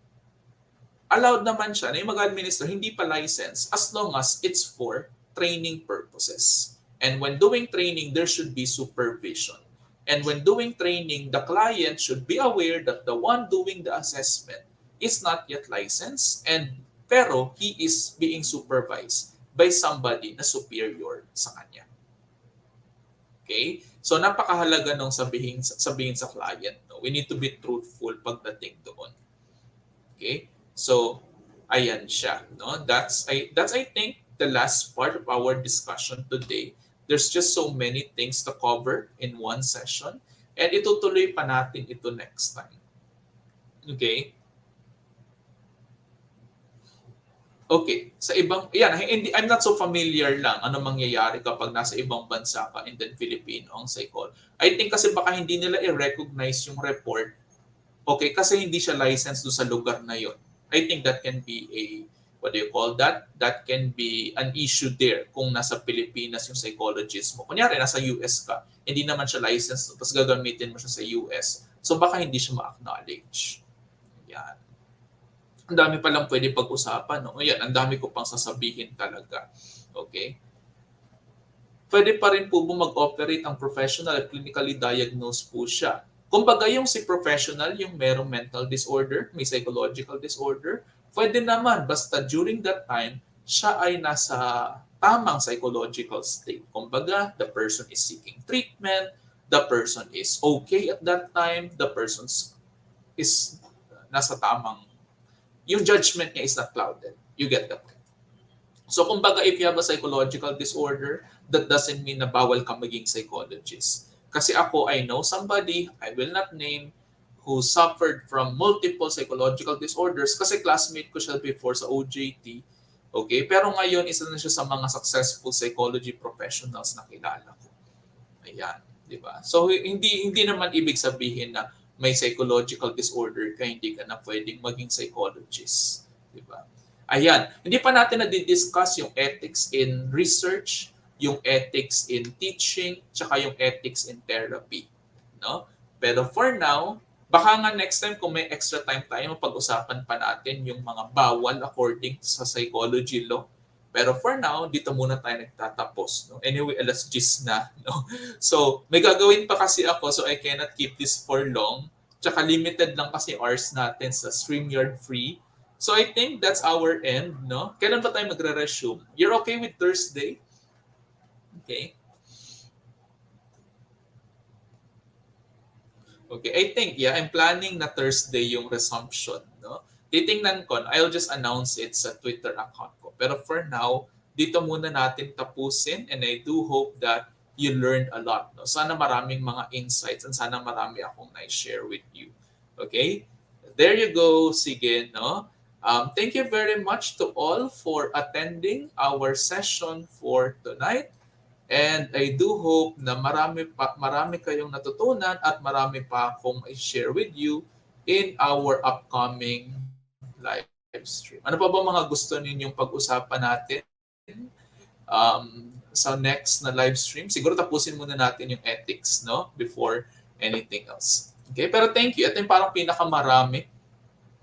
Allowed naman siya na yung mag-administer hindi pa license as long as it's for training purposes. And when doing training, there should be supervision. And when doing training, the client should be aware that the one doing the assessment is not yet licensed, and pero he is being supervised by somebody na superior sa kanya. Okay? So napakahalaga nung sabihin sa client. No? We need to be truthful pagdating doon. Okay? So ayan siya, no? That's I think the last part of our discussion today. There's just so many things to cover in one session, and itutuloy pa natin ito next time. Okay? Okay, sa ibang, yan, I'm not so familiar lang ano mangyayari kapag nasa ibang bansa ka and then Filipino ang psychology. I think kasi baka hindi nila i-recognize yung report, okay, kasi hindi siya licensed doon sa lugar na yon. I think that can be a, what do you call that? That can be an issue there kung nasa Pilipinas yung psychologist mo. Kunyari, nasa US ka, hindi naman siya licensed, tapos gagamitin mo siya sa US. So baka hindi siya ma-acknowledge. Yan. Ang dami pa lang pwede pag-usapan. No? Yan, ang dami ko pang sasabihin talaga. Okay? Pwede pa rin po mag-operate ang professional at clinically diagnosed po siya. Kumbaga yung si professional, yung merong mental disorder, may psychological disorder, pwede naman basta during that time, siya ay nasa tamang psychological state. Kumbaga, the person is seeking treatment, the person is okay at that time, the person is nasa tamang, yung judgment niya is not clouded. You get that? So kumbaga, if you have a psychological disorder, that doesn't mean na bawal ka maging psychologist. Kasi ako, I know somebody, I will not name, who suffered from multiple psychological disorders kasi classmate ko siya before sa OJT. Okay? Pero ngayon, isa na siya sa mga successful psychology professionals na kilala ko. Ayan. Diba? So hindi naman ibig sabihin na may psychological disorder ka, hindi ka na pwedeng maging psychologist. Diba? Ayan. Hindi pa natin na-discuss yung ethics in research, yung ethics in teaching, tsaka yung ethics in therapy. No? Pero for now, baka nga next time kung may extra time tayo, mapag-usapan pa natin yung mga bawal according sa psychology law. Pero for now, dito muna tayo nagtatapos. No? Anyway, alas 10 na. No? So, may gagawin pa kasi ako so I cannot keep this for long. Tsaka limited lang kasi hours natin sa StreamYard free. So I think that's our end. No? Kailan ba tayo magre-resume? You're okay with Thursday? Okay. Okay, I think, yeah, I'm planning na Thursday yung resumption. No? Titingnan ko, I'll just announce it sa Twitter account ko. Pero for now, dito muna natin tapusin and I do hope that you learned a lot. No? Sana maraming mga insights and sana marami akong na-share with you. Okay? There you go. Sige, no? Thank you very much to all for attending our session for tonight. And I do hope na marami kayong natutunan at marami pa akong i-share with you in our upcoming live stream. Ano pa ba mga gusto ninyong pag-usapan natin sa next na live stream? Siguro tapusin muna natin yung ethics, no? Before anything else. Okay, pero thank you. Ito yung parang pinakamarami,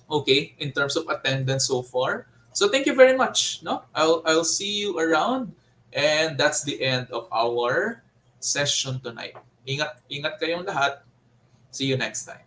okay, in terms of attendance so far. So thank you very much, no? I'll see you around. And that's the end of our session tonight. Ingat kayong lahat. See you next time.